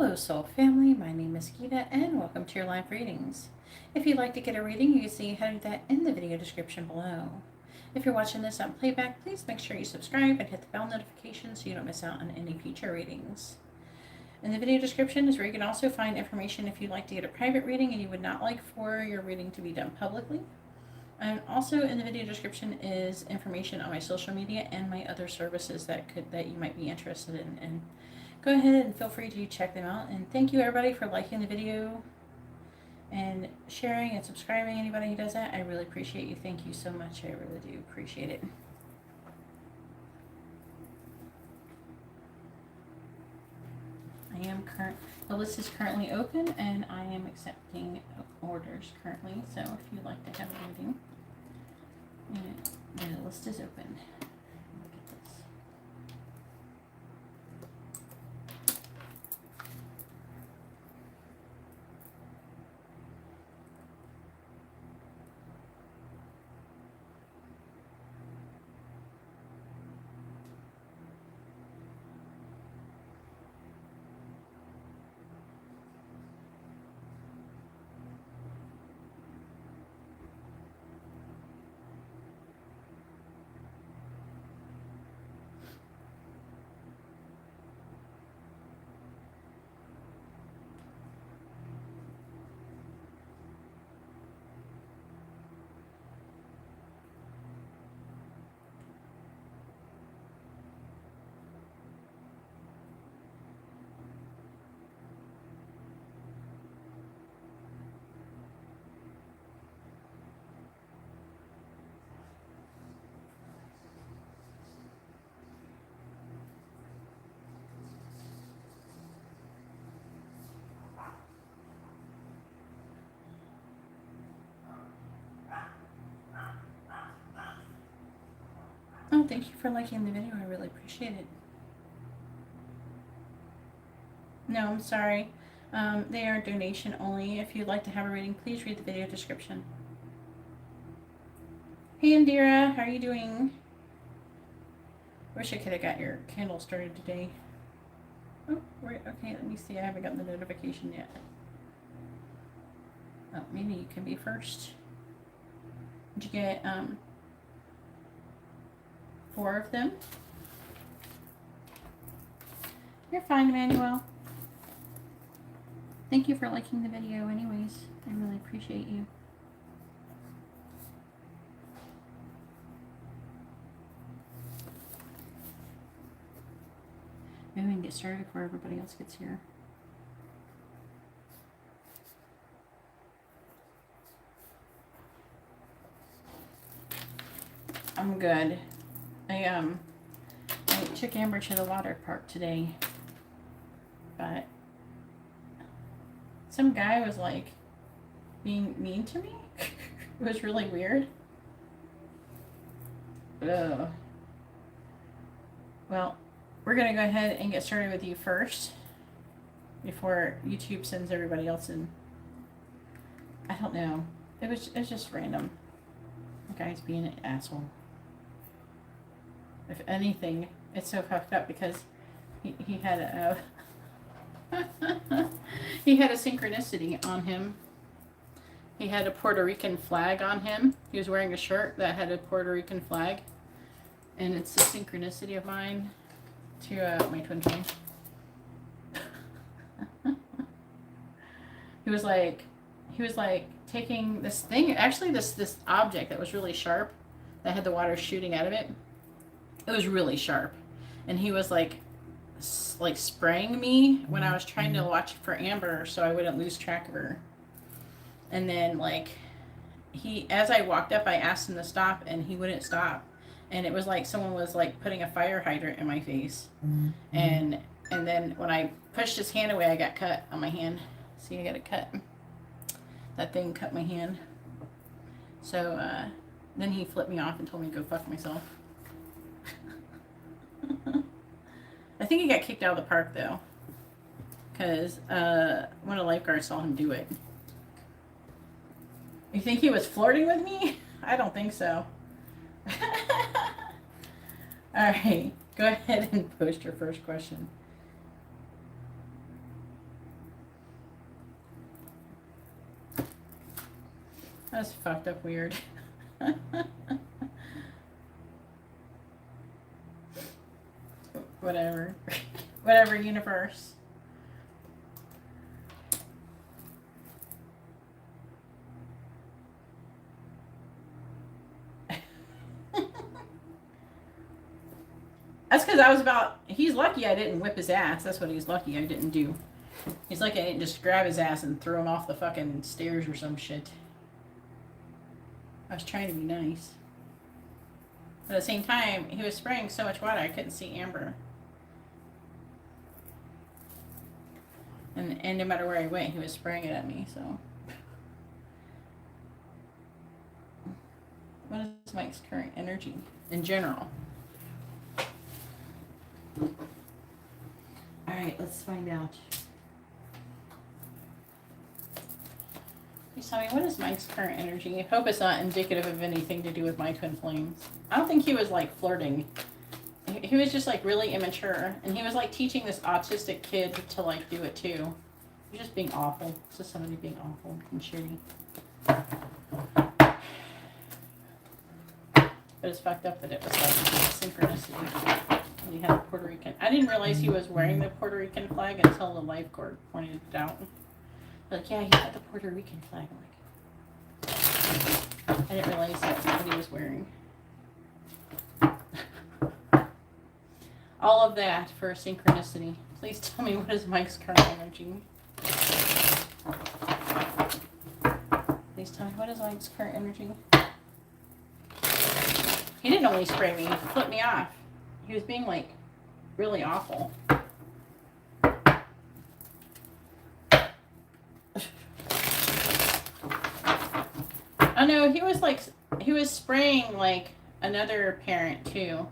Hello, soul family. My name is Geeta, and welcome to your live readings. If you'd like to get a reading, you can see how to do that in the video description below. If you're watching this on playback, please make sure you subscribe and hit the bell notification so you don't miss out on any future readings. In the video description is where you can also find information if you'd like to get a private reading and you would not like for your reading to be done publicly. And also in the video description is information on my social media and my other services that you might be interested in. And go ahead and feel free to check them out. And thank you everybody for liking the video and sharing and subscribing. Anybody who does that, I really appreciate you. Thank you so much. I really do appreciate it. The list is currently open and I am accepting orders currently. So if you'd like to have a reading, the list is open. Look at this. Oh, thank you for liking the video. I really appreciate it. No, I'm sorry. They are donation only. If you'd like to have a reading, please read the video description. Hey, Indira, how are you doing? Wish I could have got your candle started today. Oh, right. Okay, let me see. I haven't gotten the notification yet. Oh, maybe you can be first. Did you get 4 of them? You're fine, Emmanuel. Thank you for liking the video anyways. I really appreciate you. Maybe we can get started before everybody else gets here. I'm good. I took Amber to the water park today, but some guy was like being mean to me. It was really weird. Ugh. Well, we're gonna go ahead and get started with you first before YouTube sends everybody else in. I don't know. It was just random. The guy's being an asshole. If anything, it's so fucked up because he had a he had a synchronicity on him. He had a Puerto Rican flag on him. He was wearing a shirt that had a Puerto Rican flag, and it's a synchronicity of mine to my twin flame. He was like taking this thing, actually this object that was really sharp, that had the water shooting out of it. It was really sharp, and he was like spraying me when I was trying to watch for Amber so I wouldn't lose track of her. And then as I walked up, I asked him to stop, and he wouldn't stop. And it was like someone was like putting a fire hydrant in my face. And then when I pushed his hand away, I got cut on my hand. See, I got a cut. That thing cut my hand. So then he flipped me off and told me to go fuck myself. I think he got kicked out of the park though, because one of the lifeguards saw him do it. You think he was flirting with me? I don't think so. Alright, go ahead and post your first question. That's fucked up weird. Whatever. Whatever, universe. That's because I was about, he's lucky I didn't whip his ass. That's what he's lucky I didn't do. He's lucky I didn't just grab his ass and throw him off the fucking stairs or some shit. I was trying to be nice. But at the same time, he was spraying so much water I couldn't see Amber. And no matter where I went, he was spraying it at me, so. What is Mike's current energy in general? Alright, let's find out. Please tell me, what is Mike's current energy? I hope it's not indicative of anything to do with my twin flames. I don't think he was like flirting. He was just like really immature. And he was like teaching this autistic kid to like do it too. He was just being awful. It's just somebody being awful and shitty. But it's fucked up that it was like synchronicity. He had a Puerto Rican. I didn't realize he was wearing the Puerto Rican flag until the lifeguard pointed it out. Like, yeah, he got the Puerto Rican flag. I'm like, I didn't realize that's what he was wearing. All of that for synchronicity. Please tell me, what is Mike's current energy? Please tell me, what is Mike's current energy? He didn't only spray me, he flipped me off. He was being like really awful. Oh no, he was spraying like another parent too.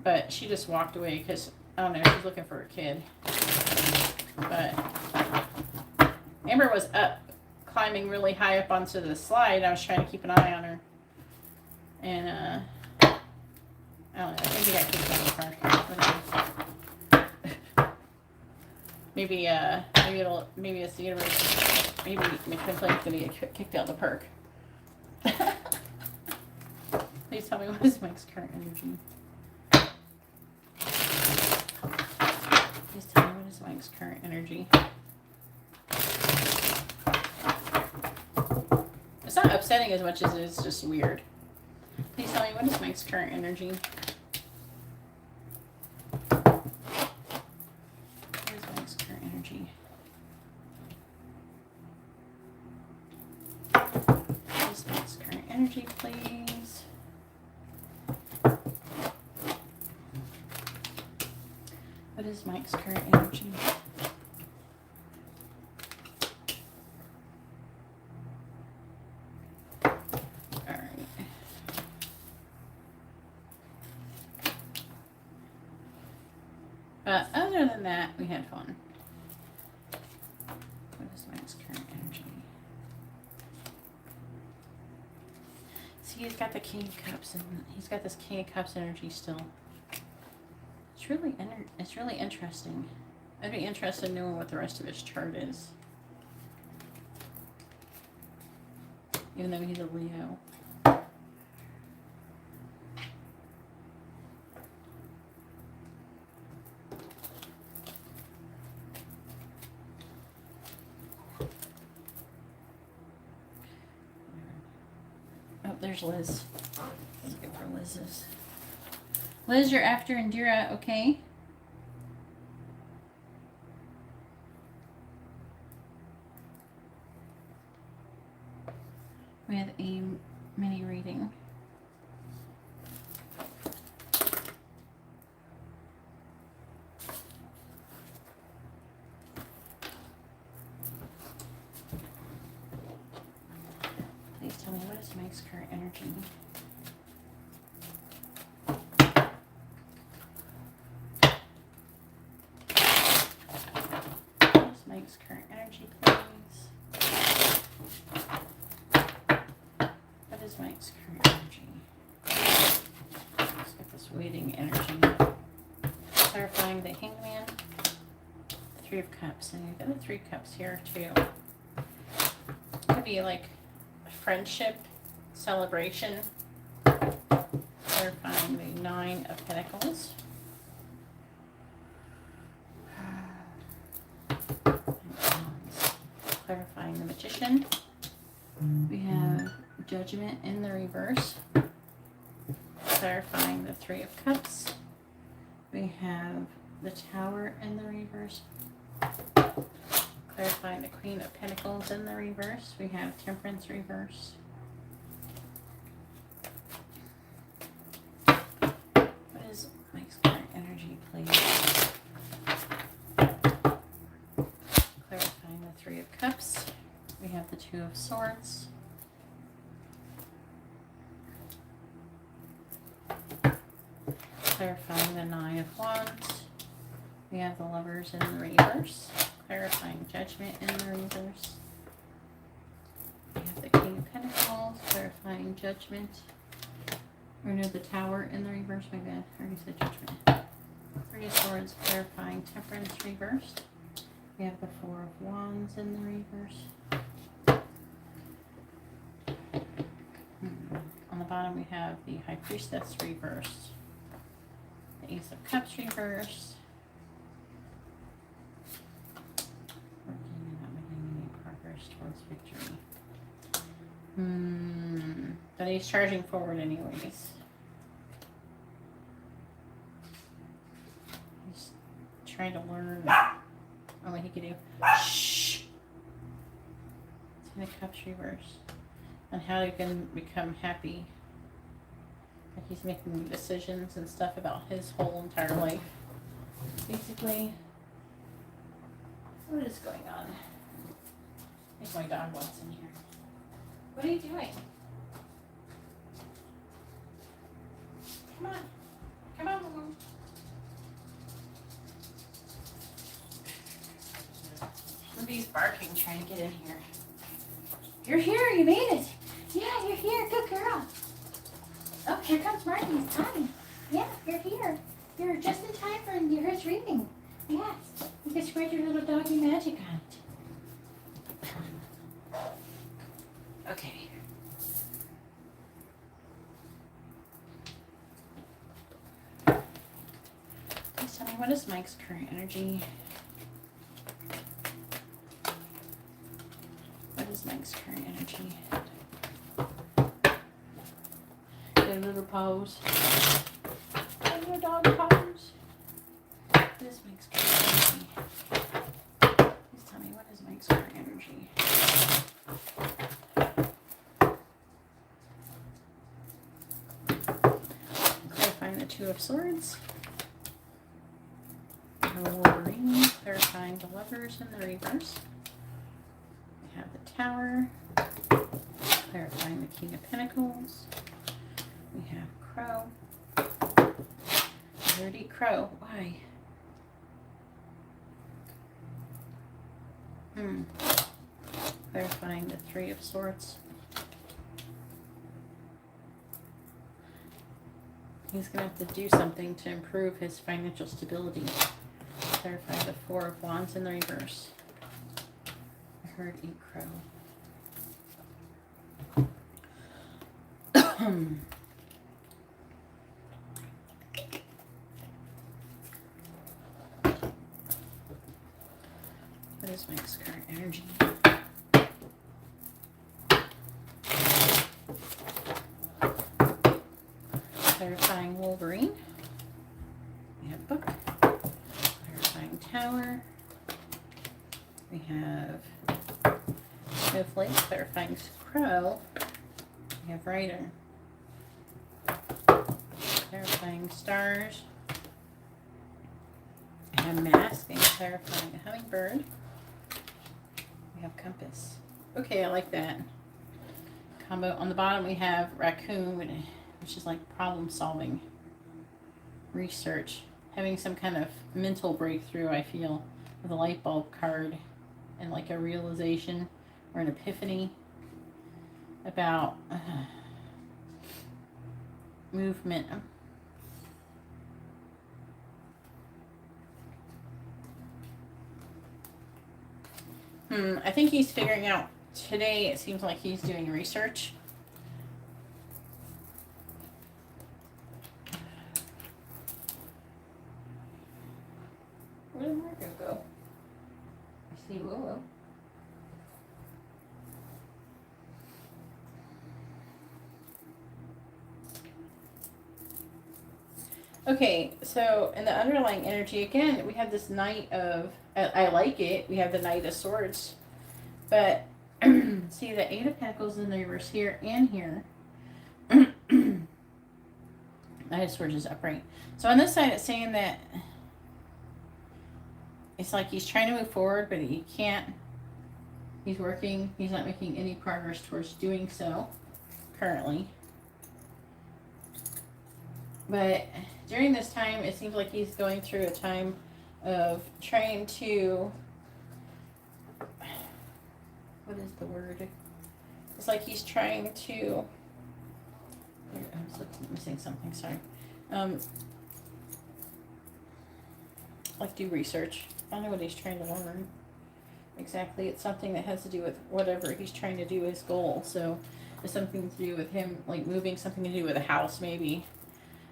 But she just walked away because, I don't know, she's looking for a kid. But Amber was up, climbing really high up onto the slide. I was trying to keep an eye on her. And, I don't know, I think he got kicked out of the park. Maybe it's the universe. Maybe McFlynn's gonna get kicked out of the park. Please tell me, what is Mike's current energy? Please tell me, what is Mike's current energy? It's not upsetting as much as it's just weird. Please tell me, what is Mike's current energy? What is Mike's current energy? What is Mike's current energy, please? What is Mike's current energy? But other than that, we had fun. What is Mike's current energy? See, he's got the King of Cups, and he's got this King of Cups energy still. It's really interesting. I'd be interested in knowing what the rest of his chart is. Even though he's a Leo. Oh, there's Liz. Let's go for Liz's. Liz, you're after Indira, okay? With a mini reading. Please tell me, what is Mike's current energy? What is Mike's current energy, please? What is Mike's current energy? Let's get this waiting energy. Clarifying the Hangman. The Three of Cups. And you've got the Three of Cups here too. Could be like friendship, celebration. Clarifying the Nine of Pentacles. Clarifying the Magician. We have Judgment in the reverse. Clarifying the Three of Cups. We have the Tower in the reverse. Clarifying the Queen of Pentacles in the reverse. We have Temperance reverse. What is Mike's current energy, please? Clarifying the Three of Cups. We have the Two of Swords. Clarifying the Nine of Wands. We have the Lovers in the reverse. Clarifying Judgment in the reverse. We have the King of Pentacles. Clarifying Judgment. Or no, the Tower in the reverse. My bad. I already said Judgment. Three of Swords. Clarifying Temperance reversed. We have the Four of Wands in the reverse. On the bottom we have the High Priestess reversed. The Ace of Cups reversed. Working and not making any progress towards victory. But he's charging forward anyways. He's trying to learn what he can do. Shh! Ten of Cups reversed. And how he can become happy. Like he's making decisions and stuff about his whole entire life. Basically, what is going on? I think my dog wants in here. What are you doing? Come on. Come on, Moon. Somebody's barking trying to get in here. You're here, you made it. Yeah, you're here. Good girl. Oh, here comes Marty. It's time. Yeah, you're here. You're just in time for his reading. Yes. You can spread your little doggy magic on it. Okay. Please tell me, what is Mike's current energy? What is Mike's current energy? Get a little pose. A little dog pose. What is Mike's current energy? Please tell me, what is Mike's current energy? Clarifying the Two of Swords. The Wolverine. Clarifying the Lovers in the reverse. We have the Tower. Clarifying the King of Pentacles. We have Crow. Dirty Crow. Why? Clarifying the Three of Swords. He's going to have to do something to improve his financial stability. Clarify the Four of Wands in the reverse. I heard eat crow. What is Mike's current energy? Clarifying Wolverine. We have Book. Clarifying Tower. We have Snowflake. Clarifying Crow. We have Rider. Clarifying Stars. We have Mask and clarifying a Hummingbird. We have Compass. Okay, I like that combo. On the bottom we have Raccoon, which is like problem solving, research, having some kind of mental breakthrough, I feel, with a light bulb card and like a realization or an epiphany about movement. I think he's figuring out today it seems like he's doing research. Where did Marco go? I see Willow. Okay, so in the underlying energy, again, we have this Knight of, I like it, we have the Knight of Swords, but see the Eight of Pentacles in the reverse here and here. Knight of Swords is upright. So on this side, it's saying that it's like he's trying to move forward, but he can't. He's working, he's not making any progress towards doing so currently. But during this time, it seems like he's going through a time of trying to, what is the word? It's like he's trying to, I'm missing something, sorry. Like do research. I don't know what he's trying to learn exactly. It's something that has to do with whatever he's trying to do, his goal. So it's something to do with him, like moving, something to do with a house maybe.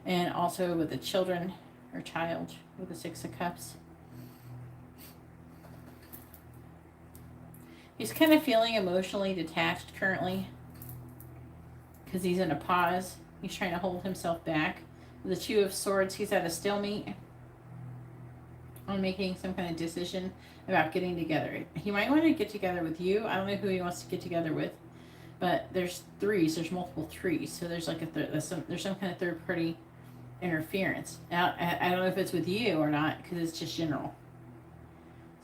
And also with the children or child with the Six of Cups. He's kind of feeling emotionally detached currently because he's in a pause. He's trying to hold himself back. With the Two of Swords, he's at a stalemate on making some kind of decision about getting together. He might want to get together with you. I don't know who he wants to get together with, but there's threes. There's multiple threes. So there's like there's some kind of third party interference. Now, I don't know if it's with you or not because it's just general.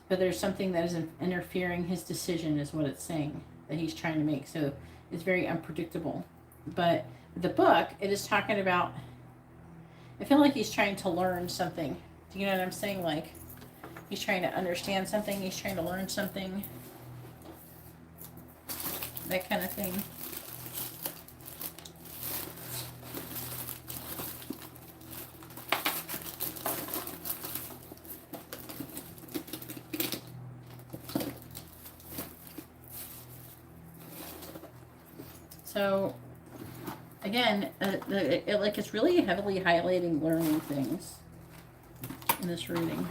But there's something that is interfering his decision is what it's saying that he's trying to make. So it's very unpredictable. But the book, it is talking about, I feel like he's trying to learn something. Do you know what I'm saying? Like he's trying to understand something. He's trying to learn something. That kind of thing. So, again, like it's really heavily highlighting learning things in this reading.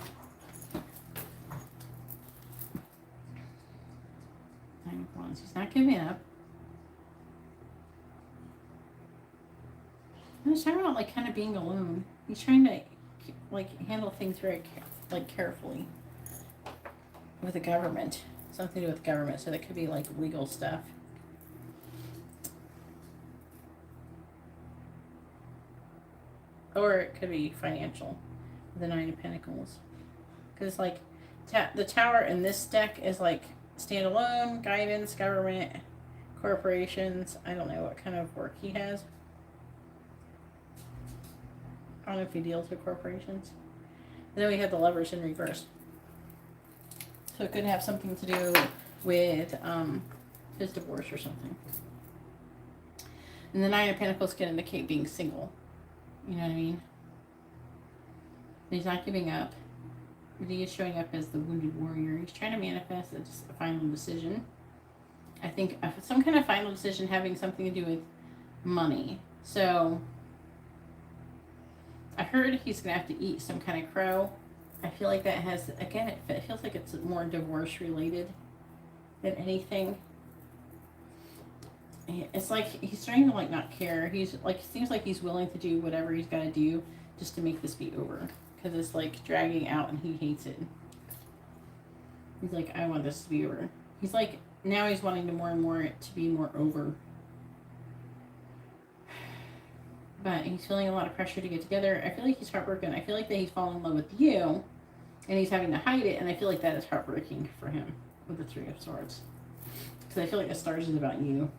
Nine of Wands. He's not giving up. And he's talking about like kind of being alone. He's trying to like handle things very carefully with the government. Something to do with government. So that could be like legal stuff. Or it could be financial, the Nine of Pentacles. Because, like, the Tower in this deck is, like, standalone, guidance, government, corporations. I don't know what kind of work he has. I don't know if he deals with corporations. And then we have the Lovers in reverse. So it could have something to do with his divorce or something. And the Nine of Pentacles can indicate being single. You know what I mean? He's not giving up. He is showing up as the wounded warrior. He's trying to manifest a final decision. I think some kind of final decision having something to do with money. So, I heard he's going to have to eat some kind of crow. I feel like that has, again, it feels like it's more divorce related than anything. It's like he's starting to like not care. He's like, seems like he's willing to do whatever he's got to do just to make this be over, because it's like dragging out and he hates it. He's like, I want this to be over. He's like, now he's wanting to more and more it to be more over. But he's feeling a lot of pressure to get together. I feel like he's heartbroken. I feel like that he's fallen in love with you and he's having to hide it, and I feel like that is heartbreaking for him with the Three of Swords, because I feel like the stars is about you.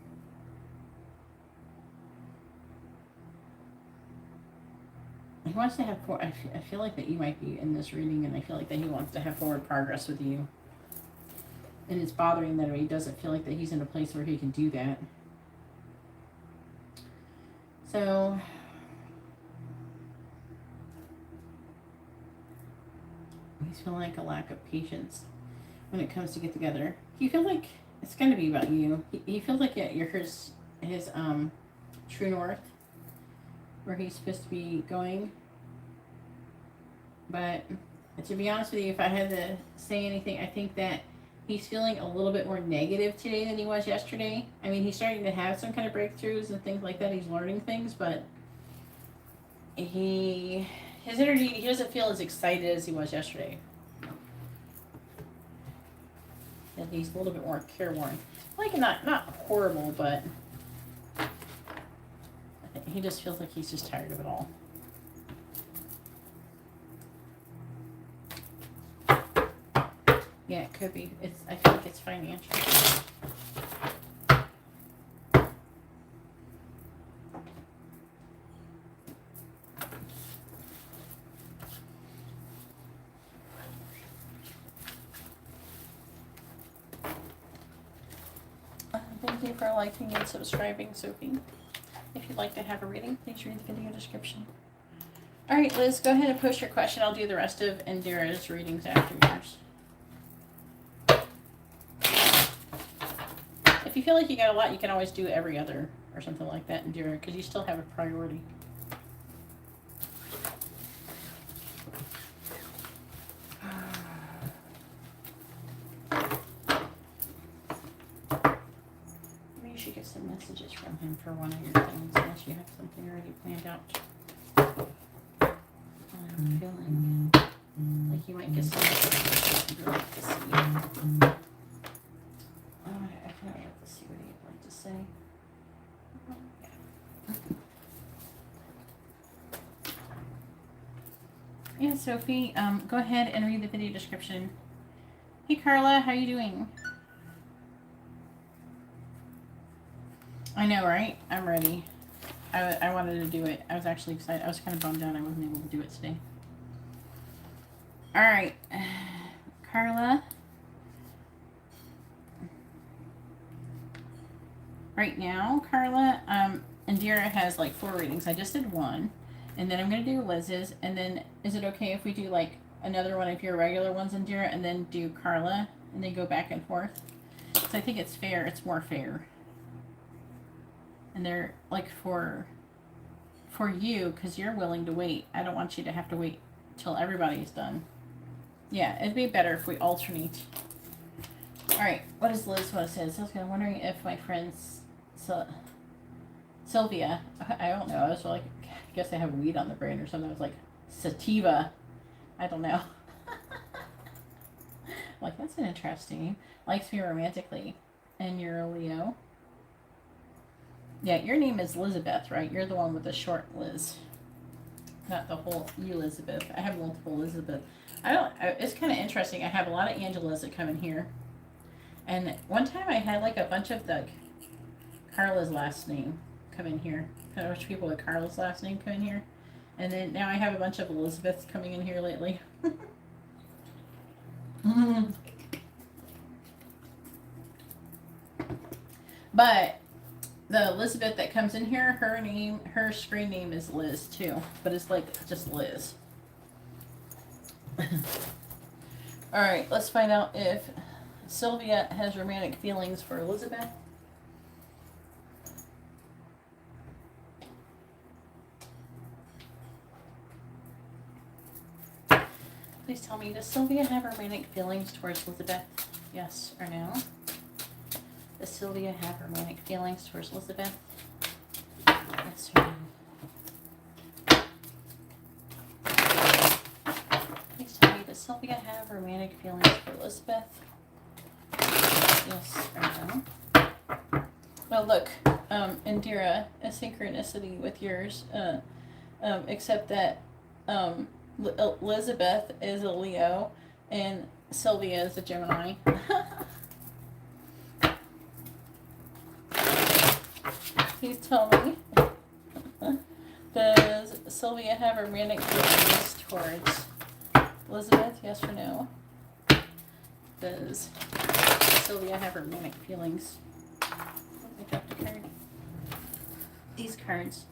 He wants to have, I feel like that you might be in this reading, and I feel like that he wants to have forward progress with you. And it's bothering that he doesn't feel like that he's in a place where he can do that. So, he's feeling like a lack of patience when it comes to get together. You feel like, It's going to be about you. He feels like you're his true north, where he's supposed to be going. But to be honest with you, if I had to say anything, I think that he's feeling a little bit more negative today than he was yesterday. I mean, he's starting to have some kind of breakthroughs and things like that. He's learning things, but his energy, he doesn't feel as excited as he was yesterday. And he's a little bit more careworn. Like, not horrible, but he just feels like he's just tired of it all. Yeah, it could be. I feel like it's financial. Thank you for liking and subscribing, Sophie. If you'd like to have a reading, please read the video description. All right, Liz, go ahead and post your question. I'll do the rest of Indira's readings after yours. If you feel like you got a lot, you can always do every other or something like that, Indira, because you still have a priority. Maybe you should get some messages from him for one of your things, unless you have something already planned out. I'm feeling like you might get some messages you'd like to see. I can't wait to see what he'd like to say. Yeah, Sophie, go ahead and read the video description. Hey, Carla, how you doing? I know, right? I'm ready. I wanted to do it. I was actually excited. I was kind of bummed out I wasn't able to do it today. All right, Carla. Right now, Carla, Indira has like 4 readings. I just did one, and then I'm going to do Liz's, and then is it okay if we do like another one of your regular ones, Indira, and then do Carla, and then go back and forth? Because I think it's fair. It's more fair. And they're like for you, because you're willing to wait. I don't want you to have to wait till everybody's done. Yeah, it'd be better if we alternate. All right, what does Liz want to say? So I was wondering if my friends, Sylvia, I don't know. I was like, I guess I have weed on the brain or something. I was like, sativa. I don't know. Like, that's an interesting name. Likes me romantically. And you're a Leo. Yeah, your name is Elizabeth, right? You're the one with the short Liz. Not the whole Elizabeth. I have multiple Elizabeth. It's kind of interesting. I have a lot of Angelas that come in here. And one time I had like a bunch of the Carla's last name come in here. A bunch of people with Carla's last name come in here. And then now I have a bunch of Elizabeths coming in here lately. But the Elizabeth that comes in here, her screen name is Liz too. But it's like just Liz. Alright, let's find out if Sylvia has romantic feelings for Elizabeth. Please tell me, does Sylvia have romantic feelings towards Elizabeth? Yes or no? Does Sylvia have romantic feelings towards Elizabeth? Yes or no? Please tell me, does Sylvia have romantic feelings for Elizabeth? Yes or no? Well, look, Indira, a synchronicity with yours, except that Elizabeth is a Leo and Sylvia is a Gemini. Please tell me, does Sylvia have romantic feelings towards Elizabeth? Yes or no? Does Sylvia have romantic feelings? I dropped a card. These cards,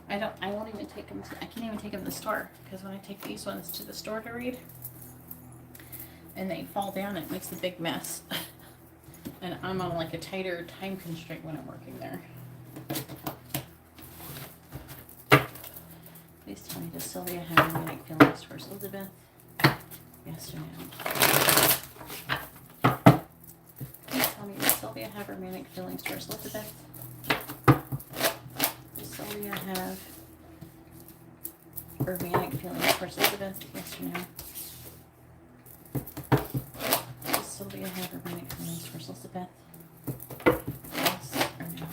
I won't even take them. I can't even take them to the store, because when I take these ones to the store to read, and they fall down, it makes a big mess. And I'm on like a tighter time constraint when I'm working there. Please tell me, does Sylvia have romantic feelings towards Elizabeth? Yes or no? Please tell me, does Sylvia have romantic feelings towards Elizabeth? Does Sylvia have romantic feelings towards Elizabeth? Yes or no? Does Sylvia have romantic feelings towards Elizabeth? Yes or no?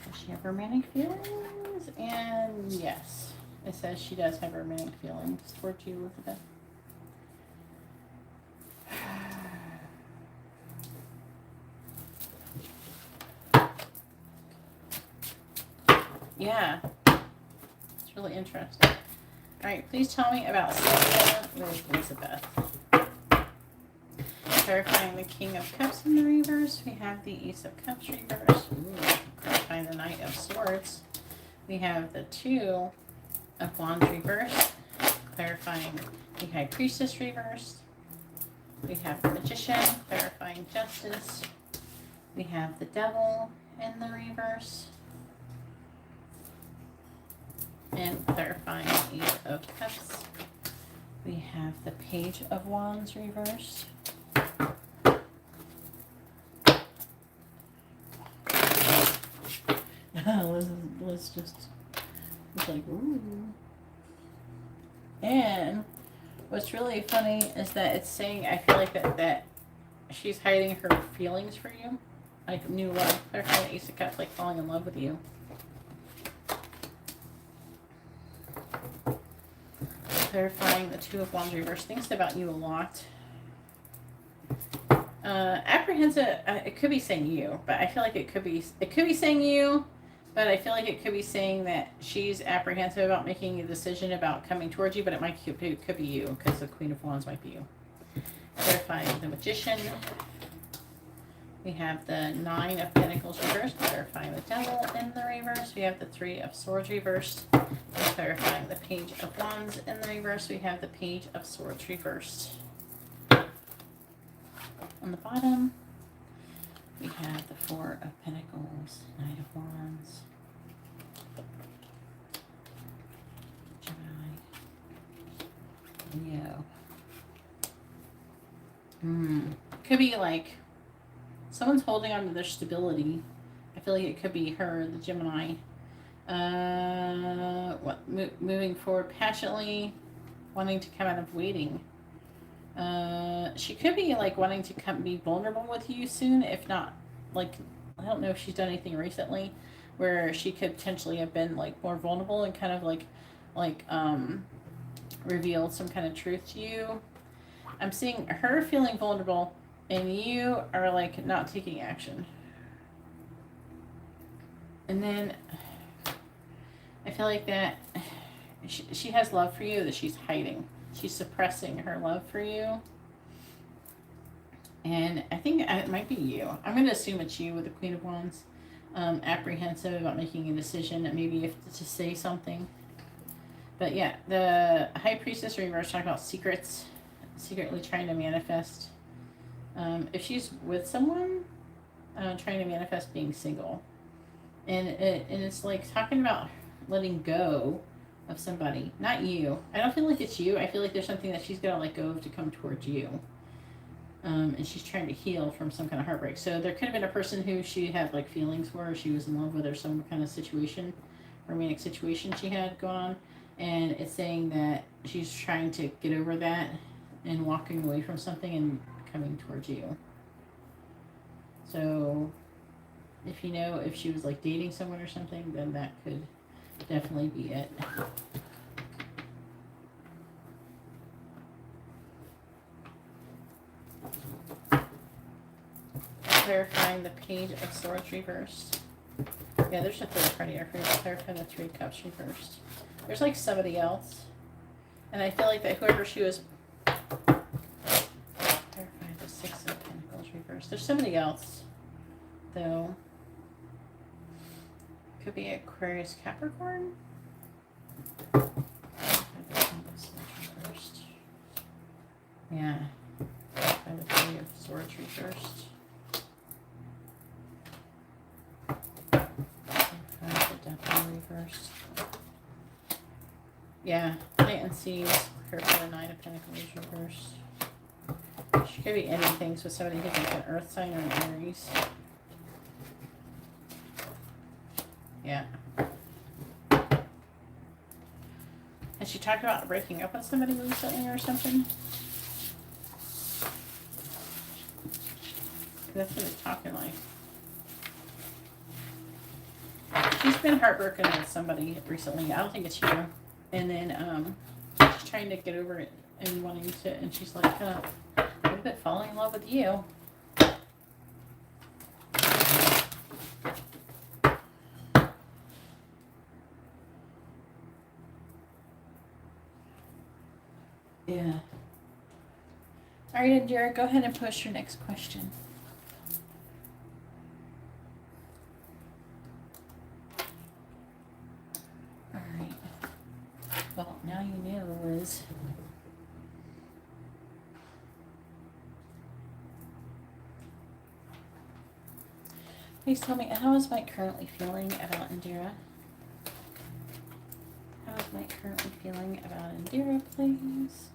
Does she have romantic feelings? And yes, it says she does have romantic feelings towards you, Elizabeth. Yeah, it's really interesting. All right, please tell me about Sylvia with Elizabeth. Clarifying the King of Cups in the reverse. We have the Ace of Cups reverse. Ooh, clarifying the Knight of Swords. We have the Two of Wands reverse. Clarifying the High Priestess reverse. We have the Magician, clarifying Justice. We have the Devil in the reverse. And clarifying Eight of Cups. We have the Page of Wands reversed. Liz just was like, ooh. And what's really funny is that it's saying, I feel like that she's hiding her feelings for you. Like new love. Clarifying the Ace of Cups, like falling in love with you. Clarifying the Two of Wands reverse. Thinks about you a lot. Apprehensive. It could be saying you, but I feel like it could be saying you, but I feel like it could be saying that she's apprehensive about making a decision about coming towards you, but it could be you, because the Queen of Wands might be you. Clarifying the Magician. We have the Nine of Pentacles reversed. Clarifying the Devil in the reverse. We have the Three of Swords reversed. And clarifying the Page of Wands in the reverse. We have the Page of Swords reversed. On the bottom, we have the Four of Pentacles, Knight of Wands, Gemini, Leo. Could be like someone's holding on to their stability. I feel like it could be her, the Gemini. Moving forward passionately, wanting to come out of waiting. She could be like wanting to be vulnerable with you soon, if not, like, I don't know if she's done anything recently where she could potentially have been like more vulnerable and kind of like revealed some kind of truth to you. I'm seeing her feeling vulnerable and you are like not taking action. And then I feel like that she has love for you that she's hiding. She's suppressing her love for you. And I think it might be you. I'm going to assume it's you with the Queen of Wands. Apprehensive about making a decision and maybe if to say something. But yeah, the High Priestess reverse talking about secrets. Secretly trying to manifest. If she's with someone, trying to manifest being single. And it's like talking about letting go of somebody, not you. I don't feel like it's you. I feel like there's something that she's got to let go of to come towards you. And she's trying to heal from some kind of heartbreak. So there could have been a person who she had like feelings for, or she was in love with, or some kind of situation, romantic situation she had going on. And it's saying that she's trying to get over that and walking away from something and coming towards you. So if you know if she was like dating someone or something, then that could definitely be it. Clarifying the Page of Swords reversed. Yeah, there's a third party. I forgot to clarify the Three Cups reversed. There's like somebody else. And I feel like that whoever she was... Clarify the Six of Pentacles reversed. There's somebody else, though. Could be Aquarius, Capricorn. Yeah, plant seeds. Her for the Nine of Pentacles reversed. She could be ending things with somebody who's like an earth sign or an Aries. Yeah. Has she talked about breaking up with somebody recently or something? That's what it's talking like. She's been heartbroken with somebody recently. I don't think it's you. And then she's trying to get over it and wanting to, and she's like, a little bit falling in love with you. Yeah. All right, Indira, go ahead and post your next question. All right. Well, now you know, Liz. Please tell me, how is Mike currently feeling about Indira? How is Mike currently feeling about Indira, please?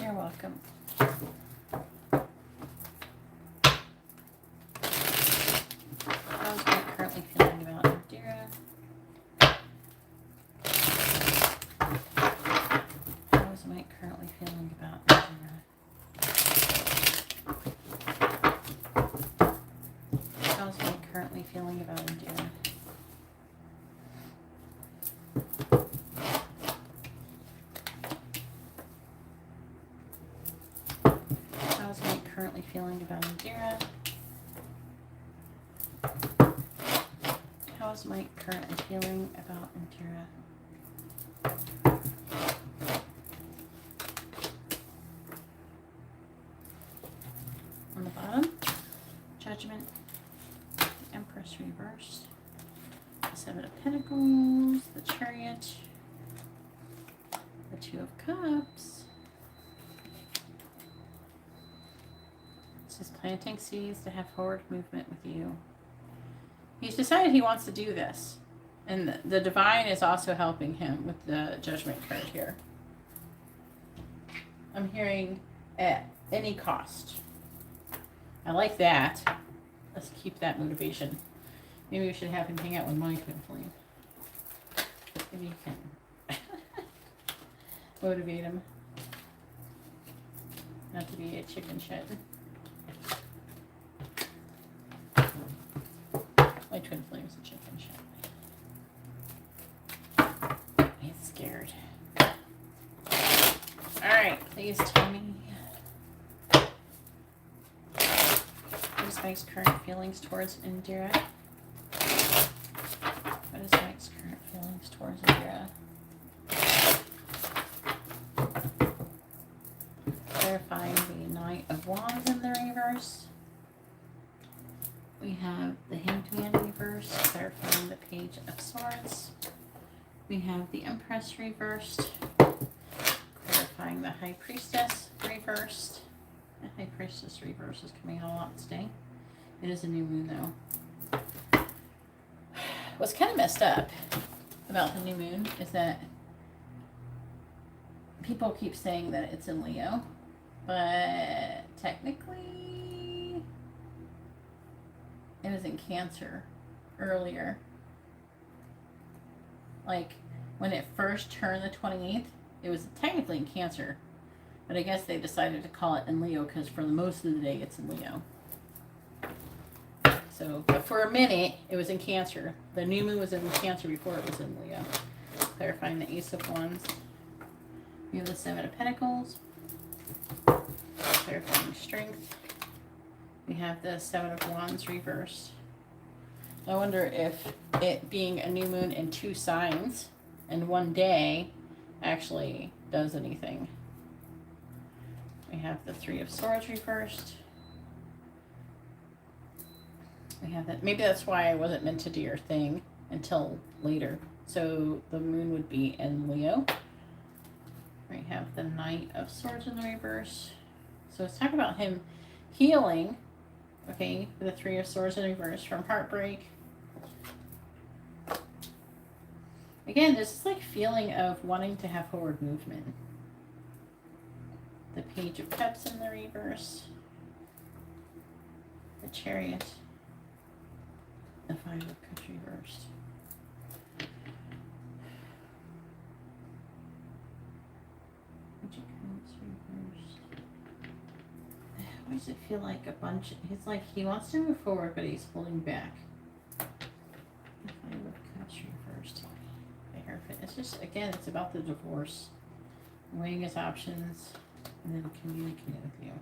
You're welcome. How is Mike currently feeling about Indira? How is Mike currently feeling about Indira? How is Mike currently feeling about Indira? How is Mike currently feeling about Indira? How is Mike currently feeling about Indira? On the bottom, Judgment, the Empress reversed, the Seven of Pentacles, the Chariot, the Two of Cups. This is planting seeds to have forward movement with you. He's decided he wants to do this. And the Divine is also helping him with the Judgment card here. I'm hearing at any cost. I like that. Let's keep that motivation. Maybe we should have him hang out with my twin flame. Maybe you can motivate him not to be a chicken shit. My twin flame is a chicken shit. He's scared. Alright, please tell me. What is Mike's current feelings towards Indira? What is Mike's current feelings towards Indira? Clarifying the Knight of Wands in the reverse. We have the Hanged Man reversed, clarifying the Page of Swords. We have the Empress reversed, clarifying the High Priestess reversed. The High Priestess reverse is coming out a lot today. It is a new moon though. What's kind of messed up about the new moon is that people keep saying that it's in Leo, but technically it was in Cancer earlier. Like when it first turned the 28th, it was technically in Cancer, but I guess they decided to call it in Leo because for the most of the day it's in Leo. So, but for a minute it was in Cancer. The new moon was in Cancer before it was in Leo. Clarifying the Ace of Wands. We have the Seven of Pentacles. Clarifying Strength. We have the Seven of Wands reversed. I wonder if it being a new moon in two signs in one day actually does anything. We have the Three of Swords reversed. We have that. Maybe that's why I wasn't meant to do your thing until later. So the moon would be in Leo. We have the Knight of Swords in the reverse. So let's talk about him healing. Okay, the Three of Swords in reverse from heartbreak. Again, this is like feeling of wanting to have forward movement. The Page of Cups in the reverse. The Chariot. The Five of Cups reversed. Why does it feel like a bunch? He's like, he wants to move forward, but he's holding back. The Five of Cups reversed. It's just, again, it's about the divorce. Weighing his options, and then communicating with you.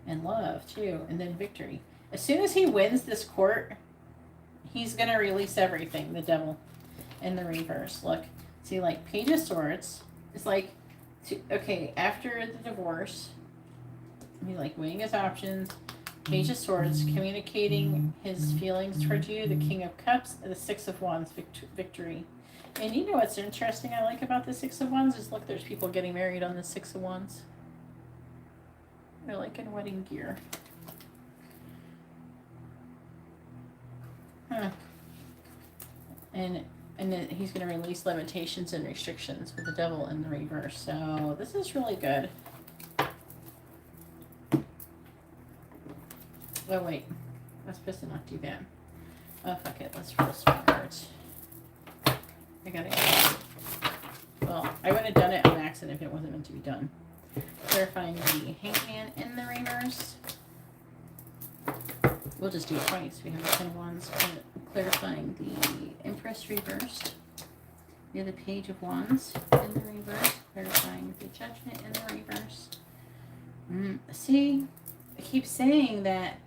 And love, too. And then victory. As soon as he wins this court, he's going to release everything, the Devil, in the reverse. Look, see, like, Page of Swords. It's like, okay, after the divorce, he's like weighing his options. Page of Swords, communicating his feelings towards you. The King of Cups, and the Six of Wands, victory. And you know what's interesting I like about the Six of Wands is, look, there's people getting married on the Six of Wands. They're like in wedding gear. Huh. And then he's going to release limitations and restrictions with the Devil in the reverse. So this is really good. Oh, wait. Let's piston not do that. Oh, fuck it. Let's roll some cards. I got it. Well, I would have done it on accident if it wasn't meant to be done. Clarifying the Hangman in the reverse. We'll just do it twice. We have the Ten of Wands. Clarifying the Empress reversed. We have the Page of Wands in the reverse. Clarifying the Judgment in the reverse. See, I keep saying that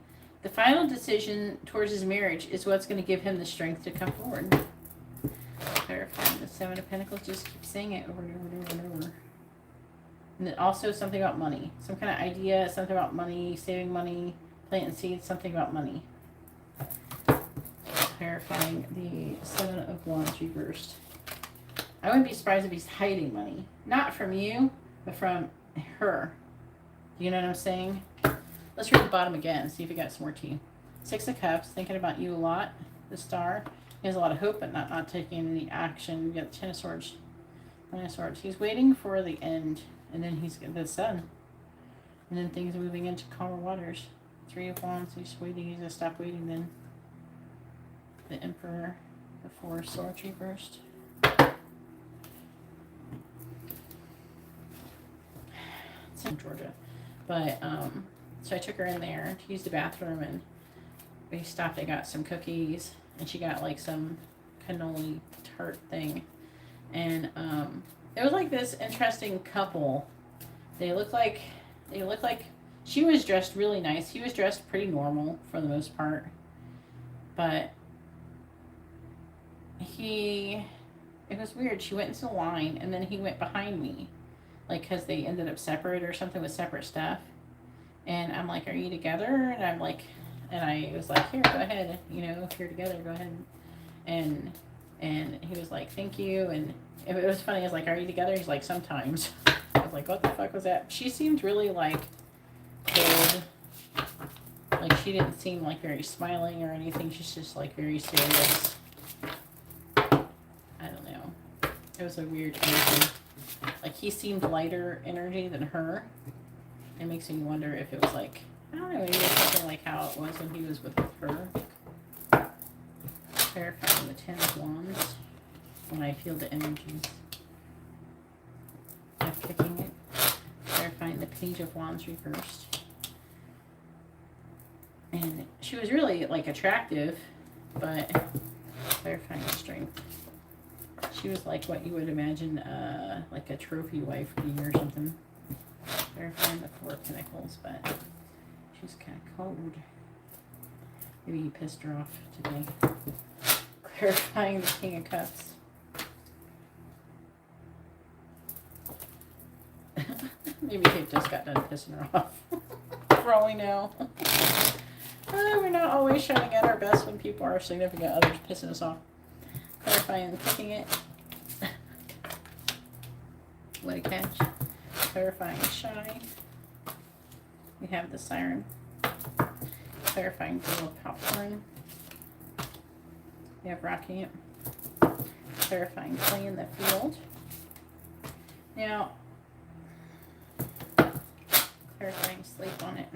the final decision towards his marriage is what's going to give him the strength to come forward. Clarifying the Seven of Pentacles. Just keep saying it over and over and over and over. And then also something about money. Some kind of idea, something about money, saving money, planting seeds, something about money. Clarifying the Seven of Wands reversed. I wouldn't be surprised if he's hiding money. Not from you, but from her. Do you know what I'm saying? Let's read the bottom again, see if we got some more tea. Six of Cups, thinking about you a lot. The Star. He has a lot of hope, but not taking any action. We got the Ten of Swords. Nine of Swords. He's waiting for the end. And then he's got the Sun. And then things are moving into calmer waters. Three of Wands. He's waiting. He's going to stop waiting then. The Emperor. The Four of Swords reversed. It's in Georgia. But, so I took her in there to use the bathroom, and we stopped and got some cookies, and she got like some cannoli tart thing. And it was like this interesting couple. They look like she was dressed really nice. He was dressed pretty normal for the most part. But it was weird. She went into the line, and then he went behind me. Like, because they ended up separate or something with separate stuff. And I'm like, are you together? And I'm like, and I was like, here, go ahead. You know, if you're together, go ahead. And he was like, thank you. And it was funny. I was like, are you together? He's like, sometimes. I was like, what the fuck was that? She seemed really like cold. Like, she didn't seem like very smiling or anything. She's just like very serious. I don't know. It was a weird energy. Like, he seemed lighter energy than her. It makes me wonder if it was like, I don't know, maybe it was something like how it was when he was with her. Clarifying the Ten of Wands when I feel the energies. I'm picking it. Clarifying the Page of Wands reversed. And she was really like attractive, but clarifying the strength. She was like what you would imagine like a trophy wife being or something. Clarifying the Four of Pentacles, but she's kind of cold. Maybe he pissed her off today. Clarifying the King of Cups. Maybe he just got done pissing her off. For all we know. We're not always showing at our best when people are significant others pissing us off. Clarifying and picking it. What a catch. Clarifying shy. We have the Siren. Clarifying Girl Popcorn. We have Rocking It. clarifying playing the field. Now, clarifying sleep on it.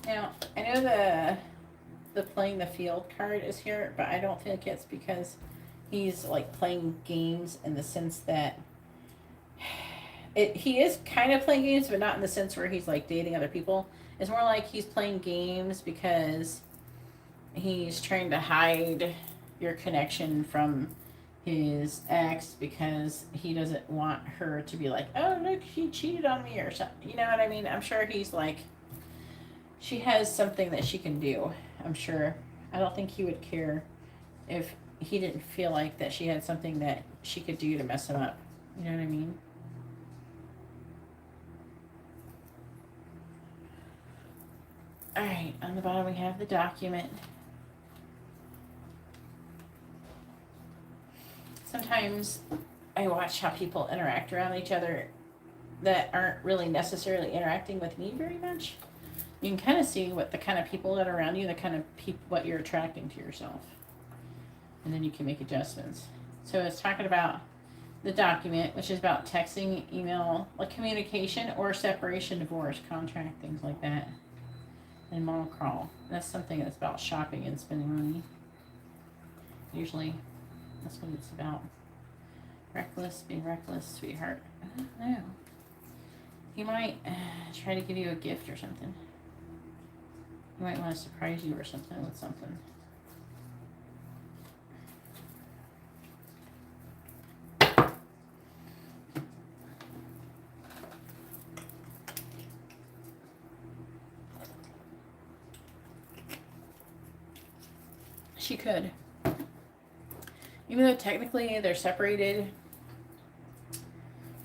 Now, I know the playing the field card is here, but I don't think it's because he's like playing games in the sense that he is kind of playing games, but not in the sense where he's like dating other people. It's more like he's playing games because he's trying to hide your connection from his ex because he doesn't want her to be like, oh, look, she cheated on me or something. You know what I mean? I'm sure he's like, she has something that she can do. I'm sure. I don't think he would care if he didn't feel like that she had something that she could do to mess him up. You know what I mean? All right, on the bottom we have the document. Sometimes I watch how people interact around each other that aren't really necessarily interacting with me very much. You can kind of see what the kind of people that are around you, the kind of people, what you're attracting to yourself. And then you can make adjustments. So it's talking about the document, which is about texting, email, like communication or separation, divorce, contract, things like that. And monocrawl. That's something that's about shopping and spending money. Usually, that's what it's about. Reckless, being reckless, sweetheart. I don't know. He might try to give you a gift or something. He might want to surprise you or something with something. She could. Even though technically they're separated,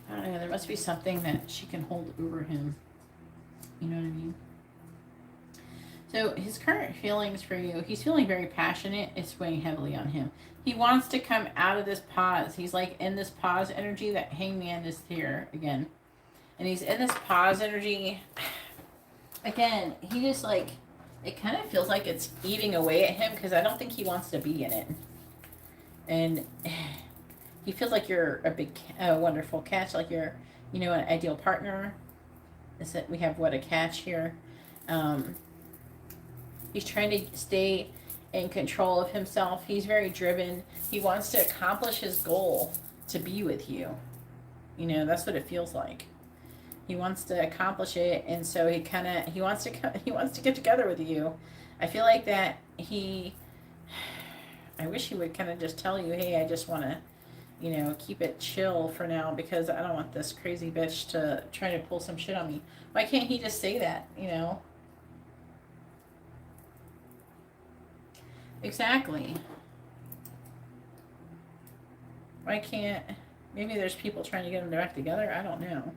I don't know, there must be something that she can hold over him. You know what I mean? So his current feelings for you, he's feeling very passionate. It's weighing heavily on him. He wants to come out of this pause. He's like in this pause energy. That hangman is here again. And he's in this pause energy. Again, he just like, it kind of feels like it's eating away at him because I don't think he wants to be in it. And he feels like you're a big, wonderful catch, like you're, you know, an ideal partner. Is that we have what a catch here. He's trying to stay in control of himself. He's very driven. He wants to accomplish his goal to be with you. You know, that's what it feels like. He wants to accomplish it, and so he wants to get together with you. I feel like that I wish he would kind of just tell you, hey, I just want to, you know, keep it chill for now because I don't want this crazy bitch to try to pull some shit on me. Why can't he just say that, you know? Exactly. Why can't, maybe there's people trying to get them back together. I don't know.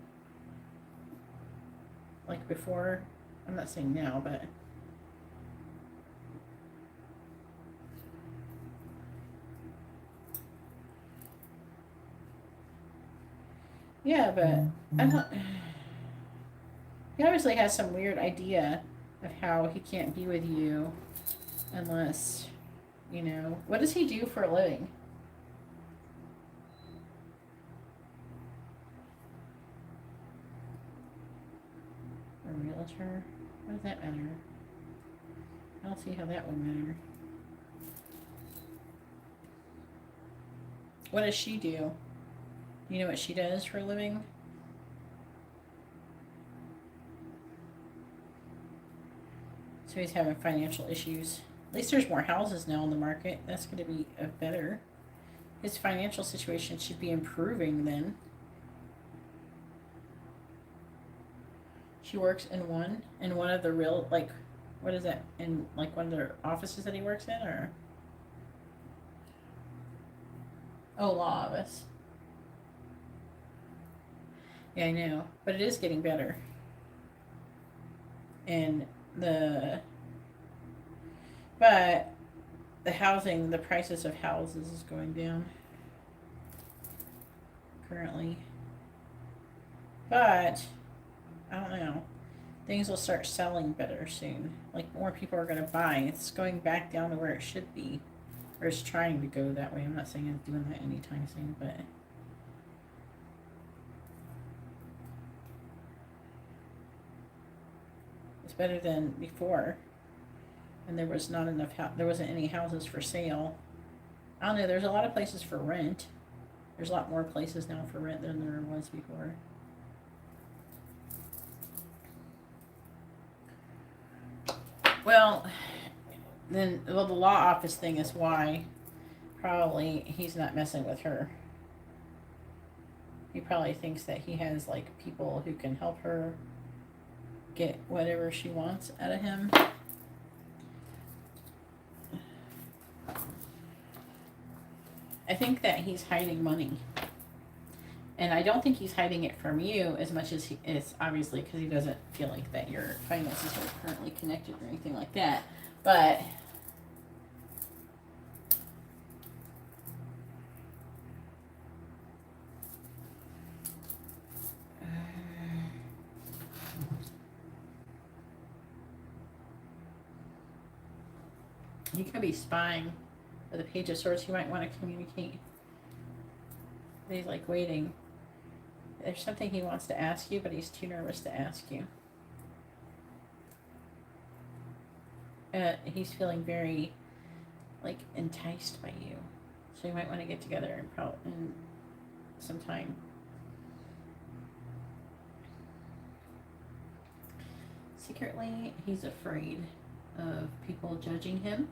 Like before, I'm not saying now, but yeah, but I don't, he obviously has some weird idea of how he can't be with you unless, you know, what does he do for a living? A realtor? What does that matter? I don't see how that would matter. What does she do? You know what she does for a living? So he's having financial issues. At least there's more houses now on the market. That's going to be better. His financial situation should be improving then. She works in one of the real, like, what is that? In like one of their offices that he works in, or? Oh, law office. Yeah, I know. But it is getting better. And but the housing, the prices of houses is going down currently. But I don't know. Things will start selling better soon. Like more people are going to buy. It's going back down to where it should be. Or is trying to go that way. I'm not saying it's doing that anytime soon, but it's better than before. And there was not enough, there wasn't any houses for sale. I don't know, there's a lot of places for rent. There's a lot more places now for rent than there was before. Well, then, well, the law office thing is why probably he's not messing with her. He probably thinks that he has, like, people who can help her get whatever she wants out of him. I think that he's hiding money. And I don't think he's hiding it from you as much as he is, obviously, because he doesn't feel like that your finances are currently connected or anything like that. But he could be spying. With the Page of Swords, he might want to communicate. He's like waiting. There's something he wants to ask you, but he's too nervous to ask you. He's feeling very, like, enticed by you. So you might want to get together in some time. Secretly, he's afraid of people judging him.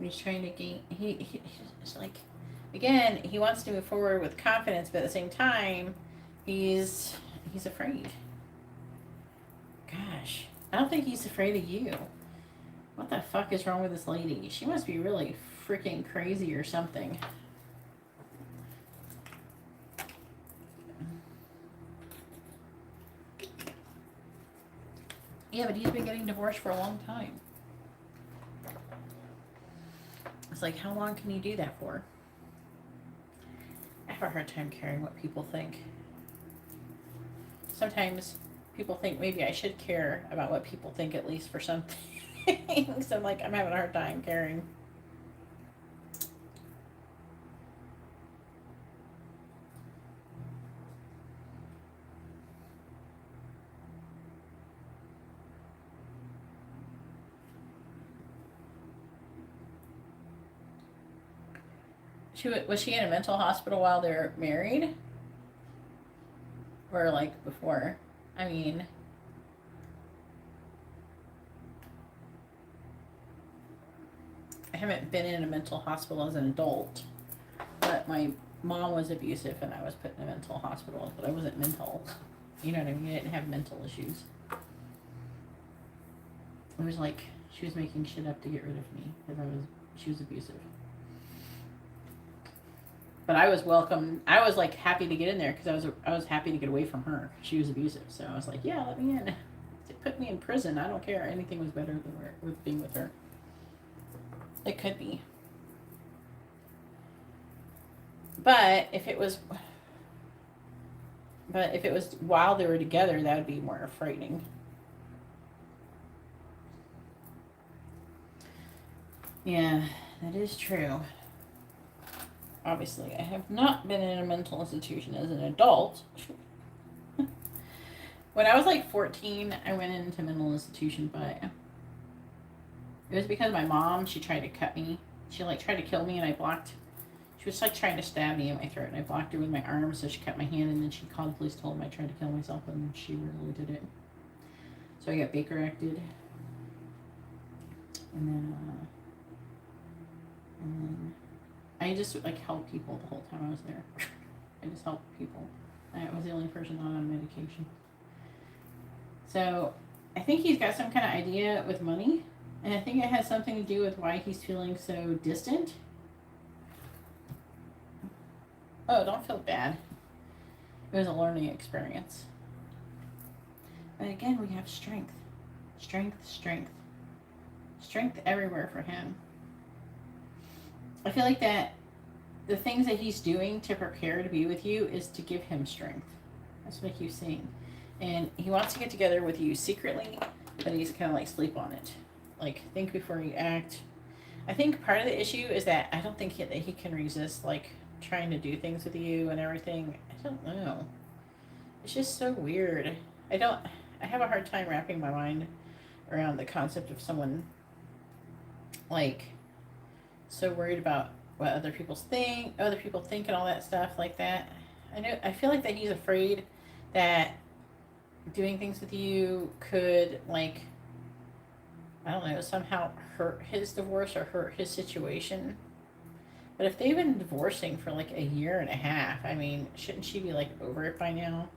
He's trying to gain, he's like, again, he wants to move forward with confidence, but at the same time, he's afraid. Gosh, I don't think he's afraid of you. What the fuck is wrong with this lady? She must be really freaking crazy or something. Yeah, but he's been getting divorced for a long time. It's like, how long can you do that for? I have a hard time caring what people think. Sometimes people think maybe I should care about what people think, at least for some things. So I'm like, I'm having a hard time caring. Was she in a mental hospital while they're married? Or like before? I mean, I haven't been in a mental hospital as an adult, but my mom was abusive and I was put in a mental hospital, but I wasn't mental. You know what I mean? I didn't have mental issues. It was like she was making shit up to get rid of me because she was abusive. But I was welcome. I was like happy to get in there because I was happy to get away from her. She was abusive, so I was like, yeah, let me in. They put me in prison. I don't care. Anything was better than with being with her. It could be. But if it was while they were together, that would be more frightening. Yeah, that is true. Obviously, I have not been in a mental institution as an adult. When I was like 14, I went into a mental institution, but it was because my mom, she tried to cut me. She like tried to kill me and I blocked. She was like trying to stab me in my throat and I blocked her with my arm, so she cut my hand and then she called the police, told them I tried to kill myself, and she really did it. So I got Baker acted. And then I just like helped people the whole time I was there. I just helped people. I was the only person not on medication. So I think he's got some kind of idea with money, and I think it has something to do with why he's feeling so distant. Oh, don't feel bad. It was a learning experience. But again, we have strength. Strength, strength. Strength everywhere for him. I feel like that the things that he's doing to prepare to be with you is to give him strength. That's what I keep seeing. And he wants to get together with you secretly, but he's kind of like sleep on it. like, think before you act. I think part of the issue is that I don't think that he can resist, like, trying to do things with you and everything. I don't know. It's just so weird. I have a hard time wrapping my mind around the concept of someone, like, so worried about what other people think and all that stuff like that. I feel like that he's afraid that doing things with you could, like, I don't know, somehow hurt his divorce or hurt his situation. But if they've been divorcing for like a year and a half, I mean, shouldn't she be like over it by now?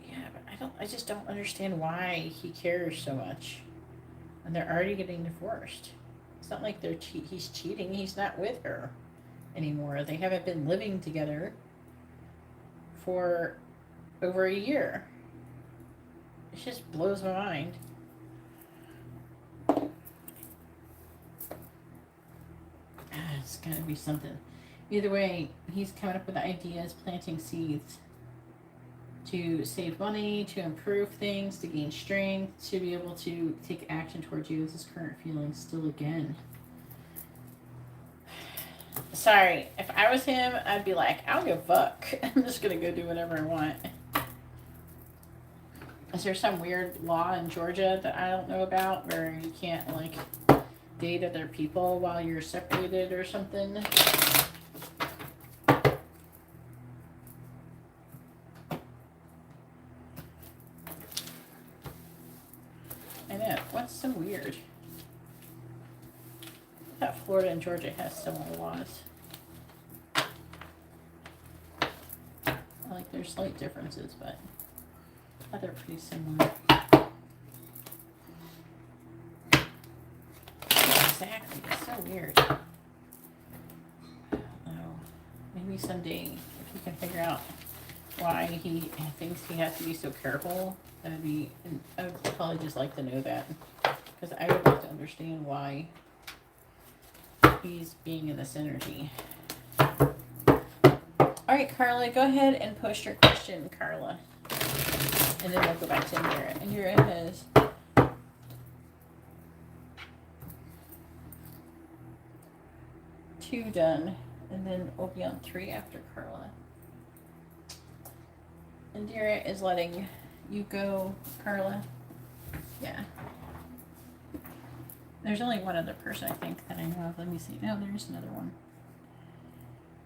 Yeah, but I just don't understand why he cares so much. And they're already getting divorced. It's not like he's cheating. He's not with her anymore. They haven't been living together for over a year. It just blows my mind. It's gotta be something. Either way, he's coming up with ideas, planting seeds to save money, to improve things, to gain strength, to be able to take action towards you with his current feelings still again. Sorry, if I was him, I'd be like, I don't give a fuck. I'm just gonna go do whatever I want. Is there some weird law in Georgia that I don't know about where you can't, like, date other people while you're separated or something? I know. What's so weird? I thought Florida and Georgia has similar laws. Like, there's slight differences, but they're pretty similar. Exactly. It's so weird. I don't know. Maybe someday, if you can figure out why he thinks he has to be so careful, I would probably just like to know that. Because I would like to understand why he's being in this energy. Alright, Carla, go ahead and post your question, Carla. And then we'll go back to Indira. Indira has 2 done, and then we'll be on 3 after Carla. Indira is letting you go, Carla. Yeah. There's only one other person, I think, that I know of. Let me see. No, there's another one.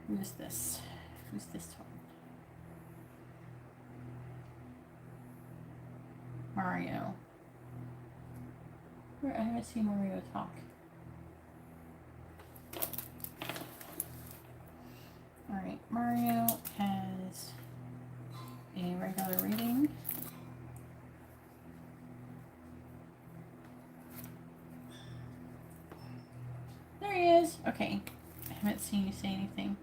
Who is this? Who's this one? Mario. I haven't seen Mario talk. Alright, Mario has a regular reading. There he is. Okay. I haven't seen you say anything.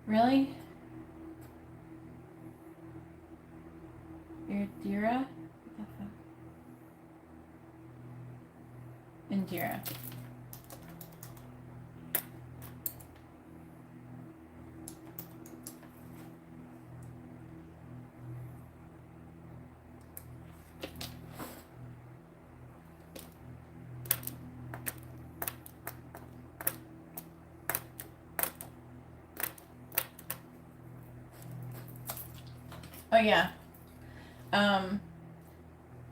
Really? Indira? Indira. Oh yeah.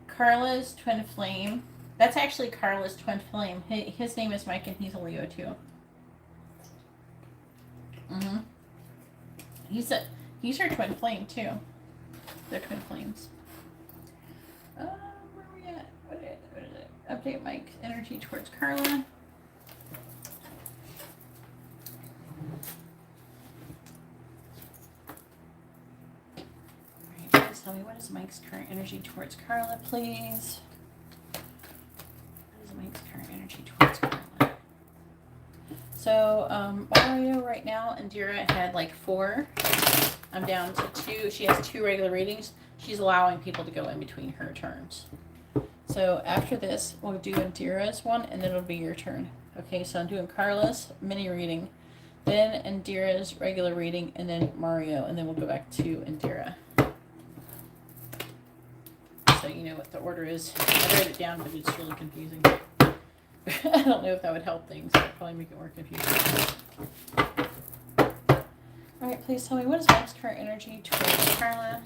Carla's twin flame. That's actually Carla's twin flame. His name is Mike, and he's a Leo too. He's her twin flame too. They're twin flames. Where are we at? What is it? Update Mike's energy towards Carla. tell me, what is Mike's current energy towards Carla, please? What is Mike's current energy towards Carla? So, Mario right now, Indira had like 4. I'm down to 2. She has 2 regular readings. She's allowing people to go in between her turns. So after this, we'll do Indira's one, and then it'll be your turn. Okay, so I'm doing Carla's mini reading, then Indira's regular reading, and then Mario, and then we'll go back to Indira. So you know what the order is. I wrote it down, but it's really confusing. I don't know if that would help things. It would probably make it more confusing. Alright, please tell me, what is Mike's current energy towards Carla?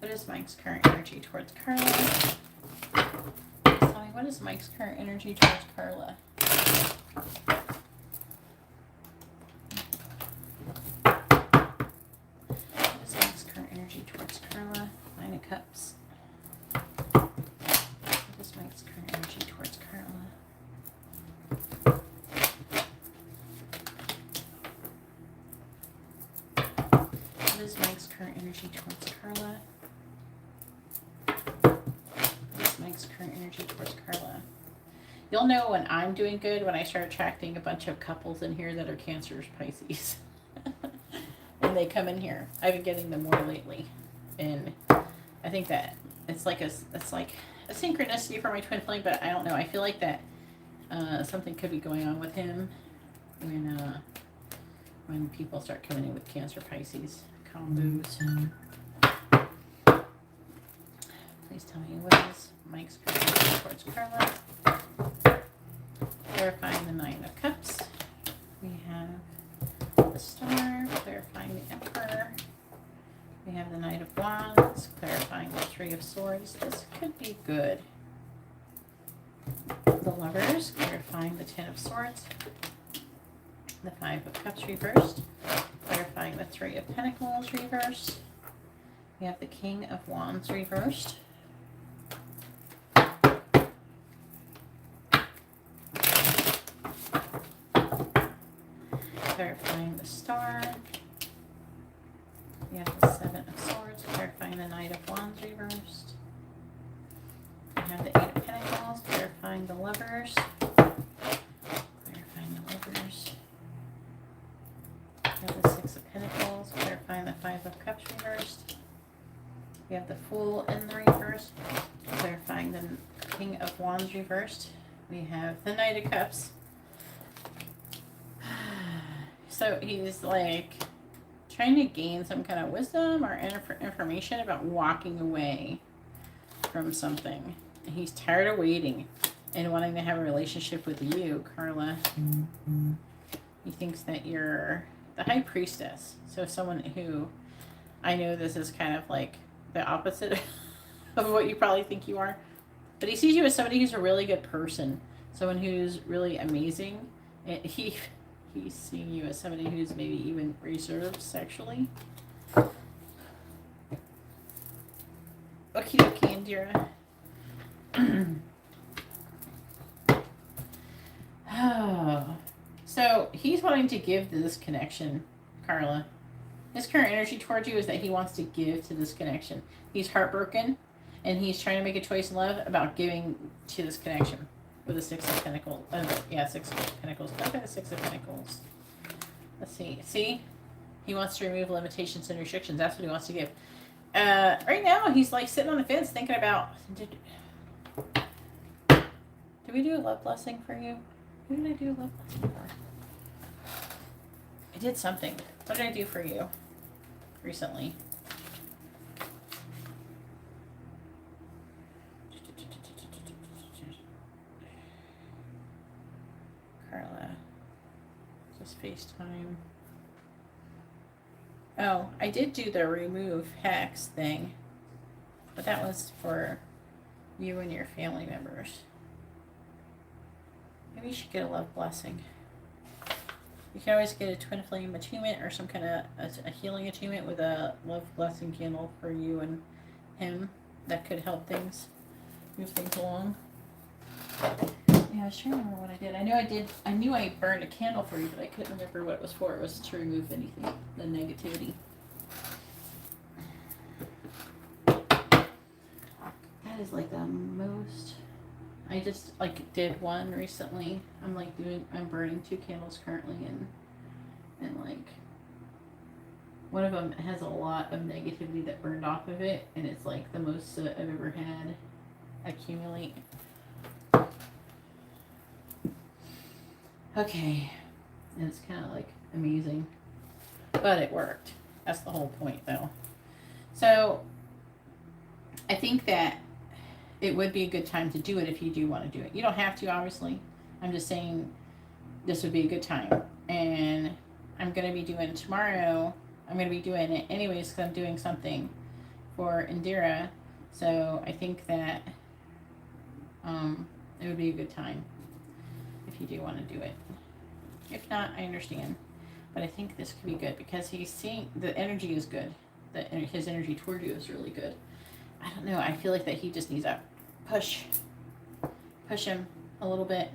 What is Mike's current energy towards Carla? Please tell me, what is Mike's current energy towards Carla? What is Mike's current energy towards Carla? 9 of Cups. What is Mike's current energy towards Carla? What is Mike's current energy towards Carla? What is Mike's current energy towards Carla? You'll know when I'm doing good when I start attracting a bunch of couples in here that are Cancers, Pisces. And they come in here. I've been getting them more lately. And I think that it's like a synchronicity for my twin flame, but I don't know. I feel like that something could be going on with him when people start coming in with Cancer, Pisces combos. Please tell me, what is Mike's current energy towards Carla? Clarifying the 9 of Cups. We have the Star, clarifying the Emperor. We have the Knight of Wands, clarifying the 3 of Swords. This could be good. The Lovers, clarifying the 10 of Swords. The 5 of Cups reversed, clarifying the 3 of Pentacles reversed. We have the King of Wands reversed. Clarifying the Star. We have the 7 of Swords, clarifying the Knight of Wands reversed. We have the 8 of Pentacles, clarifying the Lovers. Clarifying the Lovers. We have the 6 of Pentacles, clarifying the 5 of Cups reversed. We have the Fool in the reverse, clarifying the King of Wands reversed. We have the Knight of Cups. So he's like trying to gain some kind of wisdom or information about walking away from something. And he's tired of waiting and wanting to have a relationship with you, Carla. He thinks that you're the High Priestess. So someone who, I know this is kind of like the opposite of what you probably think you are. But he sees you as somebody who's a really good person. Someone who's really amazing. And he's seeing you as somebody who's maybe even reserved sexually. Okie dokie, Indira. Oh. So he's wanting to give to this connection, Carla. His current energy towards you is that he wants to give to this connection. He's heartbroken, and he's trying to make a choice in love about giving to this connection. With a 6 of Pentacles. 6 of Pentacles. Look at the 6 of Pentacles. Let's see. See? He wants to remove limitations and restrictions. That's what he wants to give. Right now, he's like sitting on the fence thinking about... Did we do a love blessing for you? Who did I do a love blessing for? I did something. What did I do for you recently? Carla. Just FaceTime. Oh, I did do the remove hex thing. But that was for you and your family members. Maybe you should get a love blessing. You can always get a twin flame attunement or some kind of a healing attunement with a love blessing candle for you and him. That could help things, move things along. Yeah, I was trying to remember what I did. I knew I burned a candle for you, but I couldn't remember what it was for. It was to remove anything, the negativity. That is like the most. I just like did one recently. I'm burning 2 candles currently, and like one of them has a lot of negativity that burned off of it, and it's like the most soot I've ever had accumulate. Okay, and it's kind of like amazing, but it worked. That's the whole point, though. So I think that it would be a good time to do it if you do want to do it. You don't have to, obviously. I'm just saying this would be a good time. And I'm going to be doing it tomorrow. I'm going to be doing it anyways because I'm doing something for Indira. So I think that it would be a good time if you do want to do it. If not, I understand. But I think this could be good because he's seeing the energy is good. His energy toward you is really good. I don't know. I feel like that he just needs a push him a little bit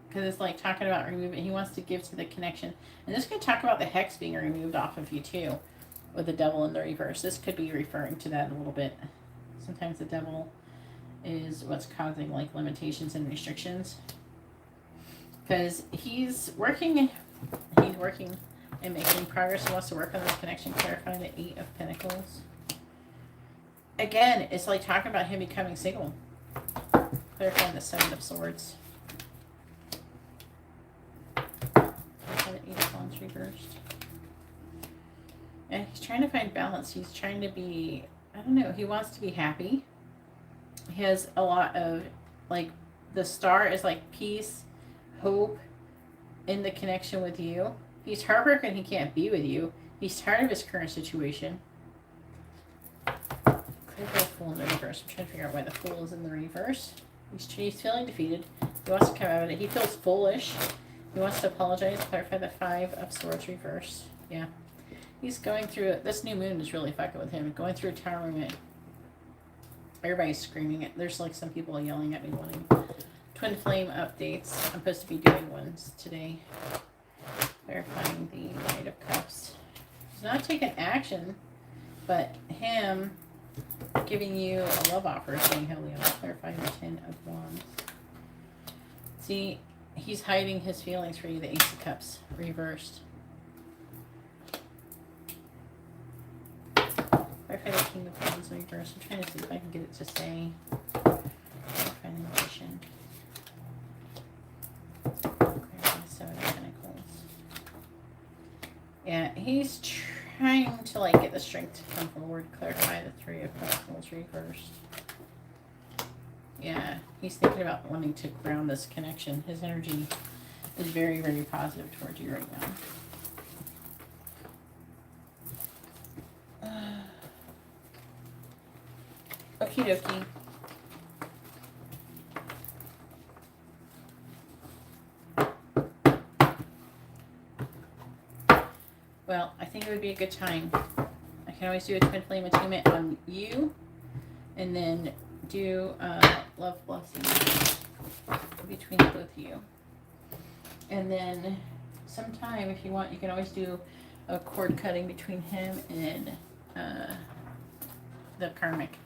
because it's like talking about removing. He wants to give to the connection, and this could talk about the hex being removed off of you too, with the devil in the reverse. This could be referring to that a little bit. Sometimes the devil is what's causing like limitations and restrictions because he's working and making progress. He wants to work on this connection, clarifying the 8 of Pentacles. Again, it's like talking about him becoming single. Clarifying the 7 of Swords. Clarifying the 8 of Wands reversed. And he's trying to find balance. He's trying to be, I don't know, he wants to be happy. He has a lot of, like, the star is like peace, hope in the connection with you. He's heartbroken he can't be with you. He's tired of his current situation. Clarify the Fool in the reverse. I'm trying to figure out why the Fool is in the reverse. He's feeling defeated. He wants to come out of it. He feels foolish. He wants to apologize. Clarify the 5 of Swords reverse. Yeah. He's going through it. This new moon is really fucking with him. Going through a tower moment. Everybody's screaming it. There's like some people yelling at me wanting twin flame updates. I'm supposed to be doing ones today. Clarifying the Knight of Cups. He's not taking action, but him giving you a love offer is being held on. Clarifying the 10 of Wands. See, he's hiding his feelings for you. The Ace of Cups reversed. Clarify the King of Wands reversed. I'm trying to see if I can get it to say. Clarify the Magician. Clarify the 7 of Pentacles. Yeah, he's trying to like get the strength to come forward. Clarify the 3 of Pentacles reversed. Yeah, he's thinking about wanting to ground this connection. His energy is very, very positive towards you right now. Okie dokie. Well, I think it would be a good time. I can always do a twin flame attunement on you, and then do love blessing between both of you. And then sometime, if you want, you can always do a cord cutting between him and the karmic.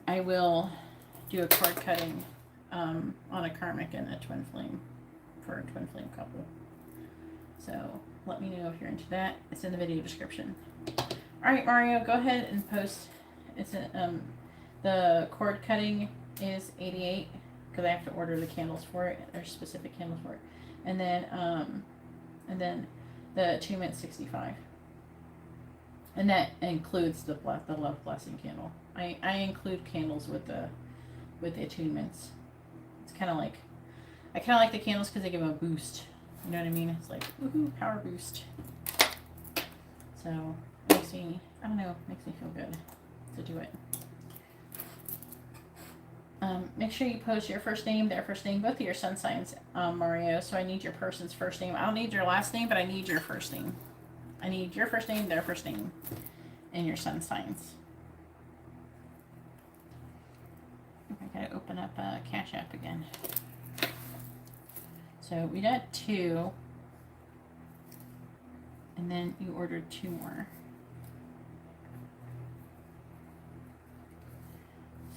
I will do a cord cutting on a karmic and a twin flame for a twin flame couple. So let me know if you're into that. It's in the video description. All right, Mario, go ahead and post. It's the cord cutting is 88 because I have to order the candles for it. There's specific candles for it, and then the attunement 65, and that includes the love blessing candle. I include candles with the attunements. It's kind of like I kind of like the candles because they give a boost. You know what I mean? It's like woohoo, power boost. So it makes me, I don't know, makes me feel good to do it. Make sure you post your first name, their first name, both of your sun signs, Mario. So I need your person's first name. I don't need your last name, but I need your first name. I need your first name, their first name, and your sun signs. I gotta open up CashApp again. So we got 2, and then you ordered 2 more.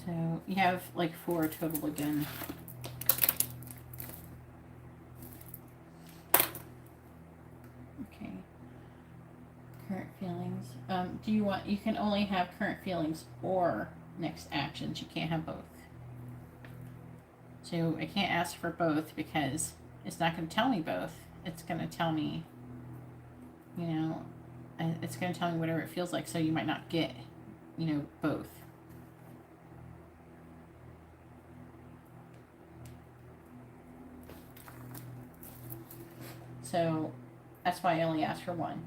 So you have like 4 total again. Okay. Current feelings. Do you want, you can only have current feelings or next actions. You can't have both. So I can't ask for both because it's not going to tell me both. It's going to tell me, you know, it's going to tell me whatever it feels like. So you might not get, you know, both. So that's why I only asked for one.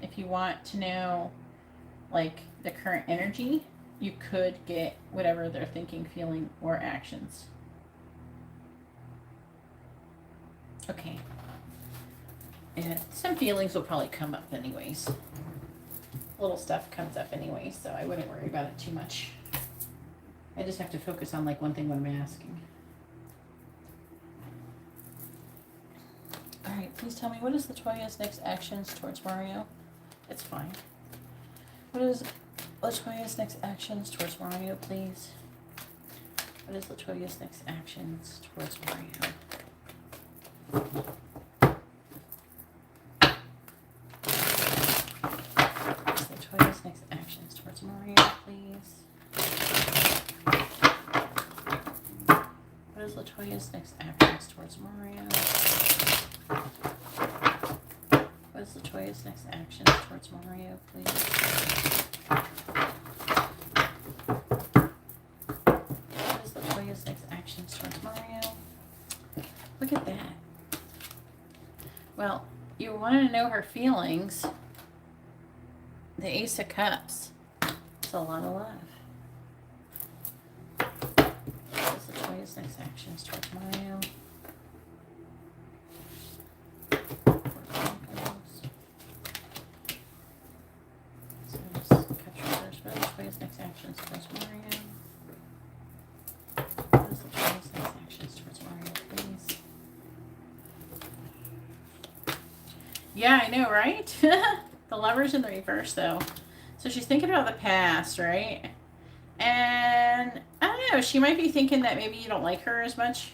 If you want to know, like, the current energy, you could get whatever they're thinking, feeling, or actions. Okay. And some feelings will probably come up anyways. Little stuff comes up anyway, so I wouldn't worry about it too much. I just have to focus on, like, one thing when I'm asking. Alright, please tell me, what is Latoya's next actions towards Mario? It's fine. What is Latoya's next actions towards Mario, please? What is Latoya's next actions towards Mario? Latoya's next actions towards Mario, please? What is Latoya's next actions towards Mario? What is Latoya's next actions towards Mario, please? What is Latoya's next actions towards Mario? Look at that. Well, you want to know her feelings. The Ace of Cups. It's a lot of love. What is Latoya's next actions towards Mario? Next actions towards Mario. What is Latoya's next actions towards Mario, please? Yeah, I know, right? The Lover's in the reverse, though. So she's thinking about the past, right? And I don't know, she might be thinking that maybe you don't like her as much.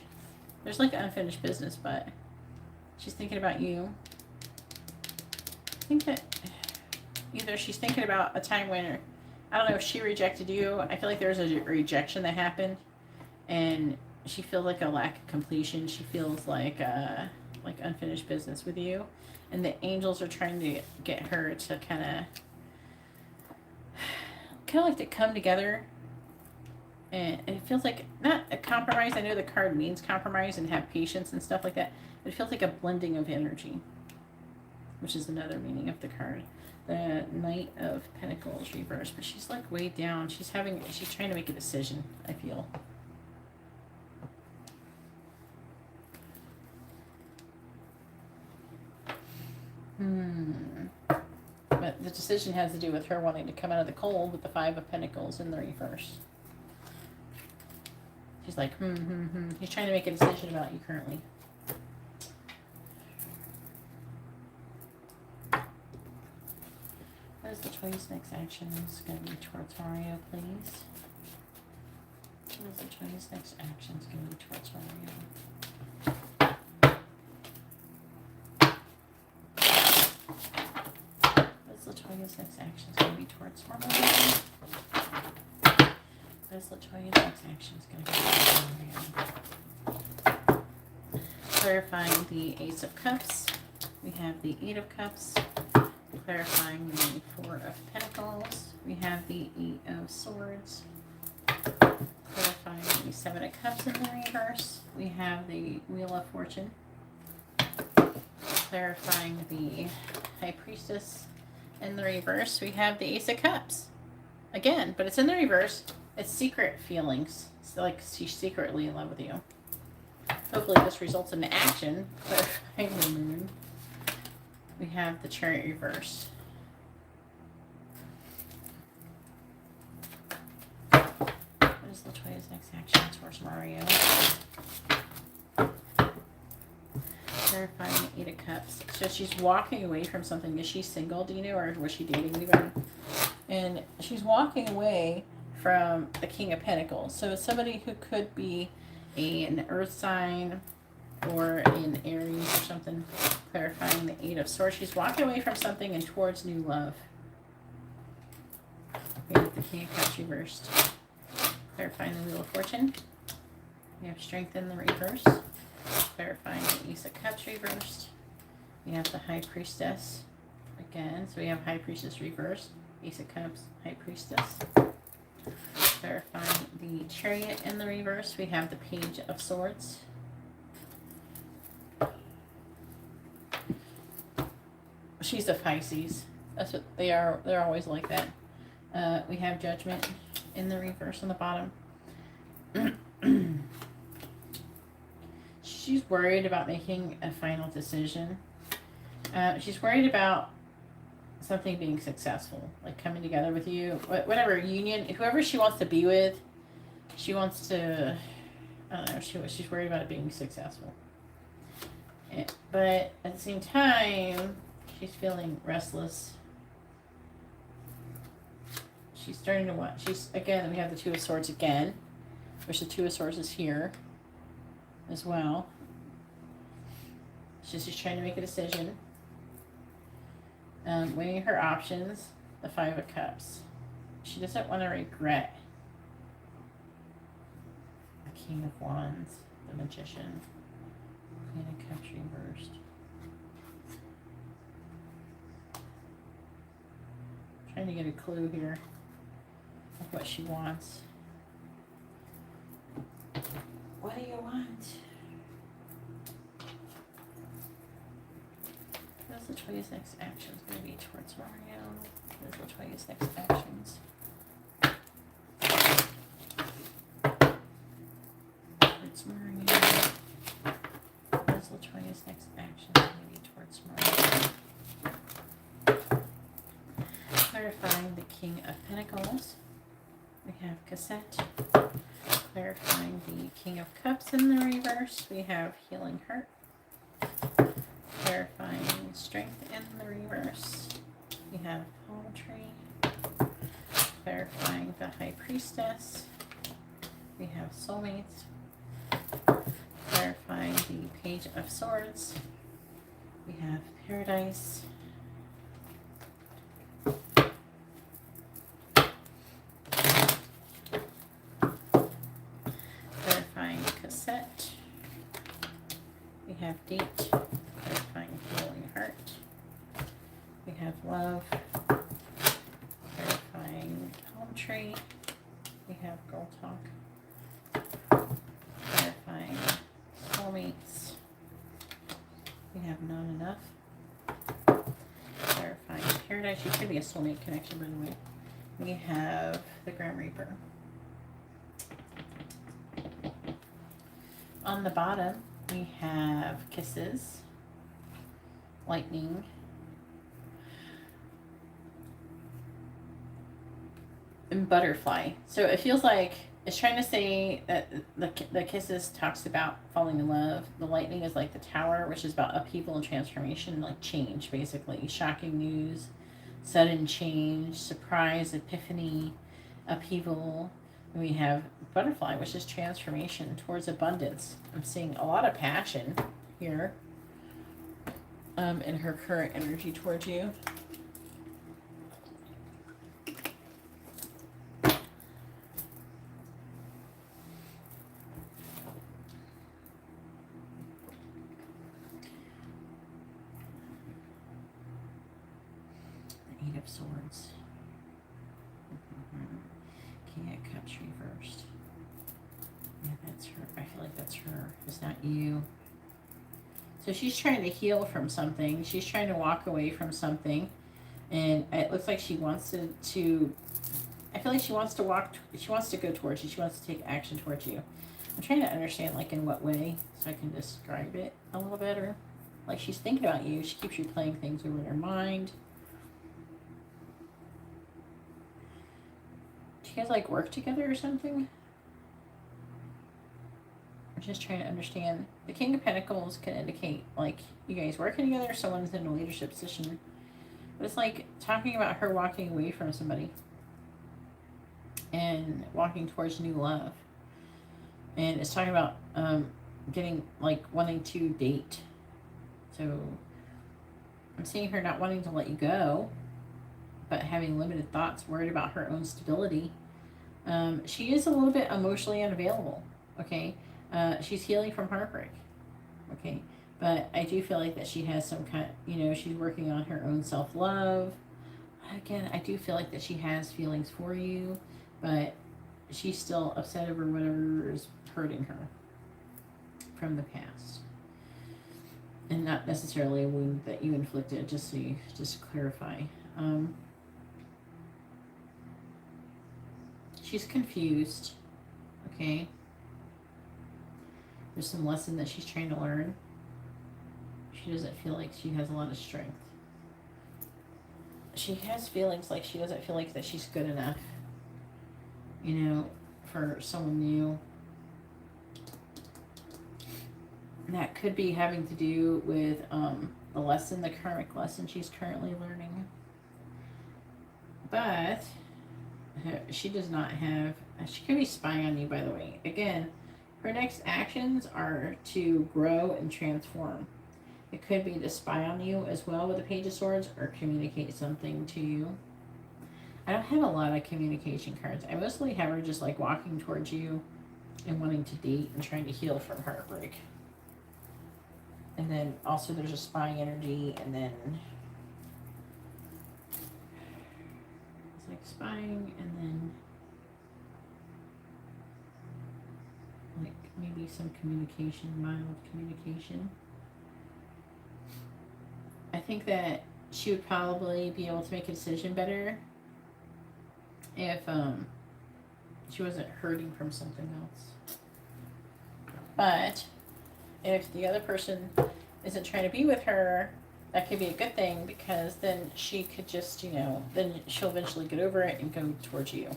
There's like unfinished business, but she's thinking about you. I think that either she's thinking about a time when, I don't know if she rejected you. I feel like there was a rejection that happened, and she feels like a lack of completion. She feels like unfinished business with you, and the angels are trying to get her to kind of like to come together. And it feels like not a compromise. I know the card means compromise and have patience and stuff like that. But it feels like a blending of energy, which is another meaning of the card. The Knight of Pentacles reversed, but she's like way down. She's trying to make a decision, I feel. But the decision has to do with her wanting to come out of the cold with the Five of Pentacles in the reverse. She's like, He's trying to make a decision about you currently. What is Latoya's next actions going to be towards Mario, please? What is Latoya's next actions going to be towards Mario? What is Latoya's next actions going to be towards Mario? What is Latoya's next actions going to be towards Mario? Clarifying the Ace of Cups. We have the Eight of Cups. Clarifying the Four of Pentacles. We have the Eight of Swords. Clarifying the Seven of Cups in the reverse. We have the Wheel of Fortune. Clarifying the High Priestess in the reverse. We have the Ace of Cups. Again, but it's in the reverse. It's secret feelings. It's like she's secretly in love with you. Hopefully this results in action. Clarifying the Moon. We have the Chariot reverse. What is Latoya's next action towards Mario? Clarifying the Eight of Cups. So she's walking away from something. Is she single, do you know, or was she dating anybody? And she's walking away from the King of Pentacles. So it's somebody who could be an earth sign or an Aries or something. Clarifying the Eight of Swords. She's walking away from something and towards new love. We have the King of Cups reversed. Clarifying the Wheel of Fortune. We have Strength in the reverse. Clarifying the Ace of Cups reversed. We have the High Priestess again. So we have High Priestess reversed. Ace of Cups, High Priestess. Clarifying the Chariot in the reverse. We have the Page of Swords. She's a Pisces. That's what they are. They're always like that. We have Judgment in the reverse on the bottom. She's worried about making a final decision. She's worried about something being successful, like coming together with you, whatever union, whoever she wants to be with, she wants to, I don't know, she's worried about it being successful. But at the same time, she's feeling restless. She's starting to watch. Again, we have the Two of Swords again, which the Two of Swords is here as well. She's just trying to make a decision. Weighing her options, the Five of Cups. She doesn't want to regret. The King of Wands, the Magician, Queen of Cups reversed. Trying to get a clue here of what she wants. What do you want? Latoya's next action is going to be towards Mario. There's Latoya's next actions. Towards Mario. There's Latoya's next action is going to be towards Mario. Clarifying the King of Pentacles. We have Cassette. Clarifying the King of Cups in the reverse. We have Healing Heart. Clarifying Strength in the reverse. We have Palm Tree. Clarifying the High Priestess. We have Soulmates. Clarifying the Page of Swords. We have Paradise. Clarifying Cassette. We have Date. We have Love, clarifying Palm Tree. We have Girl Talk, clarifying Soulmates. We have Not Enough, clarifying Paradise. You could be a soulmate connection, by the way. We have the Grim Reaper. On the bottom, we have Kisses, Lightning, and Butterfly. So it feels like it's trying to say that the Kisses talks about falling in love. The Lightning is like the Tower, which is about upheaval and transformation, like change, basically. Shocking news, sudden change, surprise, epiphany, upheaval. And we have Butterfly, which is transformation towards abundance. I'm seeing a lot of passion here in her current energy towards you. Eight of Swords. King of Cups reversed. Yeah, that's her. I feel like that's her. It's not you. So she's trying to heal from something. She's trying to walk away from something. And it looks like she wants to I feel like she wants to go towards you. She wants to take action towards you. I'm trying to understand, like, in what way, so I can describe it a little better. Like, she's thinking about you. She keeps replaying things over in her mind. Do you guys, like, work together or something? I'm just trying to understand. The King of Pentacles can indicate, like, you guys working together, someone's in a leadership position. But it's like talking about her walking away from somebody. and walking towards new love. And it's talking about getting, like, wanting to date. So I'm seeing her not wanting to let you go, but having limited thoughts, worried about her own stability. She is a little bit emotionally unavailable, okay? She's healing from heartbreak, okay? But I do feel like that she has some kind, she's working on her own self-love. Again, I do feel like that she has feelings for you, but she's still upset over whatever is hurting her from the past. And not necessarily a wound that you inflicted, just to clarify. She's confused, okay? There's some lesson that she's trying to learn. She doesn't feel like she has a lot of strength. She has feelings like she doesn't feel like that she's good enough, for someone new. And that could be having to do with the karmic lesson she's currently learning. But she does not have, she could be spying on you, by the way. Again, her next actions are to grow and transform. It could be to spy on you as well with the Page of Swords, or communicate something to you. I don't have a lot of communication cards. I mostly have her just like walking towards you and wanting to date and trying to heal from heartbreak. And then also there's a spying energy, and then it's like spying, and then like maybe some communication, mild communication. I think that she would probably be able to make a decision better if she wasn't hurting from something else. But if the other person isn't trying to be with her, that could be a good thing, because then she could just, then she'll eventually get over it and go towards you.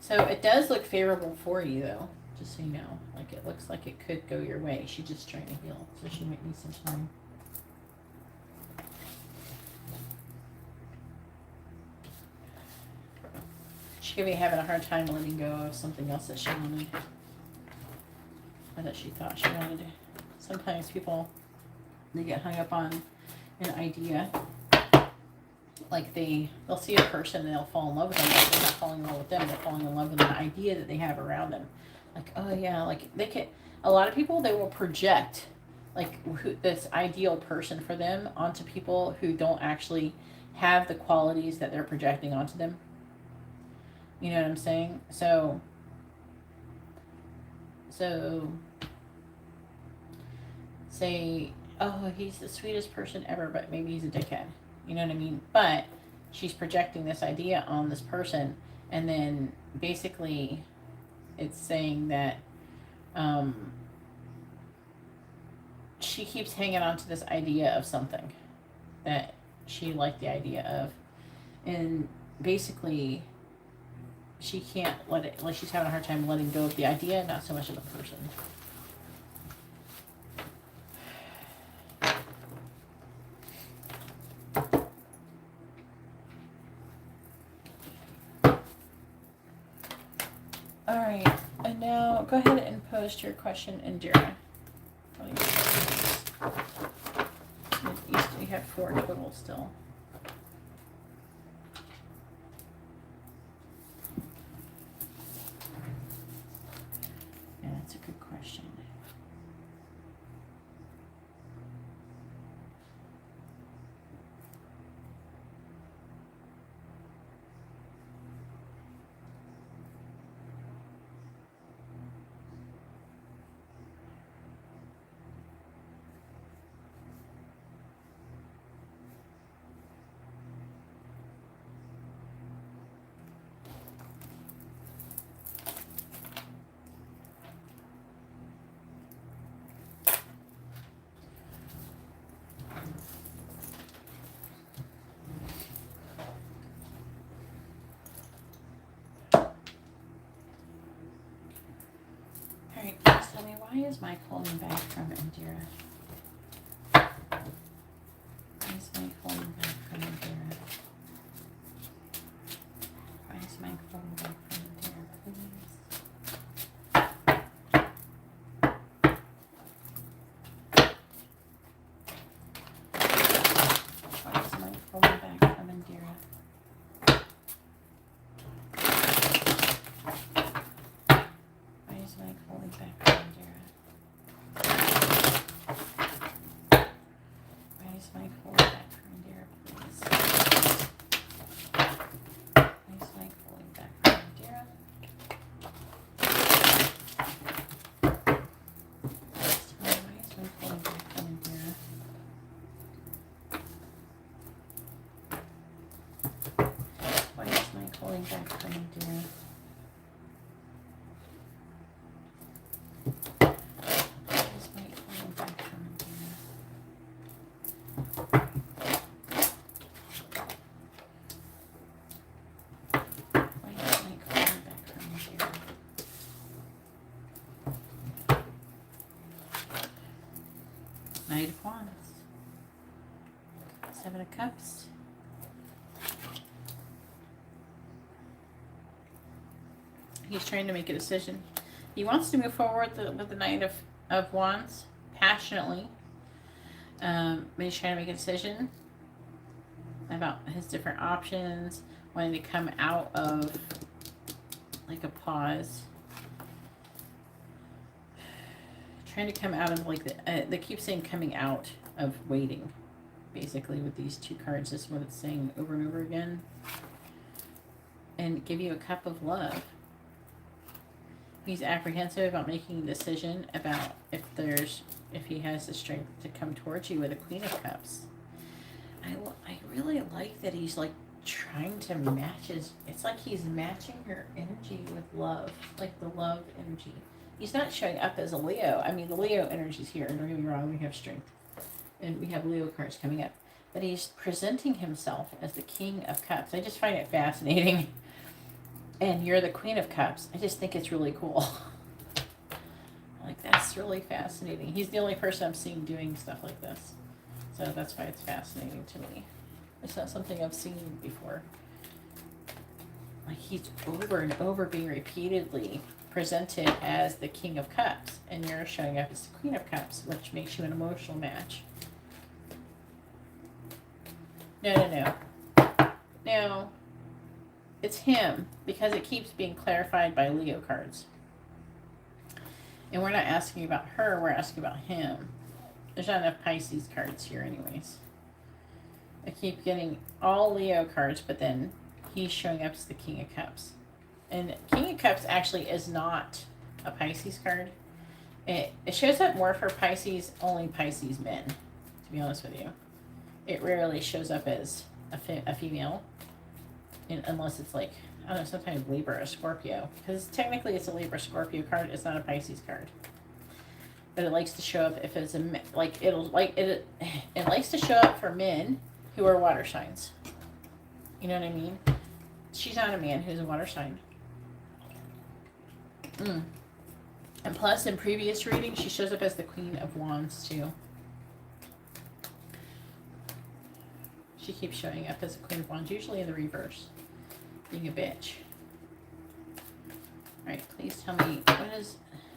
So it does look favorable for you, though, just so you know. Like, it looks like it could go your way. She's just trying to heal, so she might need some time. She could be having a hard time letting go of something else that she wanted, or that she thought she wanted. Sometimes people, they get hung up on an idea. Like they'll see a person and they'll fall in love with them, but they're not falling in love with them. They're falling in love with an idea that they have around them. Like, oh yeah, like they can. A lot of people, they will project like this ideal person for them onto people who don't actually have the qualities that they're projecting onto them. You know what I'm saying? So say, oh, he's the sweetest person ever, but maybe he's a dickhead. You know what I mean? But she's projecting this idea on this person, and then basically it's saying that she keeps hanging on to this idea of something that she liked the idea of, and basically she can't let it, like she's having a hard time letting go of the idea, not so much of the person. Alright, and now go ahead and post your question, Indira. We have 4 total still. Yeah, that's a good question. Why is Mike holding back from Indira? Why is Mike holding back from Indira? Why is Mike holding back from Indira, please? Why is Mike holding back from Indira? Why is Mike holding back from Indira? Why is Mike holding back from Indira, please? Why is Mike holding back from Indira? Why is Mike holding back from Indira? Why is Mike holding back from Indira? Why is Mike holding back from Indira? Why is Mike holding back from Indira? Knight of Wands. Seven of Cups. He's trying to make a decision. He wants to move forward with the Knight of Wands passionately. But he's trying to make a decision about his different options, wanting to come out of like a pause. Trying to come out of like they keep saying coming out of waiting, basically, with these two cards. This is what it's saying over and over again. And give you a cup of love. He's apprehensive about making a decision about if he has the strength to come towards you with a Queen of Cups. I really like that he's like trying to match it's like he's matching her energy with love, like the love energy. He's not showing up as a Leo. I mean, the Leo energy's here, and don't get me wrong, we have strength. And we have Leo cards coming up. But he's presenting himself as the King of Cups. I just find it fascinating. And you're the Queen of Cups. I just think it's really cool. Like, that's really fascinating. He's the only person I'm seeing doing stuff like this. So that's why it's fascinating to me. It's not something I've seen before. Like, he's over and over being repeatedly presented as the King of Cups. And you're showing up as the Queen of Cups, which makes you an emotional match. No. It's him, because it keeps being clarified by Leo cards. And we're not asking about her, we're asking about him. There's not enough Pisces cards here anyways. I keep getting all Leo cards, but then he's showing up as the King of Cups. And King of Cups actually is not a Pisces card. It shows up more for Pisces, only Pisces men, to be honest with you. It rarely shows up as a female. Unless it's like, I don't know, sometimes Libra or Scorpio. Because technically it's a Libra Scorpio card. It's not a Pisces card. But it likes to show up if it's it likes to show up for men who are water signs. You know what I mean? She's not a man who's a water sign. And plus, in previous readings, she shows up as the Queen of Wands too. She keeps showing up as a Queen of Wands, usually in the reverse, being a bitch. Alright, please tell me,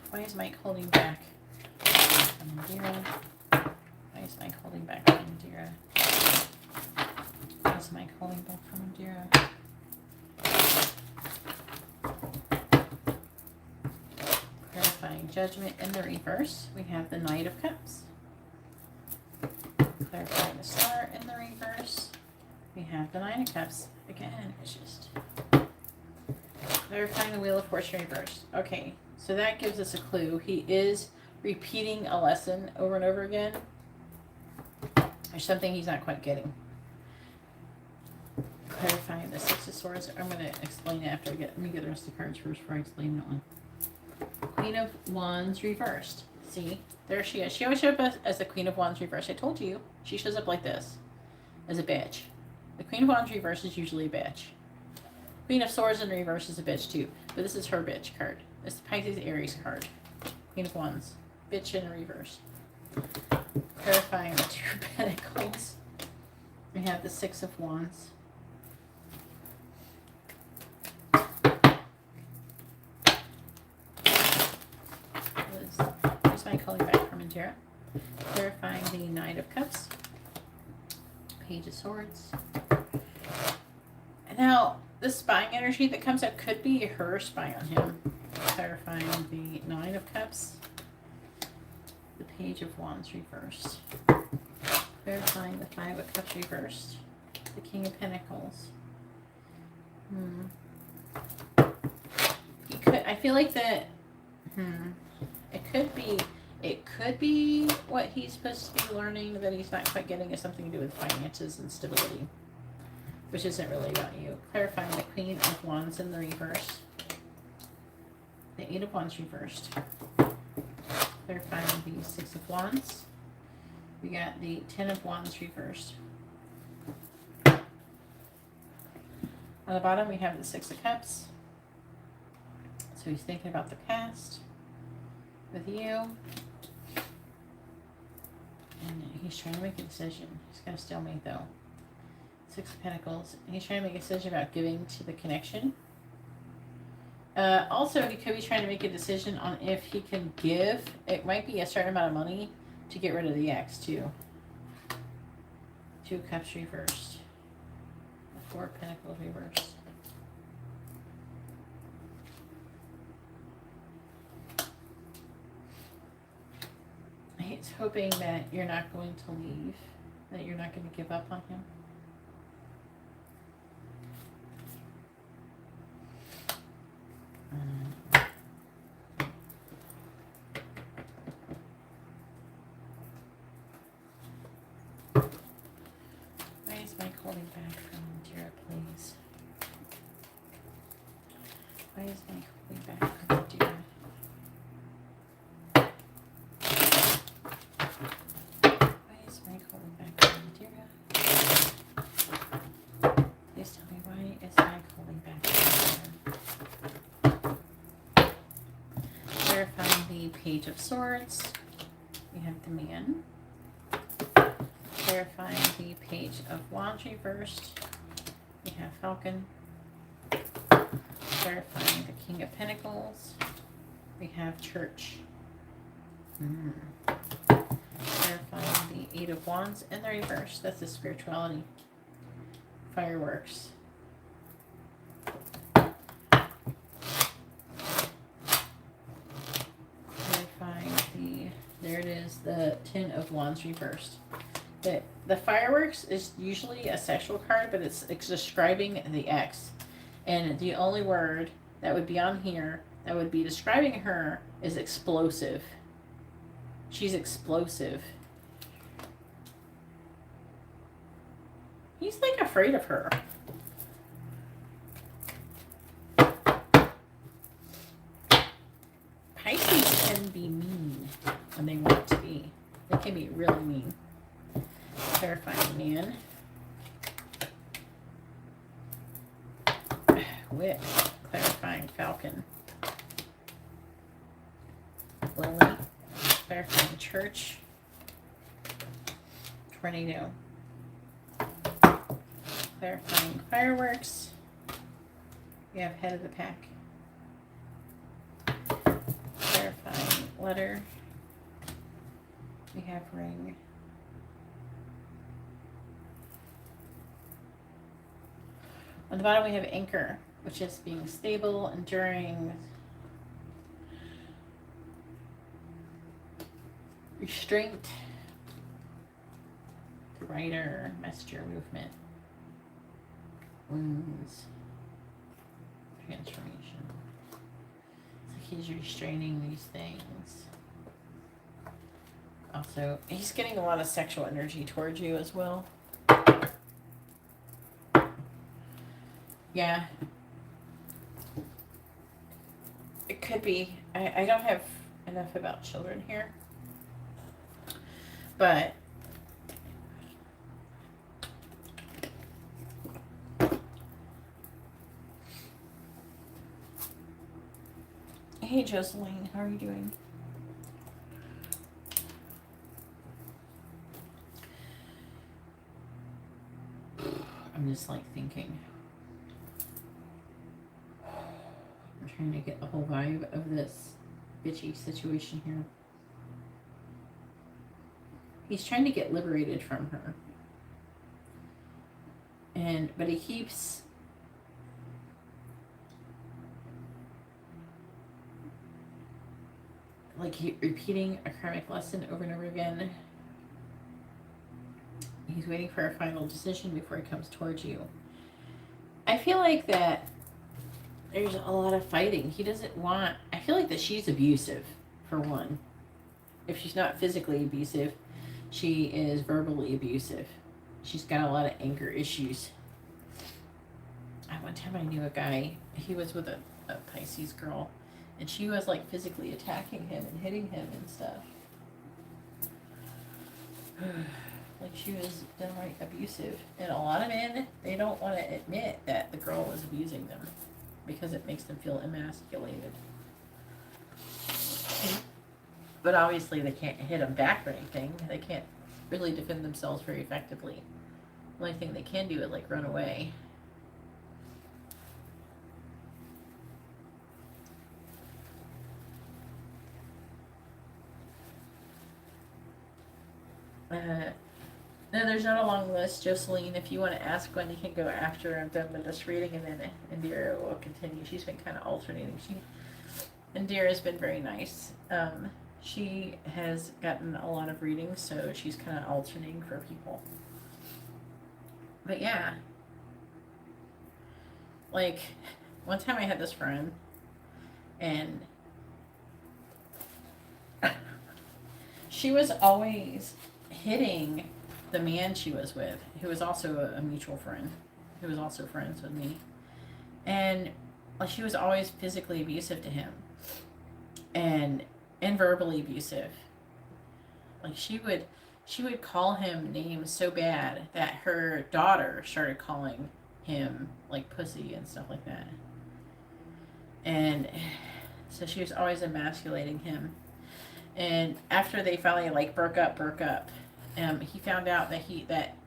why is Mike holding back from Indira? Why is Mike holding back from Indira? Why is Mike holding back from Indira? Clarifying Judgment in the reverse, we have the Knight of Cups. Clarifying the Star in the reverse, we have the Nine of Cups. Again, it's just clarifying the Wheel of Fortune reverse. Okay, so that gives us a clue. He is repeating a lesson over and over again. There's something he's not quite getting. Clarifying the Six of Swords. I'm going to explain it after let me get the rest of the cards first before I explain that one. Queen of Wands reversed. See, there she is. She always shows up as the Queen of Wands reversed. I told you, she shows up like this, as a bitch. The Queen of Wands reverse is usually a bitch. Queen of Swords in reverse is a bitch too, but this is her bitch card. It's the Pisces Aries card. Queen of Wands. Bitch in reverse. Clarifying the Two of Pentacles. We have the Six of Wands. Here's my calling back from Indira. Clarifying the Knight of Cups. Page of Swords. And now, this spying energy that comes up could be her spy on him. Clarifying the Nine of Cups. The Page of Wands reversed. Clarifying the Five of Cups reversed. The King of Pentacles. He could, I feel like that, it could be what he's supposed to be learning that he's not quite getting is something to do with finances and stability, which isn't really about you. Clarifying the Queen of Wands in the reverse. The Eight of Wands reversed. Clarifying the Six of Wands. We got the Ten of Wands reversed. On the bottom we have the Six of Cups. So he's thinking about the past with you. And he's trying to make a decision. He's got a stalemate though. Six of Pentacles. And he's trying to make a decision about giving to the connection. Also, he could be trying to make a decision on if he can give. It might be a certain amount of money to get rid of the ex too. Two of Cups reversed. The Four of Pentacles reversed. He's hoping that you're not going to leave, that you're not going to give up on him. Why is Mike holding back from Indira, please? Why is Mike holding back from Indira? Why is Mike holding back from Indira? Please tell me, why is Mike holding back from Indira? Clarifying the Page of Swords. We have the Man. Clarifying the Page of Wands reversed. We have Falcon. Clarifying the King of Pentacles. We have Church. Clarifying the Eight of Wands in the reverse. That's the spirituality. Fireworks. Clarifying the, there it is, the Ten of Wands reversed. The fireworks is usually a sexual card, but it's describing the ex. And the only word that would be on here that would be describing her is explosive. She's explosive. He's like afraid of her. Pisces can be mean when they want to be. They can be really mean. Clarifying Man. Witch. Clarifying Falcon. Lily. Clarifying Church. Tornado. Clarifying Fireworks. We have Head of the Pack. Clarifying Letter. We have Ring. On the bottom we have Anchor, which is being stable, enduring, restraint, the Rider, Messenger, Movement, Wounds, Transformation. So he's restraining these things. Also, he's getting a lot of sexual energy towards you as well. Yeah. It could be. I don't have enough about children here. But hey Jocelyn, how are you doing? I'm just like thinking. I'm trying to get the whole vibe of this bitchy situation here. He's trying to get liberated from her. But he keeps like repeating a karmic lesson over and over again. He's waiting for a final decision before he comes towards you. I feel like that there's a lot of fighting. He doesn't want... I feel like that she's abusive, for one. If she's not physically abusive, she is verbally abusive. She's got a lot of anger issues. One time I knew a guy, he was with a Pisces girl, and she was like physically attacking him and hitting him and stuff. Like she was downright abusive. And a lot of men, they don't want to admit that the girl was abusing them because it makes them feel emasculated. But obviously they can't hit them back or anything. They can't really defend themselves very effectively. The only thing they can do is like run away. No, there's not a long list, Jocelyn. If you want to ask one, you can go after I'm done with this reading, and then Indira will continue. She's been kind of alternating. Indira's been very nice. She has gotten a lot of readings, so she's kind of alternating for people. But yeah. Like, one time I had this friend, and she was always hitting the man she was with, who was also a mutual friend, who was also friends with me. And like, she was always physically abusive to him and verbally abusive. Like she would call him names so bad that her daughter started calling him like pussy and stuff like that. And so she was always emasculating him. And after they finally like broke up, he found out that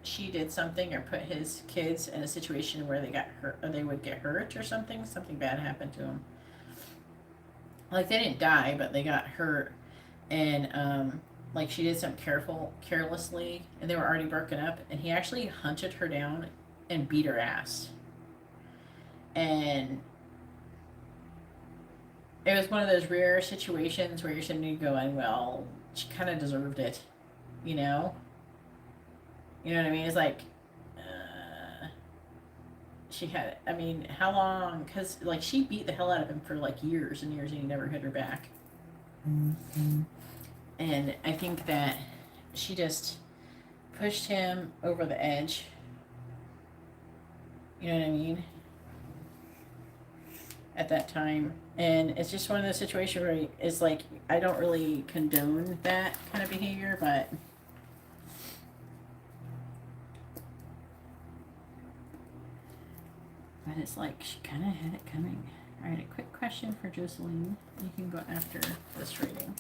she did something or put his kids in a situation where they got hurt, or they would get hurt or something. Something bad happened to them. Like they didn't die, but they got hurt, and like she did something carelessly, and they were already broken up. And he actually hunted her down and beat her ass. And it was one of those rare situations where you're sitting there going, well, she kind of deserved it. You know? You know what I mean? It's like, she had, I mean, how long? Because, like, she beat the hell out of him for, like, years and years, and he never hit her back. Mm-hmm. And I think that she just pushed him over the edge. You know what I mean? At that time. And it's just one of those situations where it's like, I don't really condone that kind of behavior, but it's like she kind of had it coming. All right, a quick question for Jocelyn. You can go after this reading.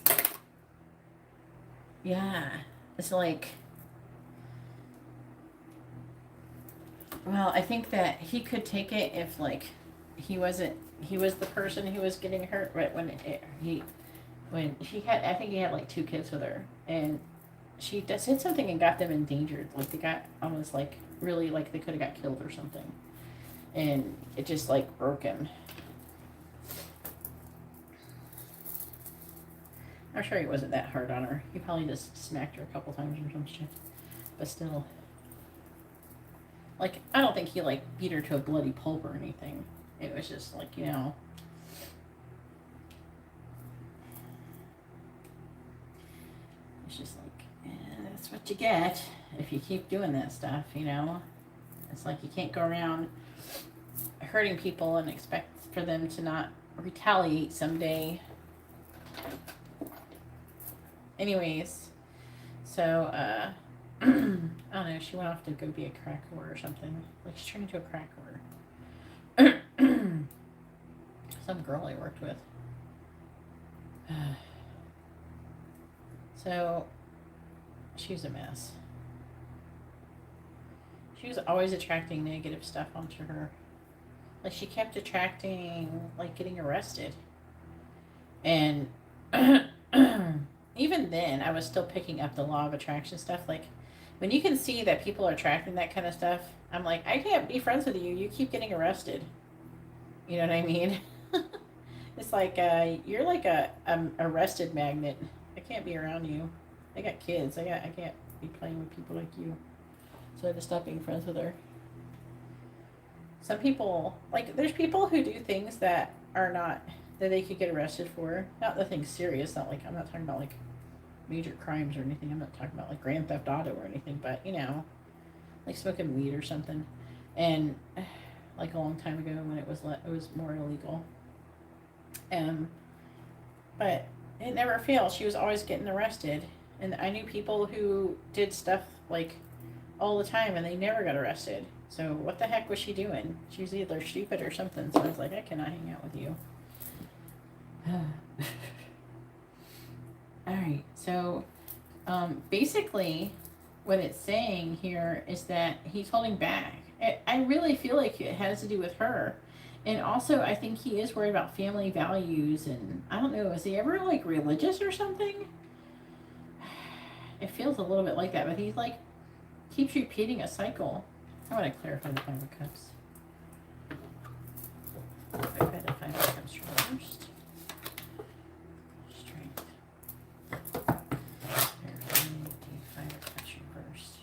Yeah, it's like, well, I think that he could take it if like he was the person who was getting hurt right when he had, I think he had like 2 kids with her, and she did something and got them endangered. Like they got almost like really like they could have got killed or something. And it just like broke him. I'm sure he wasn't that hard on her. He probably just smacked her a couple times or some shit. But still. Like, I don't think he like beat her to a bloody pulp or anything. It was just like, you know. It's just like, that's what you get if you keep doing that stuff, you know. It's like you can't go around hurting people and expect for them to not retaliate someday. Anyways, so I don't know, she went off to go be a crack whore or something. Like she's turned into a crack whore. Some girl I worked with. So she's a mess. She was always attracting negative stuff onto her. Like, she kept attracting, like, getting arrested. And even then, I was still picking up the law of attraction stuff. Like, when you can see that people are attracting that kind of stuff, I'm like, I can't be friends with you. You keep getting arrested. You know what I mean? It's like, you're like a arrested magnet. I can't be around you. I got kids. I can't be playing with people like you. So I just stopped being friends with her. Some people, like, there's people who do things that are not, that they could get arrested for. Not nothing serious. Not like, I'm not talking about like major crimes or anything. I'm not talking about like Grand Theft Auto or anything. But, you know, like smoking weed or something. And like a long time ago when it was more illegal. But it never failed. She was always getting arrested. And I knew people who did stuff like all the time and they never got arrested. So what the heck was she doing? She was either stupid or something. So I was like, I cannot hang out with you. Alright, so basically what it's saying here is that he's holding back. I really feel like it has to do with her. And also, I think he is worried about family values. And I don't know, is he ever like religious or something? It feels a little bit like that, but he's like, keeps repeating a cycle. I want to clarify the Five of Cups. Clarify the Five of Cups first. Strength. Clarify the Five of Cups reversed.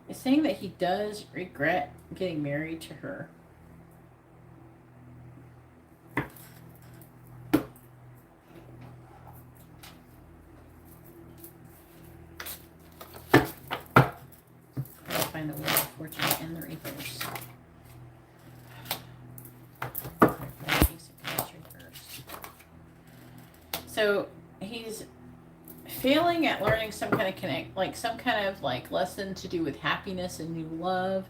It's saying that he does regret getting married to her. Find the Wheel of Fortune in the reverse. So he's failing at learning some kind of some kind of like lesson to do with happiness and new love,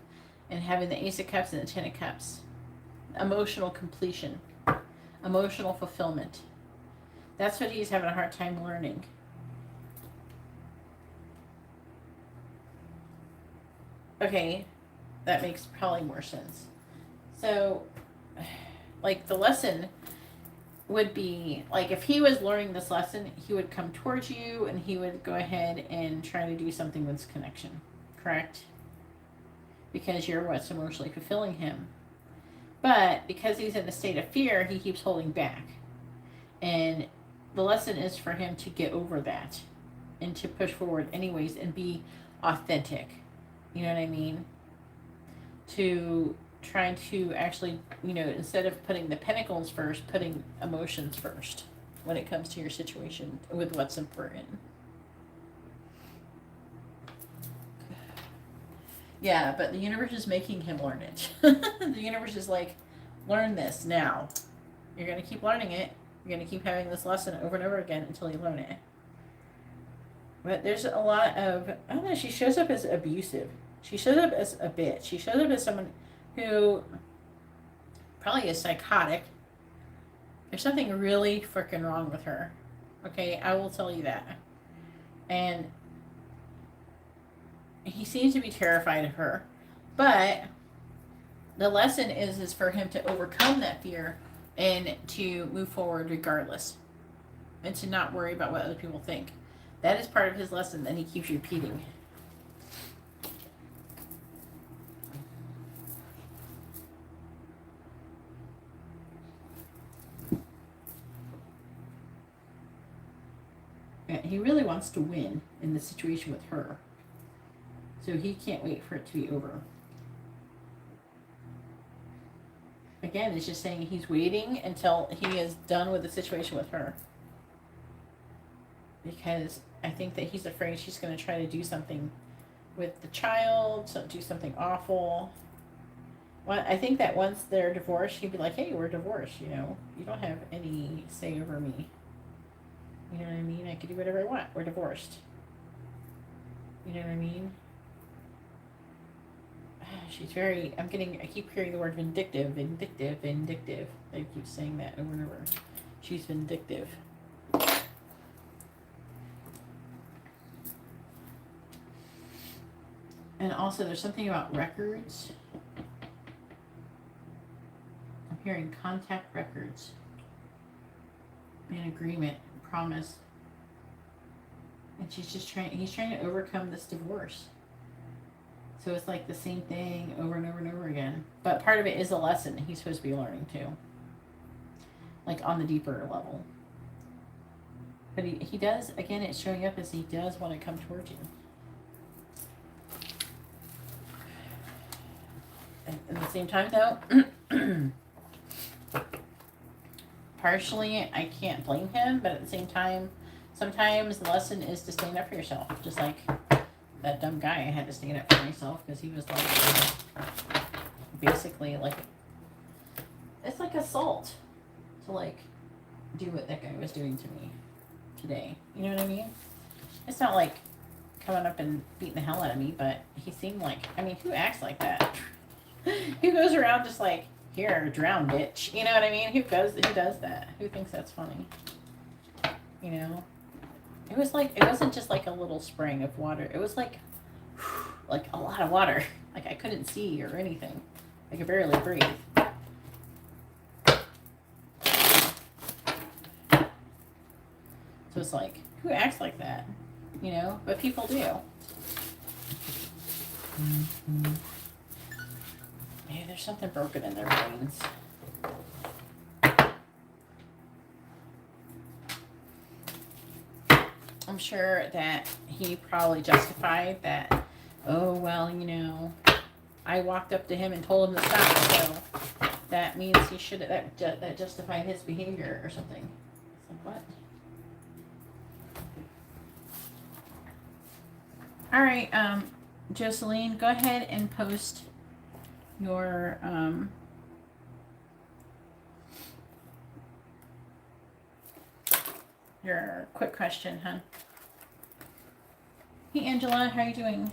and having the Ace of Cups and the Ten of Cups. Emotional completion, emotional fulfillment. That's what he's having a hard time learning. Okay, that makes probably more sense. So, like, the lesson would be, like, if he was learning this lesson, he would come towards you and he would go ahead and try to do something with this connection, correct? Because you're what's emotionally fulfilling him. But because he's in a state of fear, he keeps holding back. And the lesson is for him to get over that and to push forward anyways and be authentic. You know what I mean? To try to actually, you know, instead of putting the pentacles first, putting emotions first when it comes to your situation with what's important. Yeah, but the universe is making him learn it. The universe is like, learn this now. You're going to keep learning it. You're going to keep having this lesson over and over again until you learn it. But there's a lot of, I don't know, she shows up as abusive. She shows up as a bitch. She shows up as someone who probably is psychotic. There's something really freaking wrong with her. Okay, I will tell you that. And he seems to be terrified of her. But the lesson is for him to overcome that fear and to move forward regardless. And to not worry about what other people think. That is part of his lesson that he keeps repeating. He really wants to win in the situation with her. So he can't wait for it to be over. Again, it's just saying he's waiting until he is done with the situation with her. Because I think that he's afraid she's going to try to do something with the child, so do something awful. Well, I think that once they're divorced, he'd be like, hey, we're divorced, you know. You don't have any say over me. You know what I mean? I can do whatever I want. We're divorced. You know what I mean? She's very, I keep hearing the word vindictive, vindictive, vindictive. I keep saying that over and over. She's vindictive. And also there's something about records. I'm hearing contact records. An agreement, promise. And he's trying to overcome this divorce. So it's like the same thing over and over and over again. But part of it is a lesson he's supposed to be learning too. Like on the deeper level. But he does, again, it's showing up as he does want to come towards you. And at the same time though, partially I can't blame him, but at the same time, sometimes the lesson is to stand up for yourself. Just like that dumb guy, I had to stand up for myself because he was like, basically like, it's like assault to like do what that guy was doing to me today. You know what I mean? It's not like coming up and beating the hell out of me, but he seemed like, I mean, who acts like that? Who goes around just like, here, drown, bitch. You know what I mean? Who does that? Who thinks that's funny? You know? It was like, it wasn't just like a little spring of water. It was like a lot of water. Like I couldn't see or anything. I could barely breathe. So it's like, who acts like that? You know? But people do. Maybe there's something broken in their brains. I'm sure that he probably justified that, oh, well, you know, I walked up to him and told him to stop, so that means he should have, that justified his behavior or something. It's like, what? All right, Jocelyn, go ahead and post your quick question, huh? Hey, Angela, how are you doing?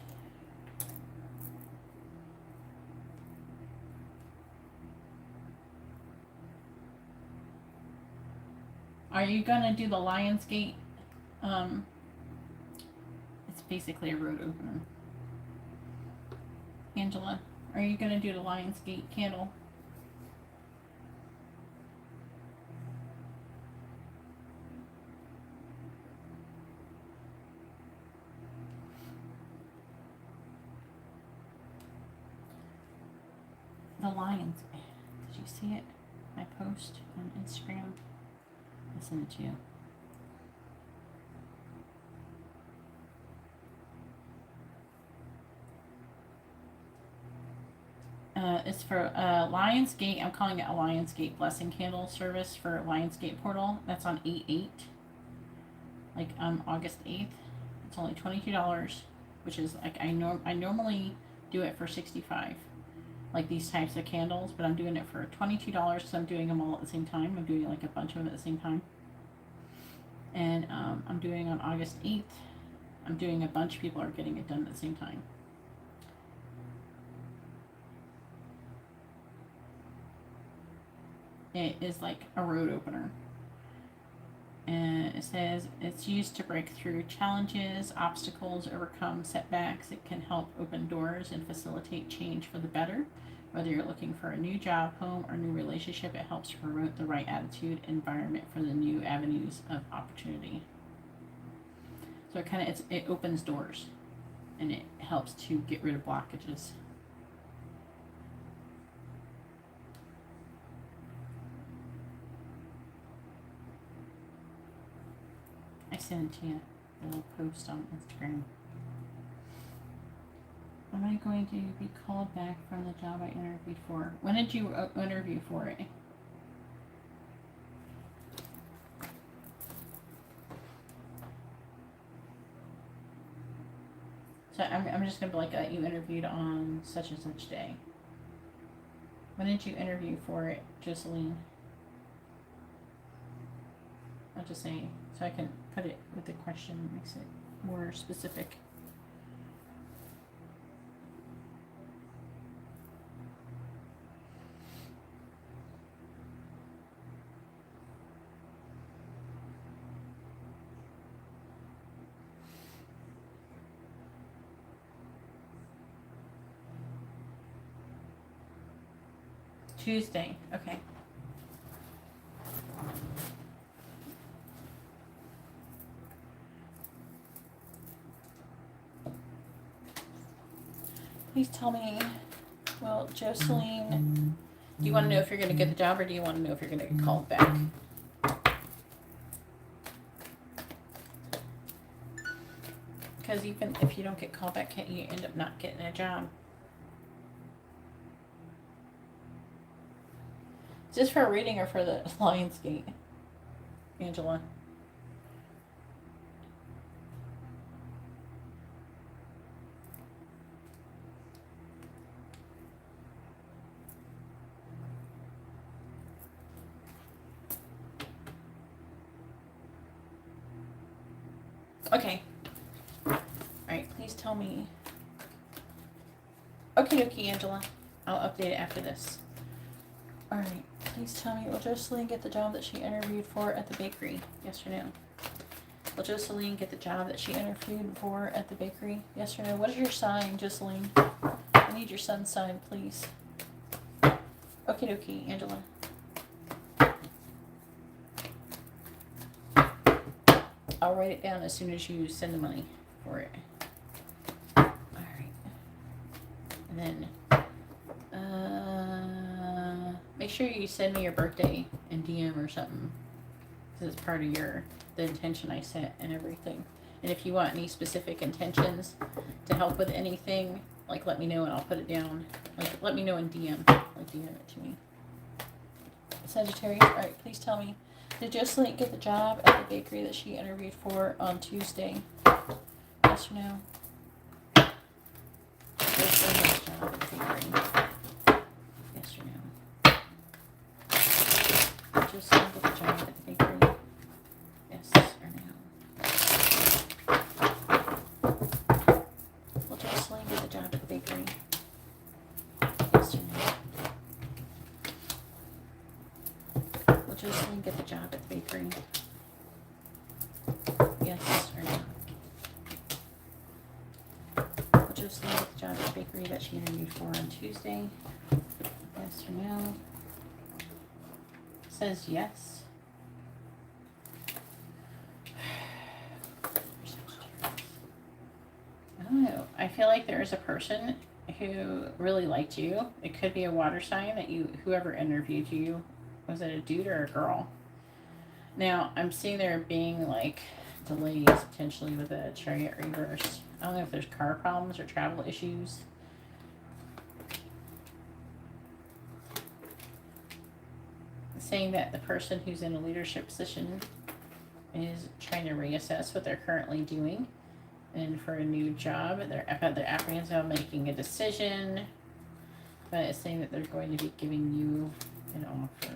Are you gonna do the Lionsgate? It's basically a road opener. Angela, are you gonna do the Lionsgate candle? The Lions. Did you see it? My post on Instagram. I sent it to you. It's for Lionsgate. I'm calling it a Lionsgate Blessing Candle service for Lionsgate Portal. That's on 8/8. Like August 8th. It's only $22, which is like I normally do it for $65. Like these types of candles, but I'm doing it for $22 because I'm doing them all at the same time. I'm doing like a bunch of them at the same time. And I'm doing on August 8th. I'm doing a bunch of people are getting it done at the same time. It is like a road opener. And it says it's used to break through challenges, obstacles, overcome setbacks. It can help open doors and facilitate change for the better. Whether you're looking for a new job, home, or new relationship, it helps to promote the right attitude environment for the new avenues of opportunity. So it opens doors and it helps to get rid of blockages. I sent it to you, a little post on Instagram. Am I going to be called back from the job I interviewed for? When did you interview for it? So I'm just going to be like, you interviewed on such and such day. When did you interview for it, Jocelyn? I'll just say, so I can put it with the question, makes it more specific. Tuesday. Okay. Please tell me, well, Jocelyn, do you want to know if you're going to get the job, or do you want to know if you're going to get called back? Because even if you don't get called back, can't you end up not getting a job? Is this for a reading or for the Lionsgate, Angela? Okay. Alright, please tell me. Okay, Angela. I'll update it after this. Alright, please tell me, will Jocelyn get the job that she interviewed for at the bakery? Yes or no? Will Jocelyn get the job that she interviewed for at the bakery? Yes or no? What is your sign, Jocelyn? I need your sun's sign, please. Okay, Angela. I'll write it down as soon as you send the money for it. Alright. And then, make sure you send me your birthday in DM or something. Because it's part of the intention I set and everything. And if you want any specific intentions to help with anything, like let me know and I'll put it down. Like let me know in DM. Like DM it to me. Sagittarius, alright, please tell me. Did Jocelyn get the job at the bakery that she interviewed for on Tuesday? Yes or no? Jocelyn got the job at the bakery. Yes or no? Did Jocelyn get the job at the bakery? Yes or no? Will Jocelyn get the job at the bakery? Yes or no? Will Jocelyn get the job at the bakery? Yes or no? Will Jocelyn get the job at the bakery that she interviewed for on Tuesday? Yes or no? It says yes. I don't know. I feel like there is a person who really liked you. It could be a water sign that whoever interviewed you, was it a dude or a girl? Now, I'm seeing there being like delays potentially with a chariot reverse. I don't know if there's car problems or travel issues. Saying that the person who's in a leadership position is trying to reassess what they're currently doing and for a new job. They're apprehensive of making a decision, but it's saying that they're going to be giving you an offer.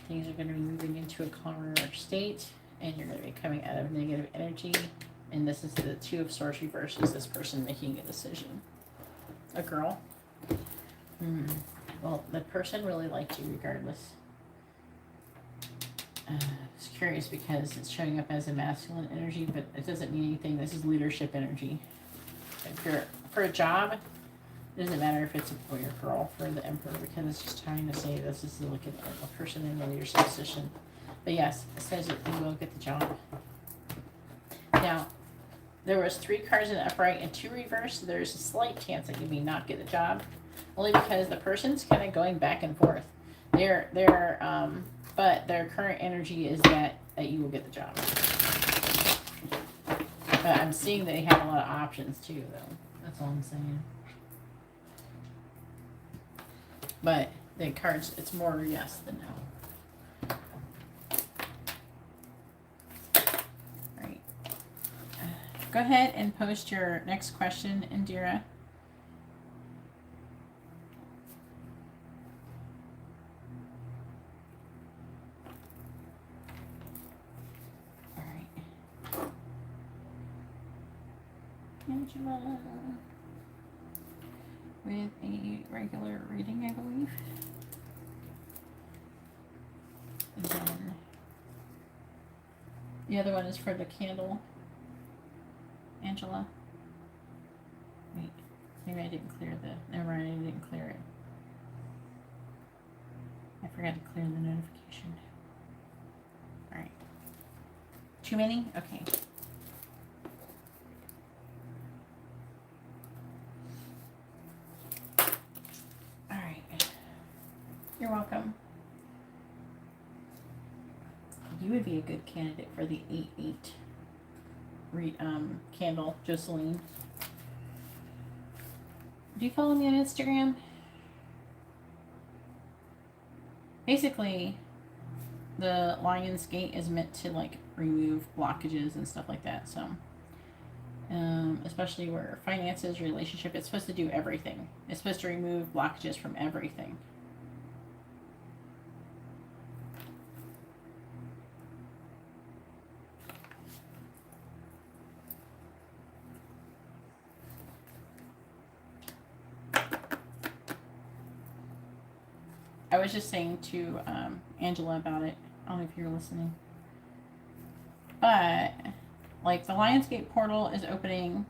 Things are going to be moving into a calmer state, and you're going to be coming out of negative energy. And this is the Two of Swords reverses this person making a decision. A girl. Well, the person really liked you regardless. It's curious because it's showing up as a masculine energy, but it doesn't mean anything. This is leadership energy. If you're for a job, it doesn't matter if it's a boy or girl for the Emperor, because it's just trying to say this is a person in the leadership position. But yes, it says that you will get the job. Now, there was 3 cards in the upright and 2 reversed, so there's a slight chance that you may not get the job, only because the person's kind of going back and forth. But their current energy is that you will get the job. But I'm seeing they have a lot of options too, though. That's all I'm saying. But the cards, it's more yes than no. All right. Go ahead and post your next question, Indira. Angela, with a regular reading, I believe. And then the other one is for the candle. Angela. Wait, maybe I didn't clear never mind, I didn't clear it. I forgot to clear the notification. Alright. Too many? Okay. Alright. You're welcome. You would be a good candidate for the 8-8 candle, Jocelyn. Do you follow me on Instagram? Basically, the Lion's Gate is meant to like remove blockages and stuff like that. So, especially where finances, relationship, it's supposed to do everything. It's supposed to remove blockages from everything. I was just saying to Angela about it. I don't know if you're listening. But, like, the Lionsgate portal is opening.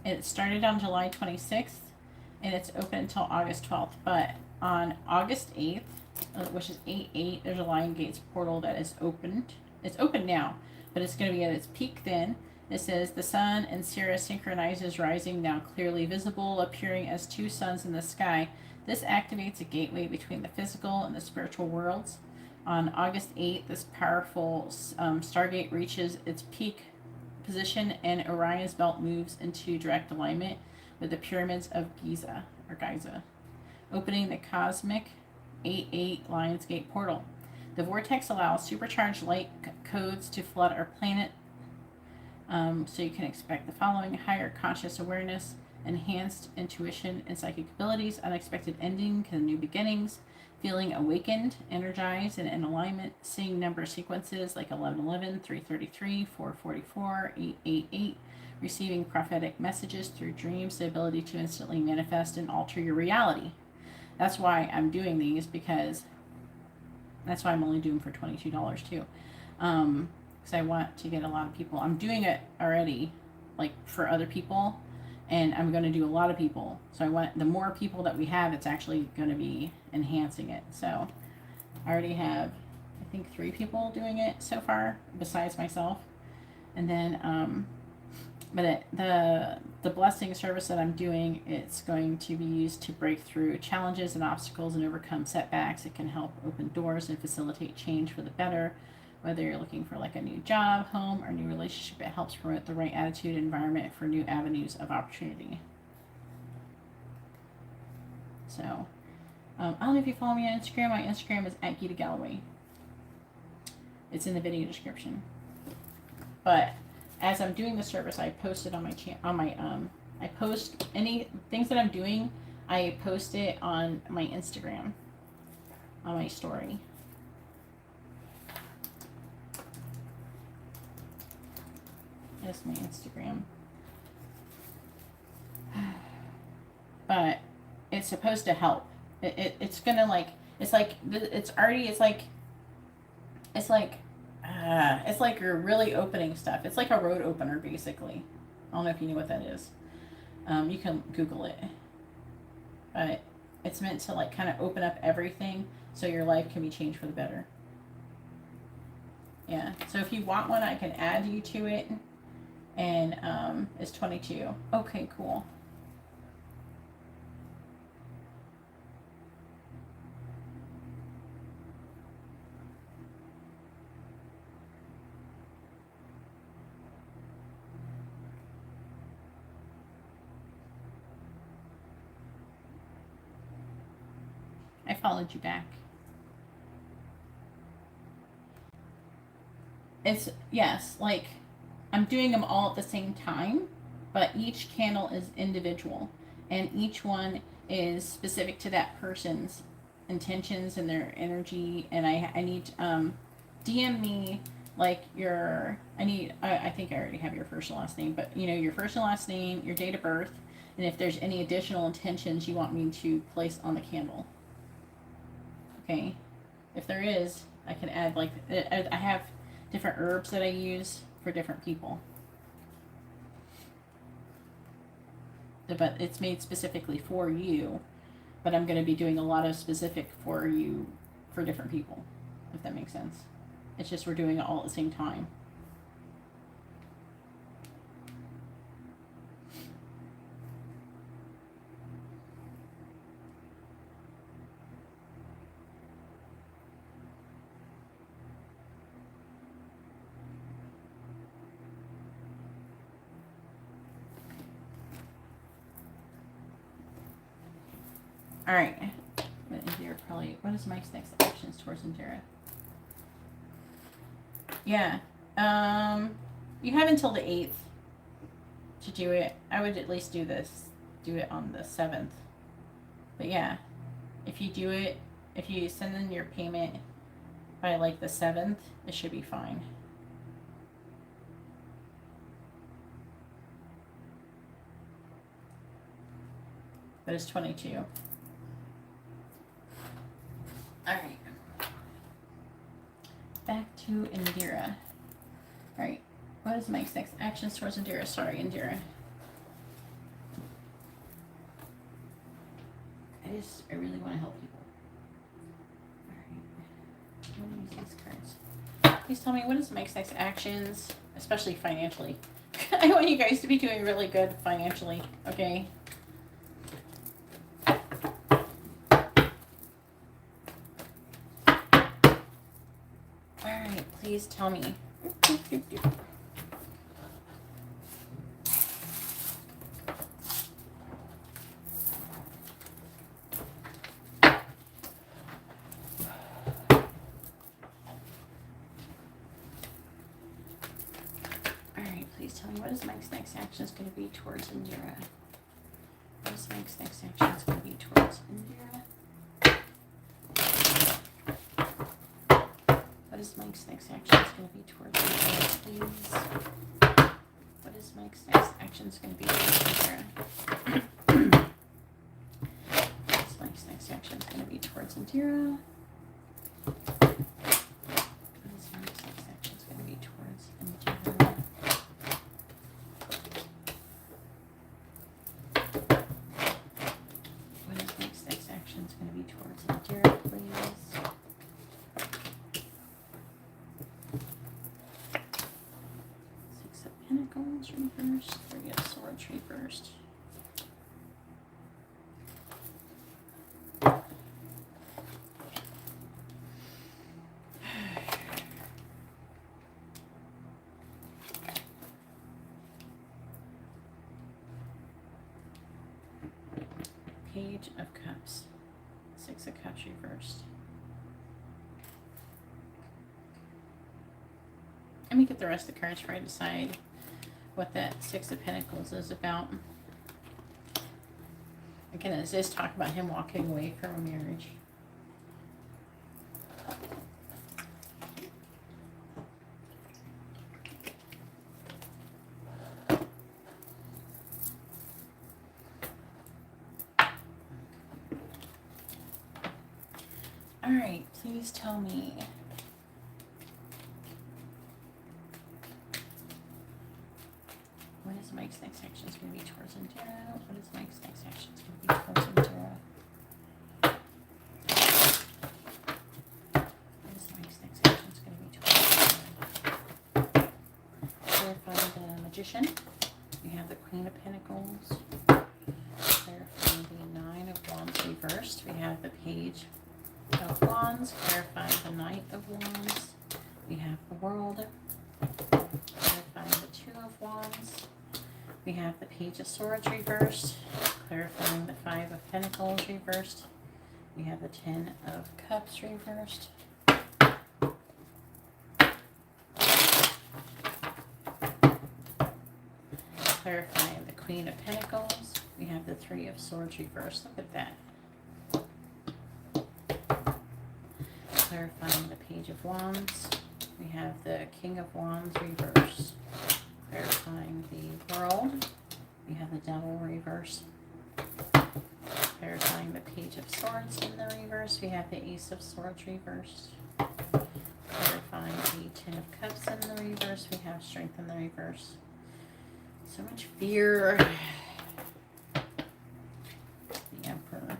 It started on July 26th, and it's open until August 12th. But on August 8th, which is 8/8, there's a Lionsgate portal that is opened. It's open now, but it's going to be at its peak then. It says, the sun and Sirius synchronizes, rising, now clearly visible, appearing as two suns in the sky. This activates a gateway between the physical and the spiritual worlds. On August 8th, this powerful Stargate reaches its peak position, and Orion's belt moves into direct alignment with the pyramids of Giza, opening the cosmic 8/8 Lionsgate portal. The vortex allows supercharged light codes to flood our planet, so you can expect the following: higher conscious awareness, enhanced intuition and psychic abilities, unexpected ending and new beginnings, feeling awakened, energized, and in alignment, seeing number sequences like 1111, 333, 444, 888, receiving prophetic messages through dreams, the ability to instantly manifest and alter your reality. That's why I'm doing these, because that's why I'm only doing for $22 too. Because I want to get a lot of people. I'm doing it already, like for other people, and I'm going to do a lot of people. So I want, the more people that we have, it's actually going to be enhancing it. So I already have, I think, 3 people doing it so far, besides myself. And then, but the blessing service that I'm doing, it's going to be used to break through challenges and obstacles and overcome setbacks. It can help open doors and facilitate change for the better. Whether you're looking for like a new job, home, or new relationship, it helps promote the right attitude and environment for new avenues of opportunity. So, I don't know if you follow me on Instagram. My Instagram is at GeetaGalaway. It's in the video description. But as I'm doing the service, I post it on my channel. I post any things that I'm doing. I post it on my Instagram, on my story. That's my Instagram. But it's supposed to help. It's gonna like, it's like, it's already, it's like you're really opening stuff. It's like a road opener, basically. I don't know if you know what that is. You can Google it. But it's meant to like kind of open up everything so your life can be changed for the better. Yeah. So if you want one, I can add you to it. And it's 22. Okay, cool. I followed you back. It's, yes, like, I'm doing them all at the same time, but each candle is individual, and each one is specific to that person's intentions and their energy. And I need DM me like your, I think I already have your first and last name, but you know, your first and last name, your date of birth, and if there's any additional intentions you want me to place on the candle. Okay, if there is, I can add, like, I have different herbs that I use for different people. But it's made specifically for you. But I'm going to be doing a lot of specific for you for different people, if that makes sense. It's just we're doing it all at the same time. All right. But Indira probably. What is Mike's next actions towards Indira? Yeah. You have until the 8th to do it. I would at least do this. Do it on the 7th. But yeah, if you do it, if you send in your payment by like the 7th, it should be fine. But it's 22. Alright. Back to Indira. Alright. What is Mike's next actions towards Indira? Sorry, Indira. I really want to help people. Alright. I'm going to use these cards. Please tell me, what is Mike's next actions, especially financially? I want you guys to be doing really good financially, okay? Alright, please tell me. Please tell me, what is Mike's next action is going to be towards Indira? What is Mike's next action is going to be towards Indira? What is Mike's next action is going to be towards Indira, please? What is Mike's next action is going to be towards Indira? What is Mike's next action is going to be towards Indira? What is Mike's next action is going to be towards Indira? Towards Indira, please. 6 of Pentacles reversed, 3 of Swords reversed. Page of Cups. 6 of Cups reversed. Let me get the rest of the cards before I decide what that 6 of Pentacles is about. Again, it does talk about him walking away from a marriage. All right, please tell me. What is Mike's next action is going to be towards Indira? What is Mike's next action is going to be towards Indira? What is Mike's next action is going to be towards Indira? Clarify the Magician. We have the Queen of Pentacles. Clarify the 9 of Wands reversed. We have the Page of Wands, clarify the Knight of Wands. We have the World, clarify the 2 of Wands. We have the Page of Swords reversed, clarifying the 5 of Pentacles reversed. We have the 10 of Cups reversed. Clarifying the Queen of Pentacles. We have the 3 of Swords reversed. Look at that. Clarifying the Page of Wands. We have the King of Wands reversed. Clarifying the World. We have the Devil reversed. Clarifying the Page of Swords in the reverse. We have the Ace of Swords reversed. Clarifying the 10 of Cups in the reverse. We have Strength in the reverse. So much fear. The Emperor.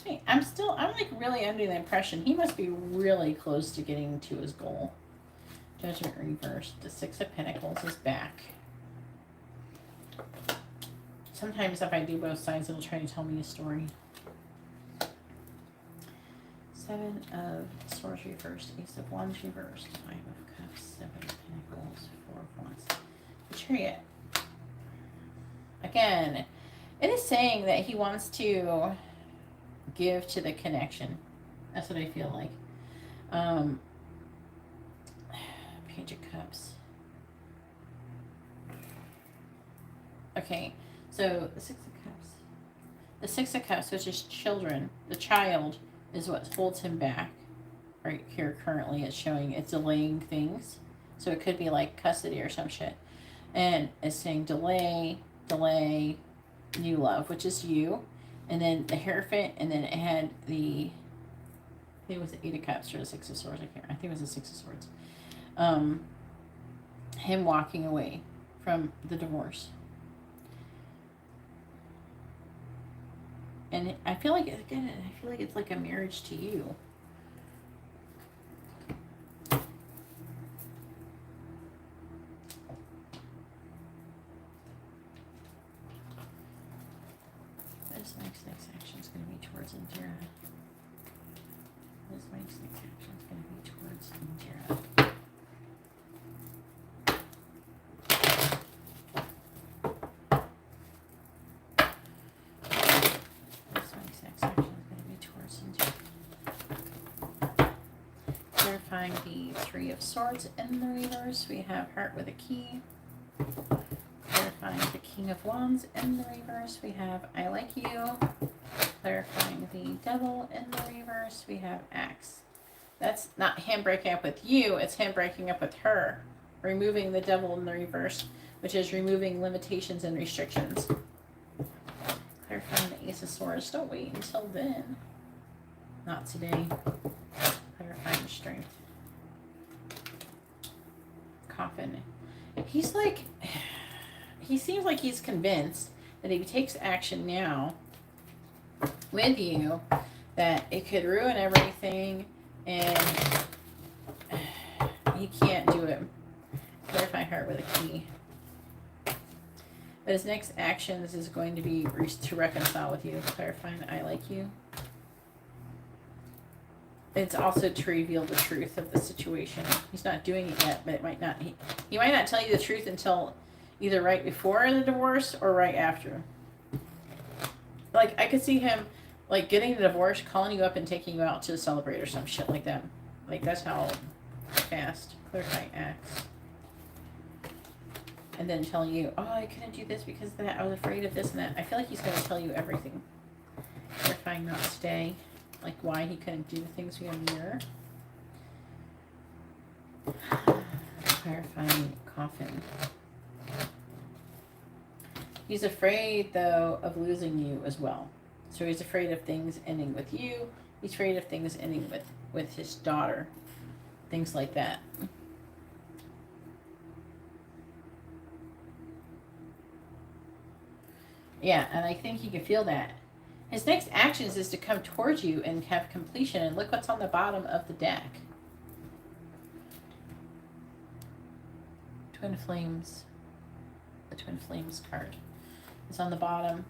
makes me, I'm like really under the impression he must be really close to getting to his goal. Judgment reversed. The Six of Pentacles is back. Sometimes if I do both sides, it'll try to tell me a story. Seven of Swords reversed. Ace of Wands reversed. Five of Cups. Seven of Pentacles. Four of Wands. The Chariot. Again, it is saying that he wants to give to the connection. That's what I feel like. Page of Cups. Okay, so the Six of Cups. The Six of Cups, which is children. The child is what holds him back. Right here currently it's showing it's delaying things. So it could be like custody or some shit. And it's saying delay, new love, which is you. And then the Hierophant, and then it had the, I think it was the Eight of Cups or the Six of Swords. I think it was the Six of Swords. Him walking away from the divorce. And I feel like, again, I feel like it's like a marriage to you. This next action is going to be towards Indira. This next action is going to be towards Indira. Clarifying the Three of Swords in the reverse, we have Heart with a Key. Clarifying the King of Wands in the reverse, we have I Like You. Clarifying the Devil in the reverse, we have Axe. That's not him breaking up with you, it's him breaking up with her. Removing the Devil in the reverse, which is removing limitations and restrictions. Clarifying the Ace of Swords, don't wait until then. Not today. Clarifying Strength. Coffin. He's like, he seems like he's convinced that if he takes action now with you, that it could ruin everything and he can't do it. Clarify Heart with a Key. But his next actions is going to be to reconcile with you. Clarifying I Like You. It's also to reveal the truth of the situation. He's not doing it yet, but it might not. He might not tell you the truth until either right before the divorce or right after. Like, I could see him, like, getting the divorce, calling you up and taking you out to celebrate or some shit like that. Like, that's how fast. Clarify Axe. And then telling you, oh, I couldn't do this because of that. I was afraid of this and that. I feel like he's going to tell you everything. Clarifying Not Stay. Like why he couldn't do the things we have mirror. Clarifying Coffin. He's afraid, though, of losing you as well. So he's afraid of things ending with you. He's afraid of things ending with his daughter. Things like that. Yeah, and I think he can feel that. His next actions is to come towards you and have completion. And look what's on the bottom of the deck. Twin Flames. The Twin Flames card is on the bottom.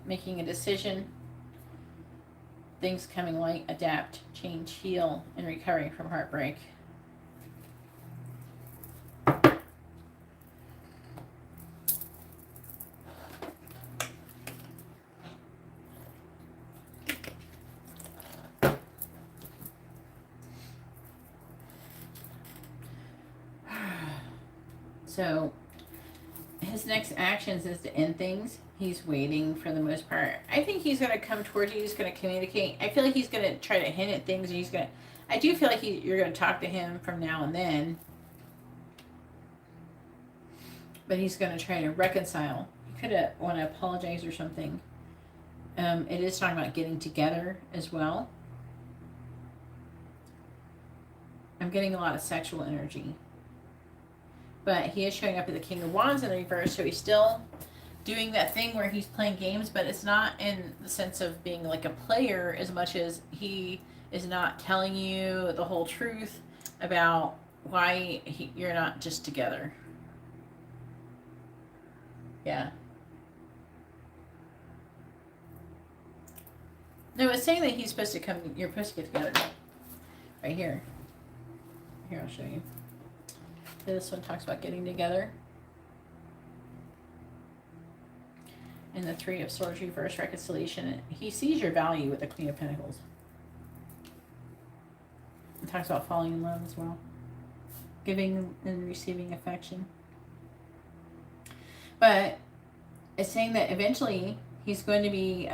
Making a decision. Things coming light, adapt, change, heal, and recovering from heartbreak. So his next actions is to end things. He's waiting for the most part. I think he's going to come towards you. He's going to communicate. I feel like he's going to try to hint at things. And he's going to, I do feel like you're going to talk to him from now and then. But he's going to try to reconcile. He could want to apologize or something. It is talking about getting together as well. I'm getting a lot of sexual energy. But he is showing up as the King of Wands in the reverse, so he's still doing that thing where he's playing games, but it's not in the sense of being like a player as much as he is not telling you the whole truth about why you're not just together. Yeah. No, it's saying that he's supposed to come, you're supposed to get together. Right here. Here, I'll show you. This one talks about getting together. And the Three of Swords reverse reconciliation. He sees your value with the Queen of Pentacles. It talks about falling in love as well. Giving and receiving affection. But it's saying that eventually he's going to be,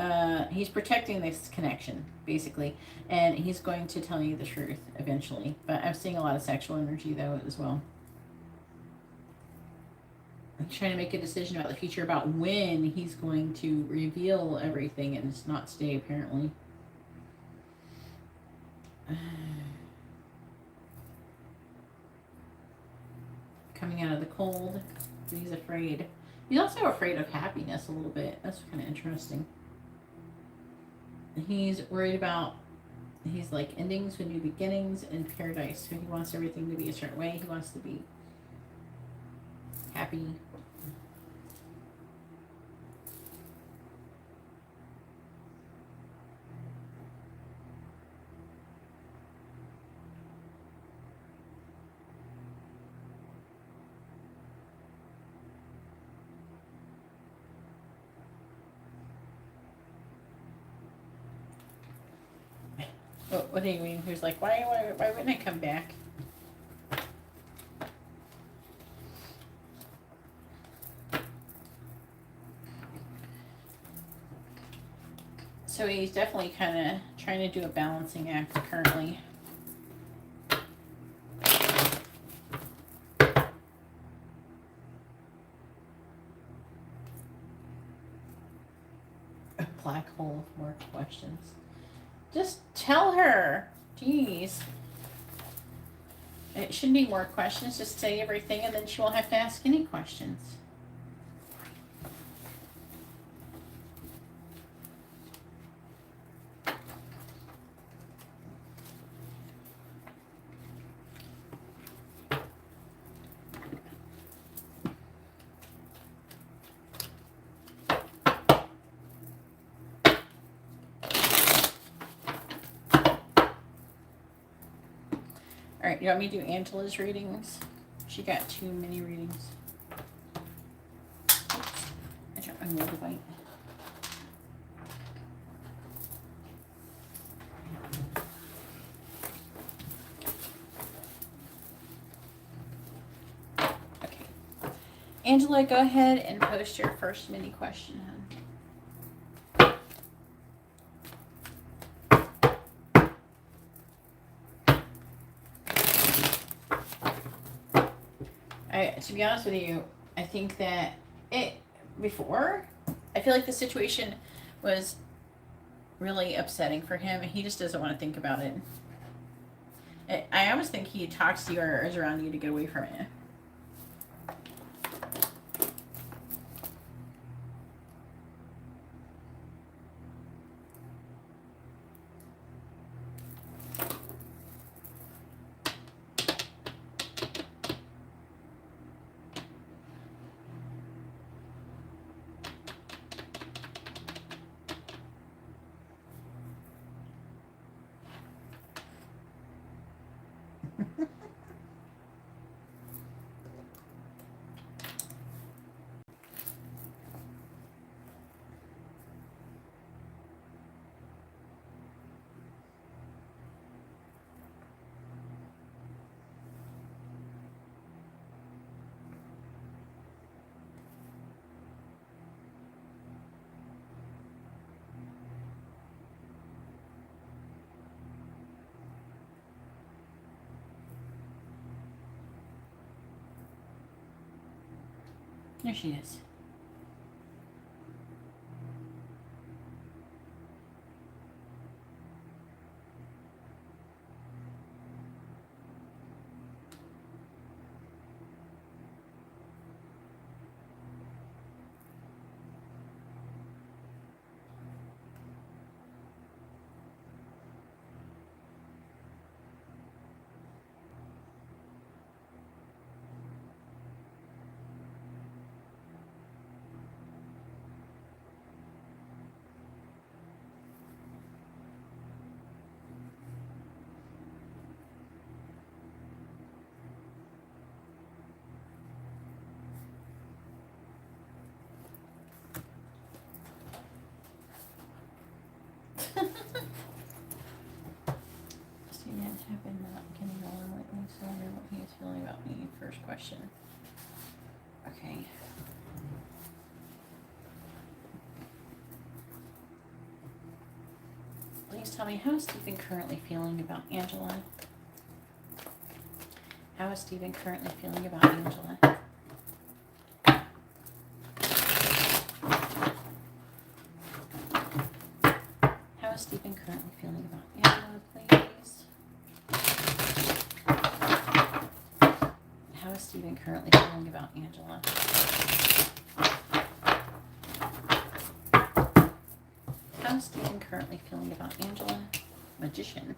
he's protecting this connection, basically. And he's going to tell you the truth eventually. But I'm seeing a lot of sexual energy, though, as well. He's trying to make a decision about the future, about when he's going to reveal everything and just not stay, apparently. Coming out of the cold. He's afraid. He's also afraid of happiness a little bit. That's kind of interesting. He's worried about, he's like endings with new beginnings and paradise. So he wants everything to be a certain way. He wants to be happy. What do you mean? Who's like, why wouldn't I come back? So he's definitely kind of trying to do a balancing act currently. A black hole of more questions. Just tell her. Jeez. It shouldn't be more questions. Just say everything and then she won't have to ask any questions. All right, you want me to do Angela's readings? She got too many readings. Oops, I dropped my moldavite. Okay. Angela, go ahead and post your first mini question, hon. To be honest with you, I think that I feel like the situation was really upsetting for him, and he just doesn't want to think about it. I always think he talks to you or is around you to get away from it. There she is. question. Okay. Please tell me, how is Stephen currently feeling about Angela? How is Stephen currently feeling about Angela? How is Stephen currently feeling about Angela, please? How is Stephen currently feeling about Angela? How is Stephen currently feeling about Angela? Magician.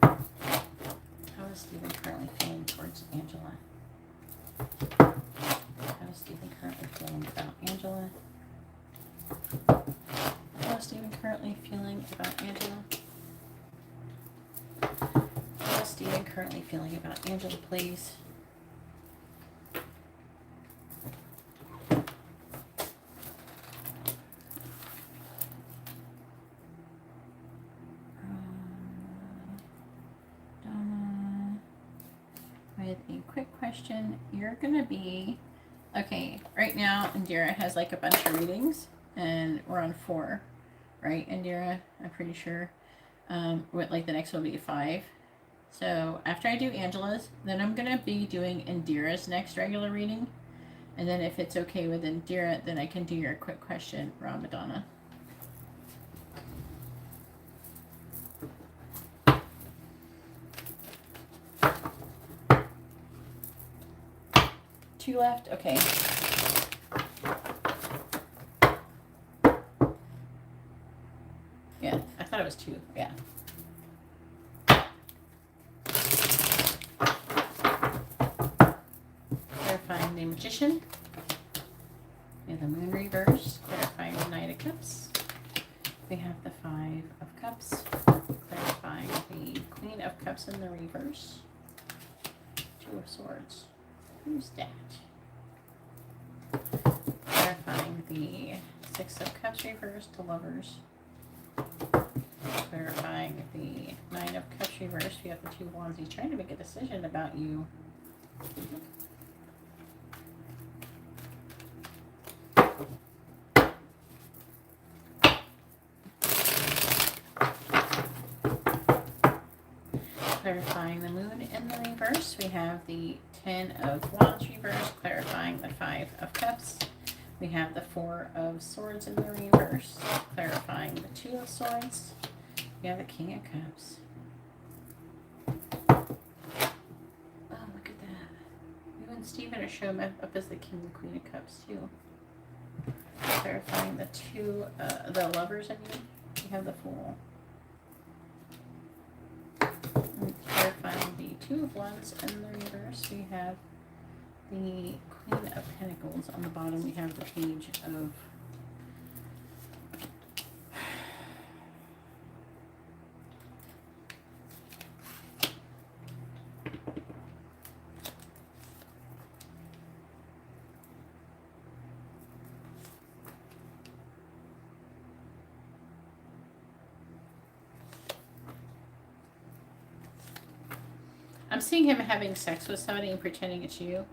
How is Stephen currently feeling towards Angela? How is Stephen currently feeling about Angela? How is Stephen currently feeling about Angela? How is Stephen currently feeling about Angela, please? With a quick question, you're gonna be okay. Right now, Indira has like a bunch of readings, and we're on 4, right? Indira, I'm pretty sure. What like the next one will be 5. So after I do Angela's, then I'm gonna be doing Indira's next regular reading, and then if it's okay with Indira, then I can do your quick question, Ramadana. Two left? Okay. Yeah, I thought it was 2. Yeah. Clarifying the Magician. We have the Moon reverse. Clarifying the Knight of Cups. We have the 5 of Cups. Clarifying the Queen of Cups in the reverse. 2 of Swords. Who's that? Clarifying the 6 of Cups reversed to Lovers. Clarifying the 9 of Cups reversed. We have the 2 Wands. He's trying to make a decision about you. Clarifying the Moon in the reverse, we have the 10 of Wands reverse. Clarifying the 5 of Cups. We have the 4 of Swords in the reverse. Clarifying the 2 of Swords. We have the King of Cups. Oh, look at that. You and Stephen are showing up as the King and Queen of Cups too. Clarifying the 2, the Lovers in you. We have the Fool. Clarifying the 2 of Wands in the reverse, we have the Queen of Pentacles. On the bottom, we have the Page of I'm seeing him having sex with somebody and pretending it's you.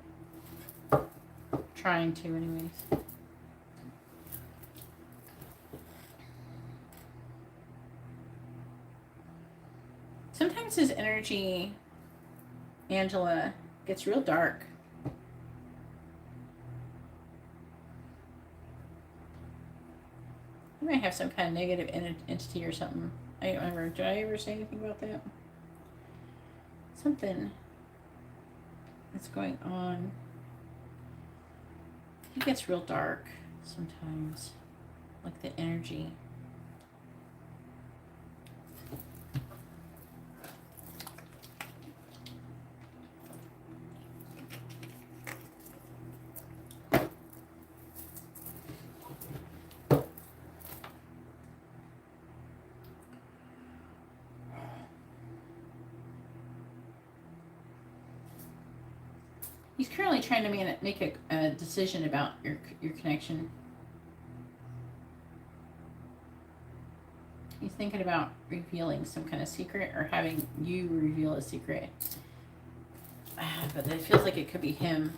Trying to, anyways. Sometimes his energy, Angela, gets real dark. He might have some kind of negative entity or something. I don't remember. Did I ever say anything about that? Something that's going on. He gets real dark sometimes, like the energy. He's currently trying to make a decision about your connection. He's thinking about revealing some kind of secret or having you reveal a secret. But it feels like it could be him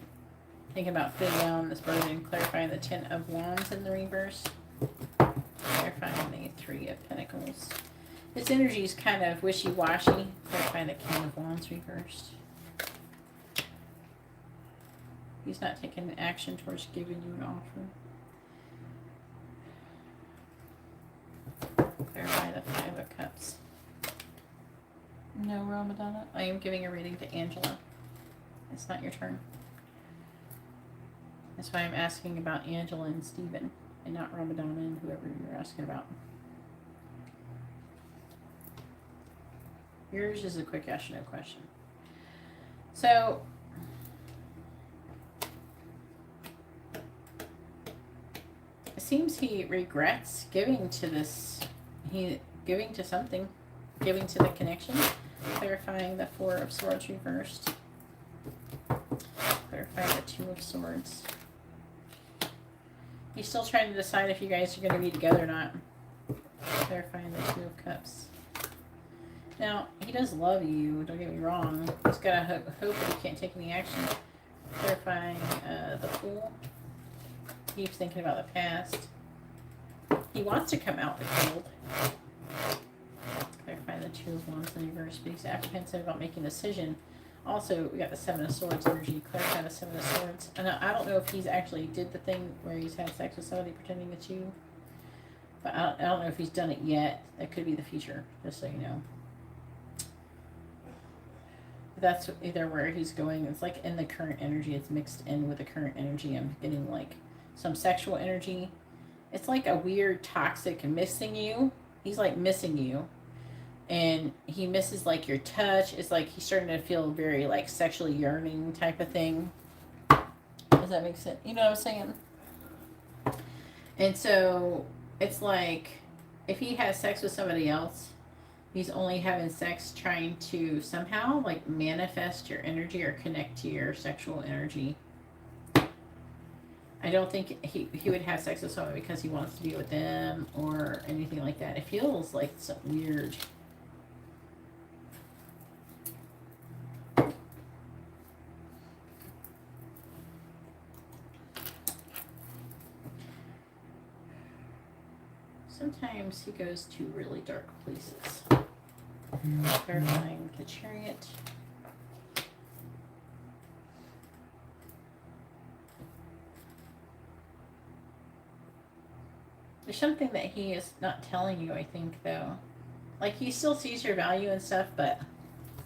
thinking about putting down this burden, clarifying the 10 of Wands in the reverse, clarifying the 3 of Pentacles. This energy is kind of wishy-washy, clarifying the King of Wands reversed. He's not taking action towards giving you an offer. Clarify the 5 of Cups. No, Ramadana. I am giving a reading to Angela. It's not your turn. That's why I'm asking about Angela and Stephen, and not Ramadana and whoever you're asking about. Yours is a quick yes or no question. So, it seems he regrets giving to this, giving to something, giving to the connection. Clarifying the 4 of Swords reversed. Clarifying the 2 of Swords. He's still trying to decide if you guys are going to be together or not. Clarifying the 2 of Cups. Now, he does love you, don't get me wrong. He's got to hope that he can't take any action. Clarifying the Fool. Keeps thinking about the past. He wants to come out the cold. Clarify the 2 of Wands in reverse, but he's apprehensive about making a decision. Also, we got the 7 of Swords energy. Clarify the 7 of Swords. And I don't know if he's actually did the thing where he's had sex with somebody pretending it's you. But I don't know if he's done it yet. That could be the future, just so you know. That's either where he's going. It's like in the current energy. It's mixed in with the current energy. I'm getting like some sexual energy. It's like a weird, toxic missing you. He's like missing you. And he misses like your touch. It's like he's starting to feel very like sexually yearning type of thing. Does that make sense? You know what I'm saying? And so it's like if he has sex with somebody else, he's only having sex trying to somehow like manifest your energy or connect to your sexual energy. I don't think he would have sex with someone because he wants to be with them or anything like that. It feels like some weird. Sometimes he goes to really dark places. Clarifying the Chariot. There's something that he is not telling you, I think, though. Like, he still sees your value and stuff, but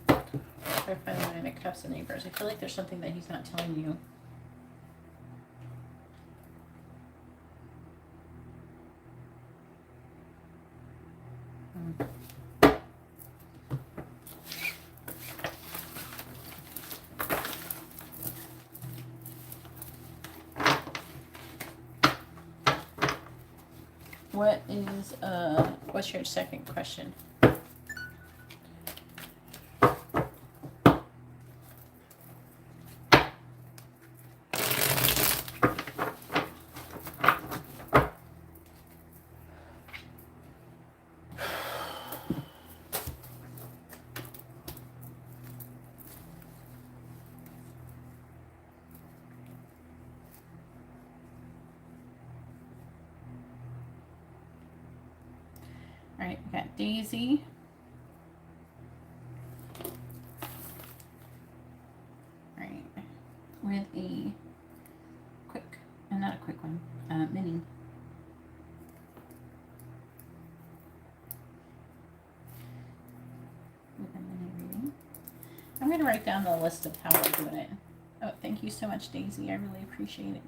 clarifying the 9 of Cups and Reverse. I feel like there's something that he's not telling you. What's your second question? All right, we got Daisy. All right, with a quick, not a quick one, mini. With a mini reading. I'm going to write down the list of how we're doing it. Oh, thank you so much, Daisy. I really appreciate it.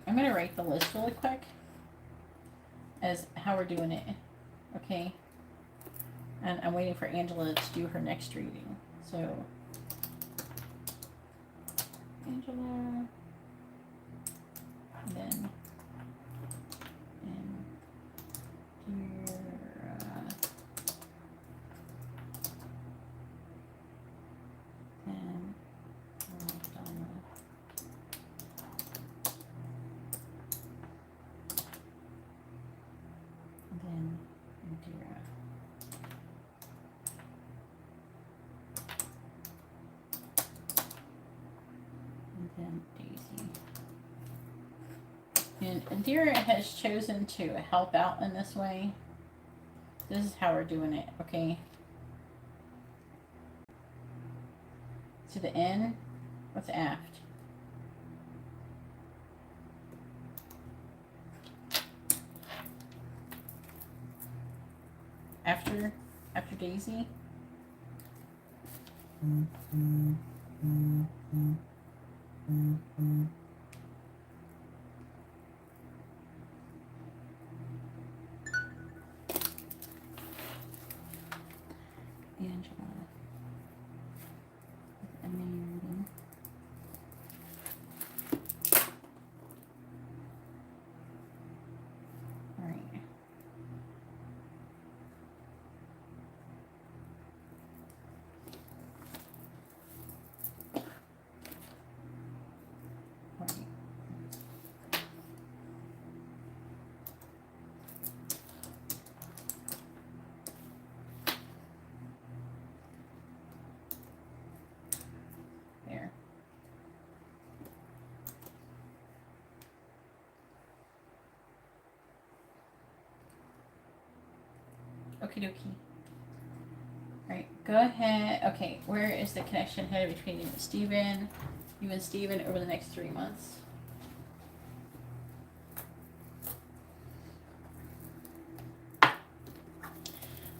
I'm going to write the list really quick as how we're doing it, okay? And I'm waiting for Angela to do her next reading. So, Angela, and then, and here, and Donna. Then Indira. and Daisy. And Indira has chosen to help out in this way. This is how we're doing it, okay? To the end, what's aft? After Daisy? Angela. Amazing. All right. There. Okie dokie. Alright, go ahead. Okay, where is the connection headed between you and Steven? You and Steven over the next 3 months?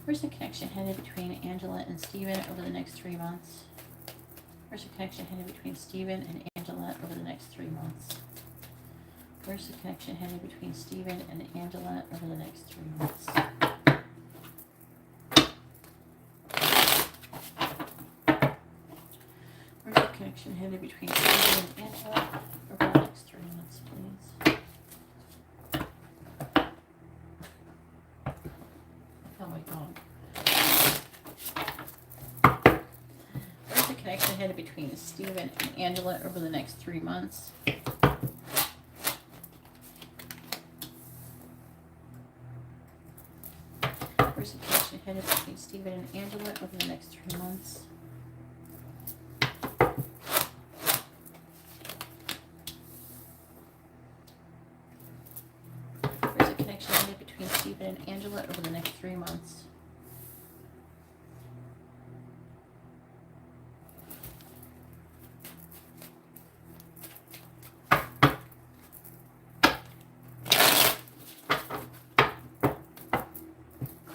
Where's the connection headed between Angela and Steven over the next 3 months? Where's the connection headed between Steven and Angela over the next 3 months? Where's the connection headed between Steven and Angela over the next 3 months? Where's the connection headed between Steven and Angela over the next 3 months, please? Oh my God. Where's the connection headed between Steven and Angela over the next 3 months? Where's the connection headed between Steven and Angela over the next 3 months? Where's the connection headed between Steven and Angela over the next 3 months?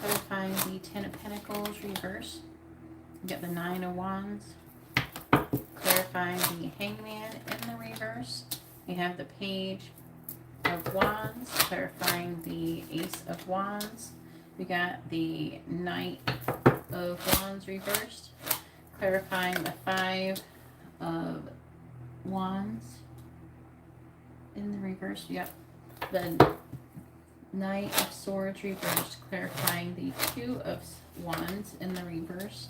Clarifying the 10 of Pentacles reverse. We got the 9 of Wands. Clarifying the Hangman in the reverse. We have the Page of Wands. Clarifying the Ace of Wands. We got the Knight of Wands reversed. Clarifying the 5 of Wands in the reverse. We got the Knight of Swords reversed, clarifying the 2 of Wands in the reverse.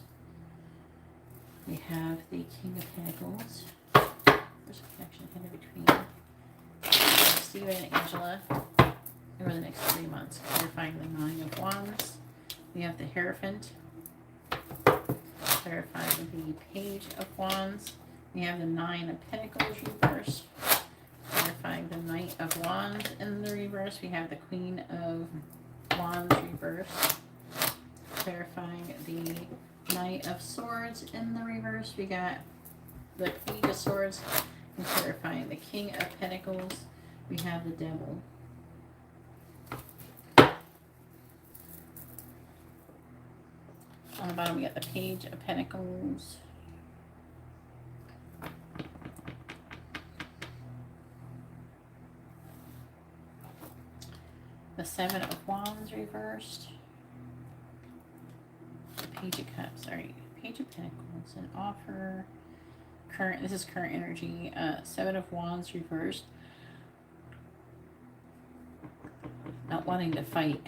We have the King of Pentacles. There's a connection headed between Steven and Angela over the next 3 months, clarifying the 9 of Wands. We have the Hierophant, clarifying the Page of Wands. We have the 9 of Pentacles reversed, clarifying the Knight of Wands in the reverse. We have the Queen of Wands reversed, clarifying the Knight of Swords in the reverse. We got the Queen of Swords, and clarifying the King of Pentacles. We have the Devil. On the bottom we got the Page of Pentacles. The 7 of Wands reversed. The Page of Cups. Alright, Page of Pentacles. An offer. Current. This is current energy. 7 of Wands reversed. Not wanting to fight.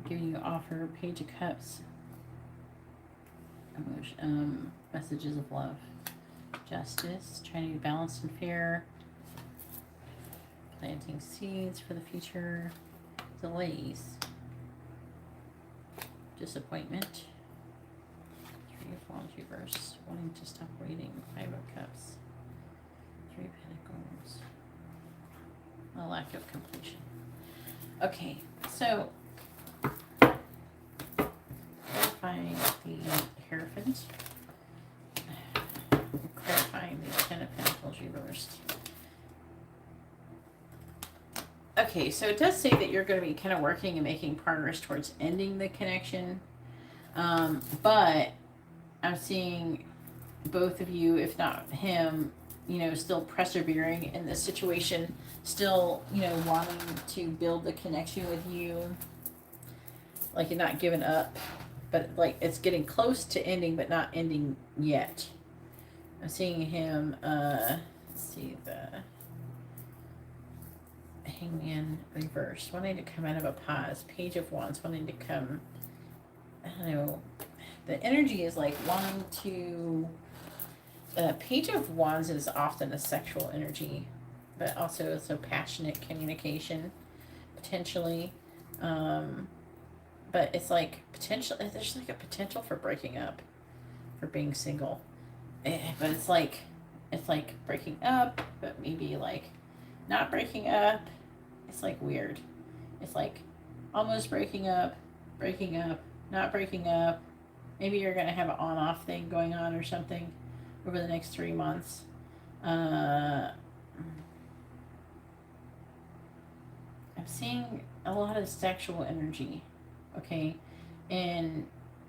Giving you an offer. Page of Cups. Messages of love. Justice. Trying to be balanced and fair. Planting seeds for the future. Delays. Disappointment. 3 of Wands reverse. Wanting to stop waiting. 5 of Cups. 3 of lack of completion. Okay, so clarifying the Hierophant, clarifying the Ten of Pentacles reversed. Okay, so it does say that you're going to be kind of working and making progress towards ending the connection, but I'm seeing both of you, if not him, you know, still persevering in this situation, still, you know, wanting to build the connection with you. Like you're not giving up, but like it's getting close to ending, but not ending yet. I'm seeing him, let's see, the Hangman reverse, wanting to come out of a pause. Page of Wands, wanting to come, I don't know, the energy is like wanting to, Page of Wands is often a sexual energy, but also it's a passionate communication, potentially. But it's like potential, there's like a potential for breaking up, for being single. But it's like breaking up, but maybe like not breaking up. It's like weird. It's like almost breaking up, not breaking up. Maybe you're going to have an on-off thing going on or something over the next 3 months. I'm seeing a lot of sexual energy, okay? And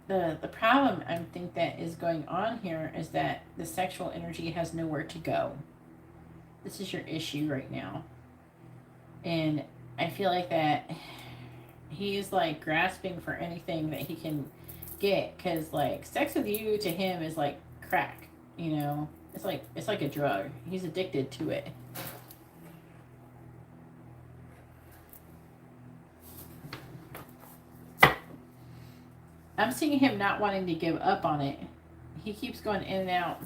the problem I think that is going on here is that the sexual energy has nowhere to go. This is your issue right now. And I feel like that he is like grasping for anything that he can get, because like sex with you to him is like crack, you know? It's like a drug. He's addicted to it. I'm seeing him not wanting to give up on it. He keeps going in and out,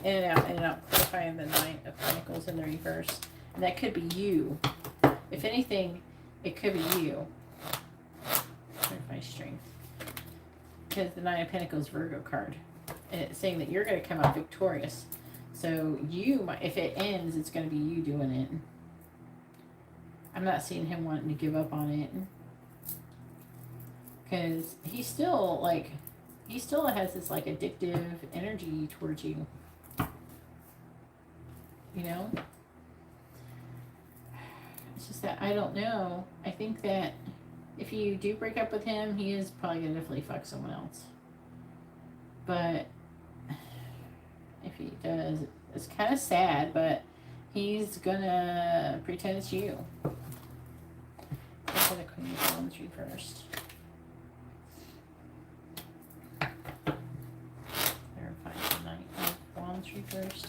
in and out, in and out, clarifying the Nine of Pentacles in the reverse. And that could be you. If anything, it could be you. Clarify strength. Because the Nine of Pentacles Virgo card. And it's saying that you're going to come out victorious. So you might, if it ends, it's going to be you doing it. I'm not seeing him wanting to give up on it. Because he still has this like addictive energy towards you. You know? It's just that I don't know. I think that if you do break up with him, he is probably going to definitely fuck someone else. But if he does, it's kind of sad, but he's going to pretend it's you. Let's the Queen of Wands reversed. Reversed.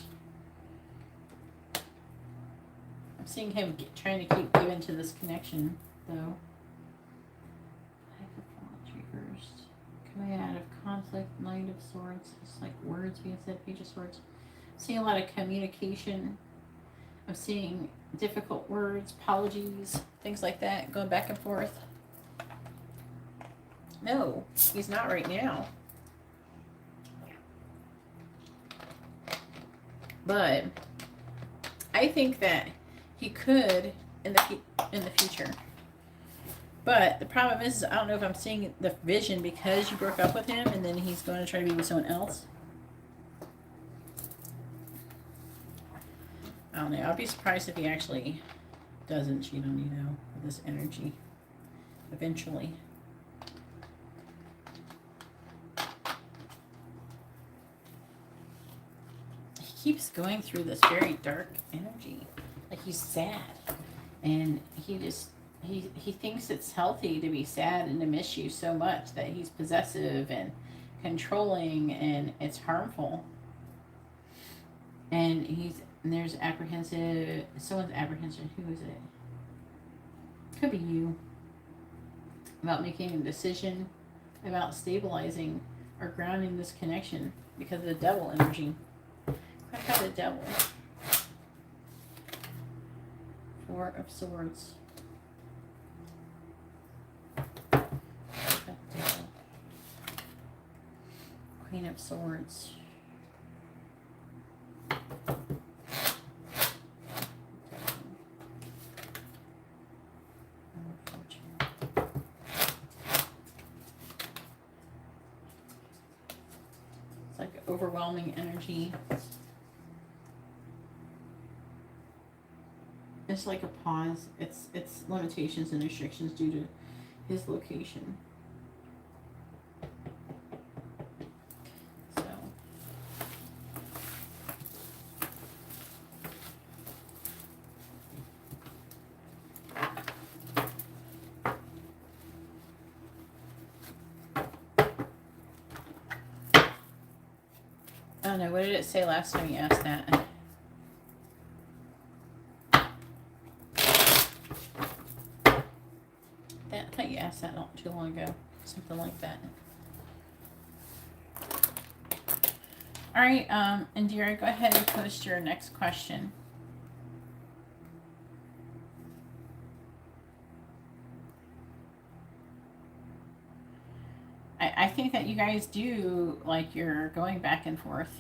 I'm seeing him trying to keep giving to this connection, though. Five of Wands reversed. Coming out of conflict, Knight of Swords. It's like words being said, Page of Swords. I'm seeing a lot of communication. I'm seeing difficult words, apologies, things like that, going back and forth. No, he's not right now. But I think that he could in the future. But the problem is, I don't know if I'm seeing the vision because you broke up with him and then he's going to try to be with someone else. I don't know. I'll be surprised if he actually doesn't cheat on you, though, with this energy. Eventually. Keeps going through this very dark energy, like he's sad, and he thinks it's healthy to be sad and to miss you so much that he's possessive and controlling, and it's harmful. And there's apprehensive, someone's apprehensive. Who is it? Could be you, about making a decision about stabilizing or grounding this connection because of the Devil energy. I got the Devil. Four of Swords. Queen of Swords. overwhelming energy. It's like a pause. It's limitations and restrictions due to his location. So I don't know, what did it say last time you asked that? I thought you asked that not too long ago. Something like that. Alright, Indira, go ahead and post your next question. I think that you guys do, like, you're going back and forth.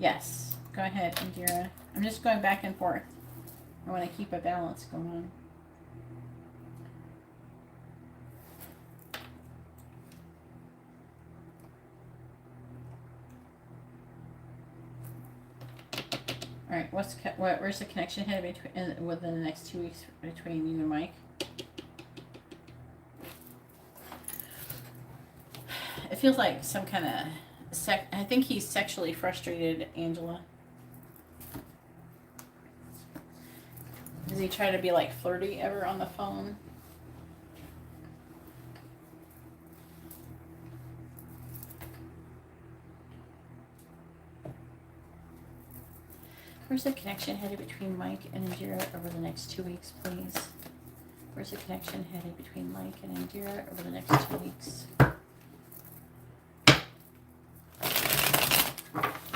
Yes, go ahead, Indira. I'm just going back and forth. I want to keep a balance going on. All right, where's the connection headed within the next 2 weeks between you and Mike? It feels like some kind of I think he's sexually frustrated, Angela. Does he try to be like flirty ever on the phone? Where's the connection headed between Mike and Indira over the next 2 weeks, please? Where's the connection headed between Mike and Indira over the next 2 weeks?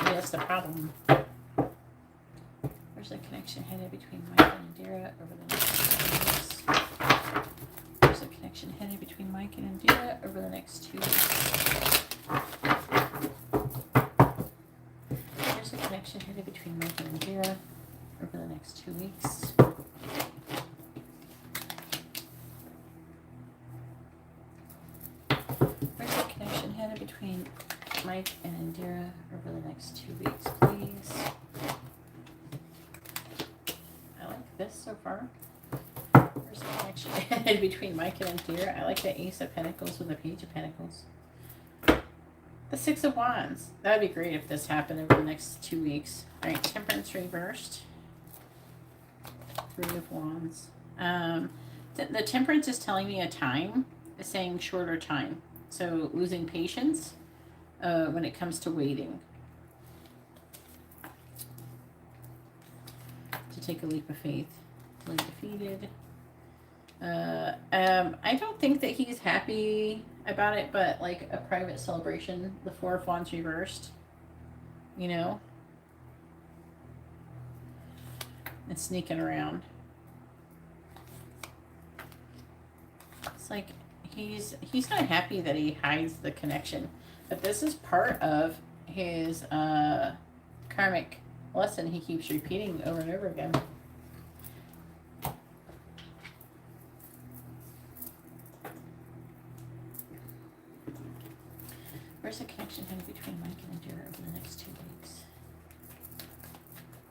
Maybe that's the problem. Where's the connection headed between Mike and Indira over the next 2 weeks? Where's the connection headed between Mike and Indira over the next 2 weeks? Where's the connection headed between Mike and Indira over the next 2 weeks? Where's the connection headed between Mike and Indira over the next 2 weeks, please? I like this so far. Where's the connection headed between Mike and Indira? I like the Ace of Pentacles with the Page of Pentacles. The Six of Wands. That would be great if this happened over the next 2 weeks. All right, Temperance reversed. Three of Wands. The Temperance is telling me a time. It's saying shorter time. So losing patience when it comes to waiting. To take a leap of faith. Feel defeated. I don't think that he's happy about it, but like a private celebration, the Four of Wands reversed, you know, and sneaking around. It's like he's not happy that he hides the connection, but this is part of his karmic lesson he keeps repeating over and over again. Where's the connection headed between Mike and Indira over the next 2 weeks?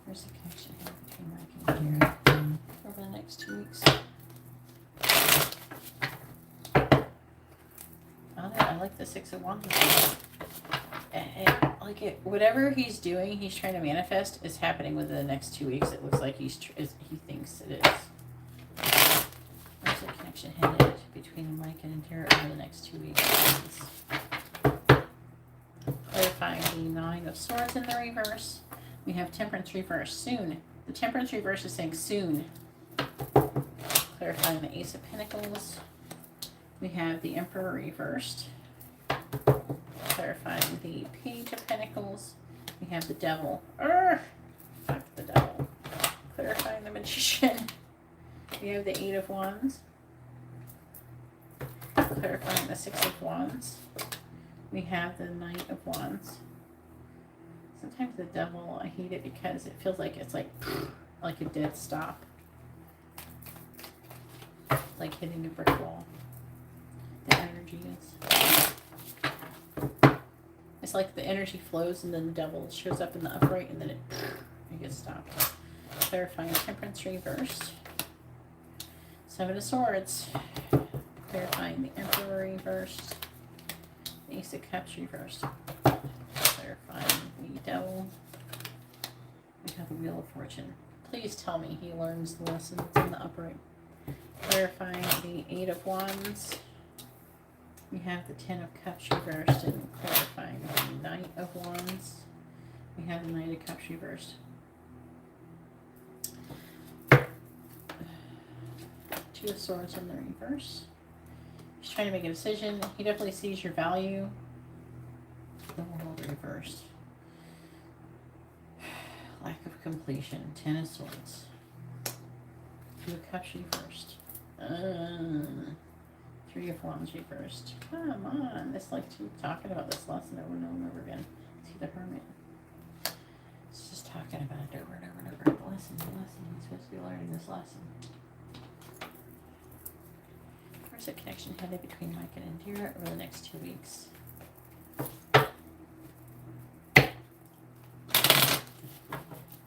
Where's the connection headed between Mike and Indira over the next 2 weeks? I like the Six of Wands. Like it, whatever he's doing, he's trying to manifest, is happening within the next 2 weeks. It looks like he thinks it is. Where's the connection headed between Mike and Indira over the next 2 weeks? Clarifying the Nine of Swords in the reverse. We have Temperance reverse. Soon. The Temperance reverse is saying soon. Clarifying the Ace of Pentacles. We have the Emperor reversed. Clarifying the Page of Pentacles. We have the Devil. Fuck the Devil. Clarifying the Magician. We have the Eight of Wands. Clarifying the Six of Wands. We have the Knight of Wands. Sometimes the Devil, I hate it because it feels like it's like a dead stop. Like hitting a brick wall. The energy is. It's like the energy flows and then the Devil shows up in the upright and then it gets stopped. Clarifying Temperance reversed. Seven of Swords. Clarifying the Emperor reversed. The Ace of Cups reversed. Clarifying the Devil. We have the Wheel of Fortune. Please tell me he learns the lessons in the upright. Clarifying the Eight of Wands. We have the Ten of Cups reversed and clarifying the Knight of Wands. We have the Knight of Cups reversed. Two of Swords in the reverse. He's trying to make a decision. He definitely sees your value. The World reversed. Lack of completion. Ten of Swords. Two of Cups reversed. Three of Wands reversed. Come on. It's like keep talking about this lesson over and over and over again. See the Hermit. It's just talking about it over and over and over. The lesson. He's supposed to be learning this lesson. Where's the connection headed between Mike and Indira over the next 2 weeks?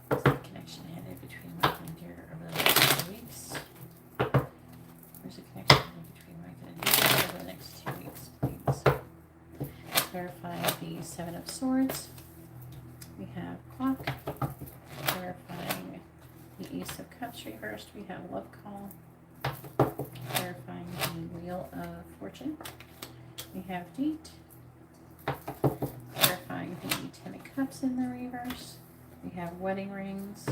Where's the connection headed between Mike and Indira over the next 2 weeks? Where's the connection headed between Mike and Indira over the next 2 weeks, please? Clarify the Seven of Swords. We have Clock. Clarifying the Ace of Cups reversed. We have Love Call. Clarifying the Wheel of Fortune. We have Date. Clarifying the Ten of Cups in the reverse. We have Wedding Rings.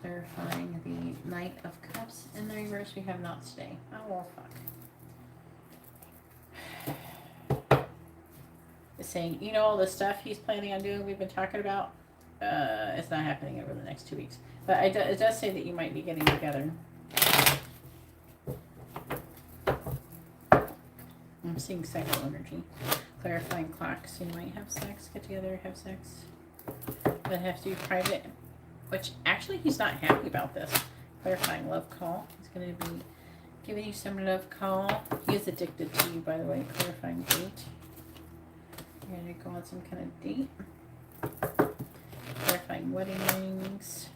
Clarifying the Knight of Cups in the reverse. We have Not Today. Oh, well, fuck. It's saying, you know, all the stuff he's planning on doing, we've been talking about, it's not happening over the next 2 weeks. But it does say that you might be getting together. I'm seeing sexual energy. Clarifying Clock. So you might have sex, get together, have sex. But it has to be private. Which, actually, he's not happy about this. Clarifying Love Call. He's going to be giving you some love call. He is addicted to you, by the way. Clarifying Date. You're going to go on some kind of date. Clarifying Wedding Rings.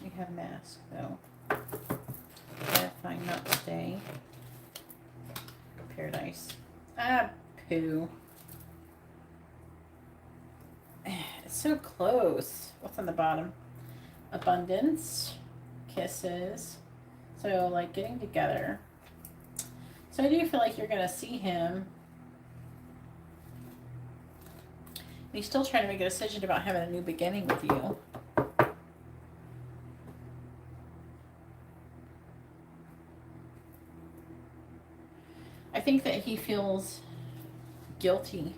We have Mask, though. Clarifying Not Today. Paradise. Poo. It's so close. What's on the bottom? Abundance. Kisses. So, like, getting together. So I do feel like you're going to see him. He's still trying to make a decision about having a new beginning with you. I think that he feels guilty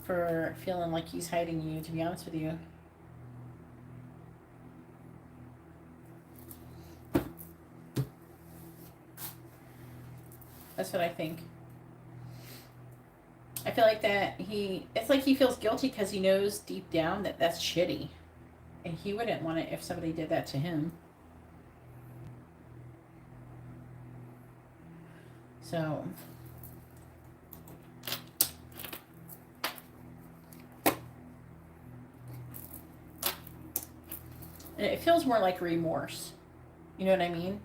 for feeling like he's hiding you, to be honest with you. That's what I think. I feel like that it's like he feels guilty because he knows deep down that that's shitty. And he wouldn't want it if somebody did that to him. So, it feels more like remorse. You know what I mean?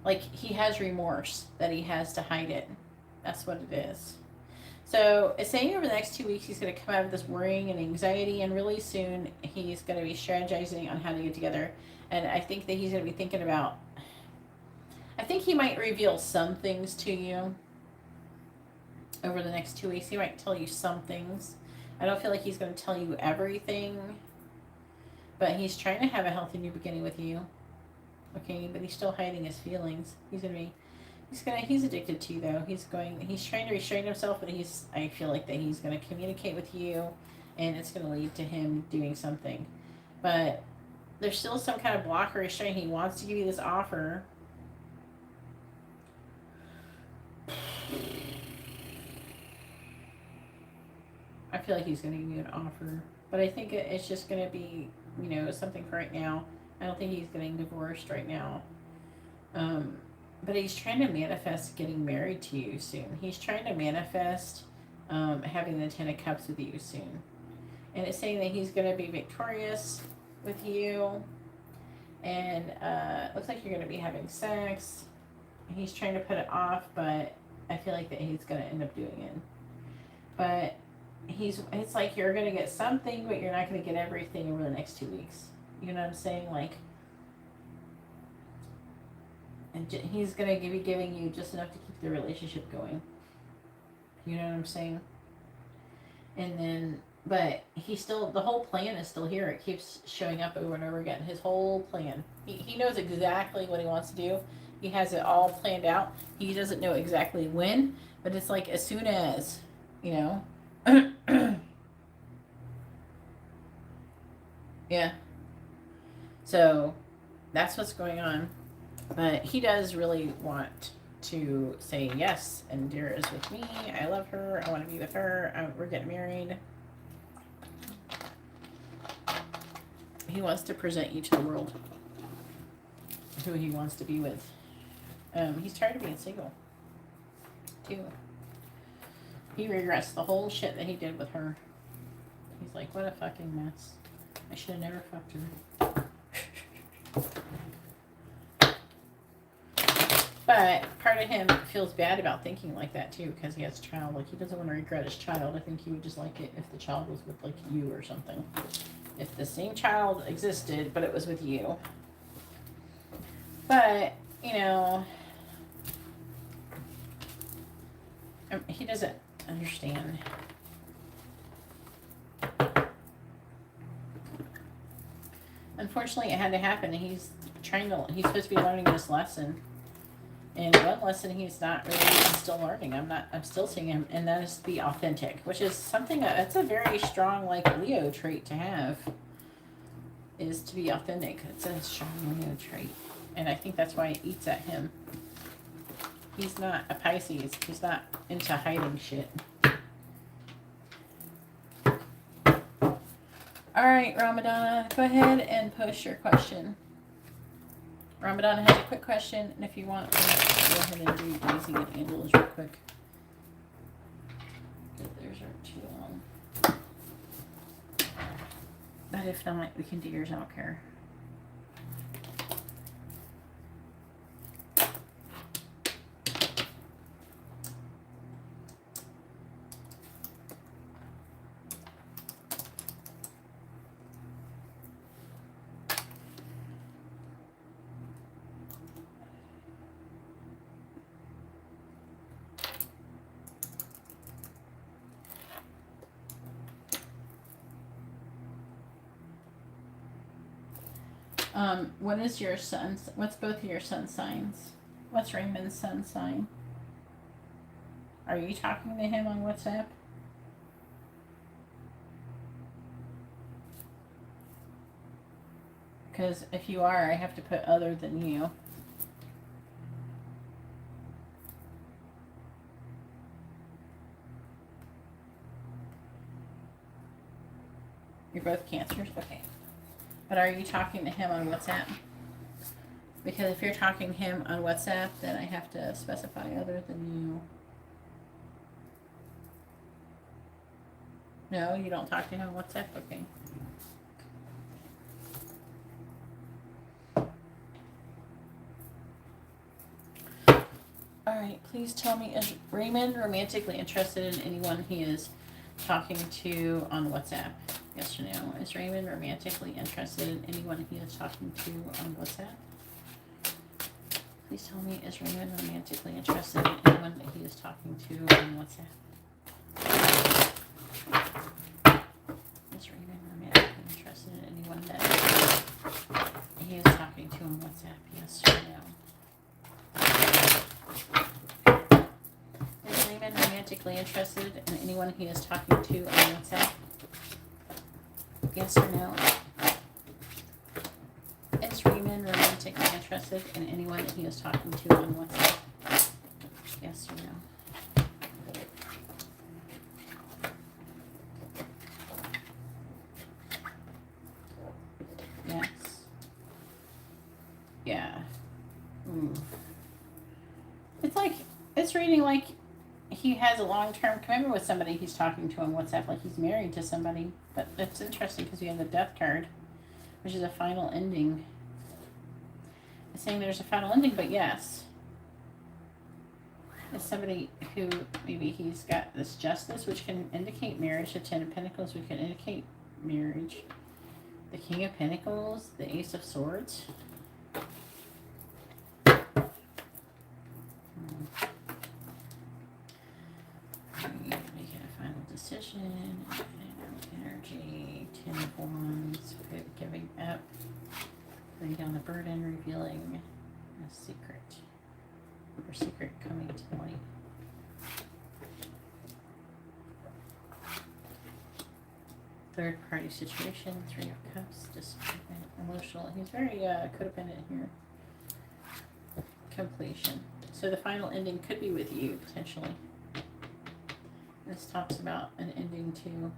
Like he has remorse that he has to hide it. That's what it is. So it's saying over the next 2 weeks he's going to come out of this worrying and anxiety, and really soon he's going to be strategizing on how to get together. And I think that he's going to be thinking about, I think he might reveal some things to you over the next 2 weeks. He might tell you some things. I don't feel like he's going to tell you everything, but he's trying to have a healthy new beginning with you. Okay, but he's still hiding his feelings. He's going to be He's addicted to you though. He's trying to restrain himself, but I feel like that he's gonna communicate with you, and it's gonna lead to him doing something. But there's still some kind of block or restraint. He wants to give you this offer. I feel like he's going to give you an offer, but I think it's just going to be, something for right now. I don't think he's getting divorced right now. But he's trying to manifest getting married to you soon. He's trying to manifest having the 10 of Cups with you soon. And it's saying that he's going to be victorious with you. And it looks like you're going to be having sex. He's trying to put it off, but I feel like that he's going to end up doing it. But it's like you're going to get something, but you're not going to get everything over the next 2 weeks. You know what I'm saying? Like, and he's going to be giving you just enough to keep the relationship going. You know what I'm saying? And then, but the whole plan is still here. It keeps showing up over and over again. His whole plan. He knows exactly what he wants to do. He has it all planned out. He doesn't know exactly when, but it's like as soon as, yeah. So that's what's going on. But he does really want to say yes, and Dira is with me. I love her. I want to be with her. We're getting married. He wants to present you to the world who he wants to be with. He's tired of being single, too. He regrets the whole shit that he did with her. He's like, what a fucking mess. I should have never fucked her. But part of him feels bad about thinking like that, too, because he has a child. Like, he doesn't want to regret his child. I think he would just like it if the child was with, like, you or something. If the same child existed, but it was with you. But, he doesn't understand. Unfortunately, it had to happen. He's supposed to be learning this lesson. And one lesson he's not really still learning. I'm still seeing him, and that is to be authentic, which is something that's a very strong, like, Leo trait to have, is to be authentic. It's a strong Leo trait. And I think that's why it eats at him. He's not a Pisces. He's not into hiding shit. All right, Ramadana, go ahead and post your question. Ramadana has a quick question, and if you want, go ahead and do Daisy and Angela's real quick. Theirs are too long. But if not, we can do yours. I don't care. What is your son's? What's both of your sun signs? What's Raymond's sun sign? Are you talking to him on WhatsApp? Because if you are, I have to put other than you. You're both Cancers? Okay. But are you talking to him on WhatsApp? Because if you're talking to him on WhatsApp, then I have to specify other than you. No, you don't talk to him on WhatsApp? Okay. Alright, please tell me, is Raymond romantically interested in anyone he is talking to on WhatsApp? Yes or no? Is Raymond romantically interested in anyone he is talking to on WhatsApp? Please tell me, is Raymond romantically interested in anyone that he is talking to on WhatsApp? Is Raymond romantically interested in anyone that he is talking to on WhatsApp? Yes or no? anyone he is talking to on WhatsApp? Yes or no? Is Raymond romantically interested in anyone that he is talking to on WhatsApp? Yes or no? Yes. Yeah. It's like, it's reading like he has a long-term commitment with somebody he's talking to on WhatsApp, like he's married to somebody. But it's interesting because we have the death card, which is a final ending. It's saying there's a final ending, but yes. It's somebody who maybe he's got this justice, which can indicate marriage. The Ten of Pentacles, which can indicate marriage. The King of Pentacles, the Ace of Swords. Making a final decision. Energy. Ten of Wands. Giving up. Laying down the burden. Revealing a secret. Or secret coming to light. Third party situation. Three of Cups. Disappointment. Emotional. He's very codependent here. Completion. So the final ending could be with you, potentially. This talks about an ending to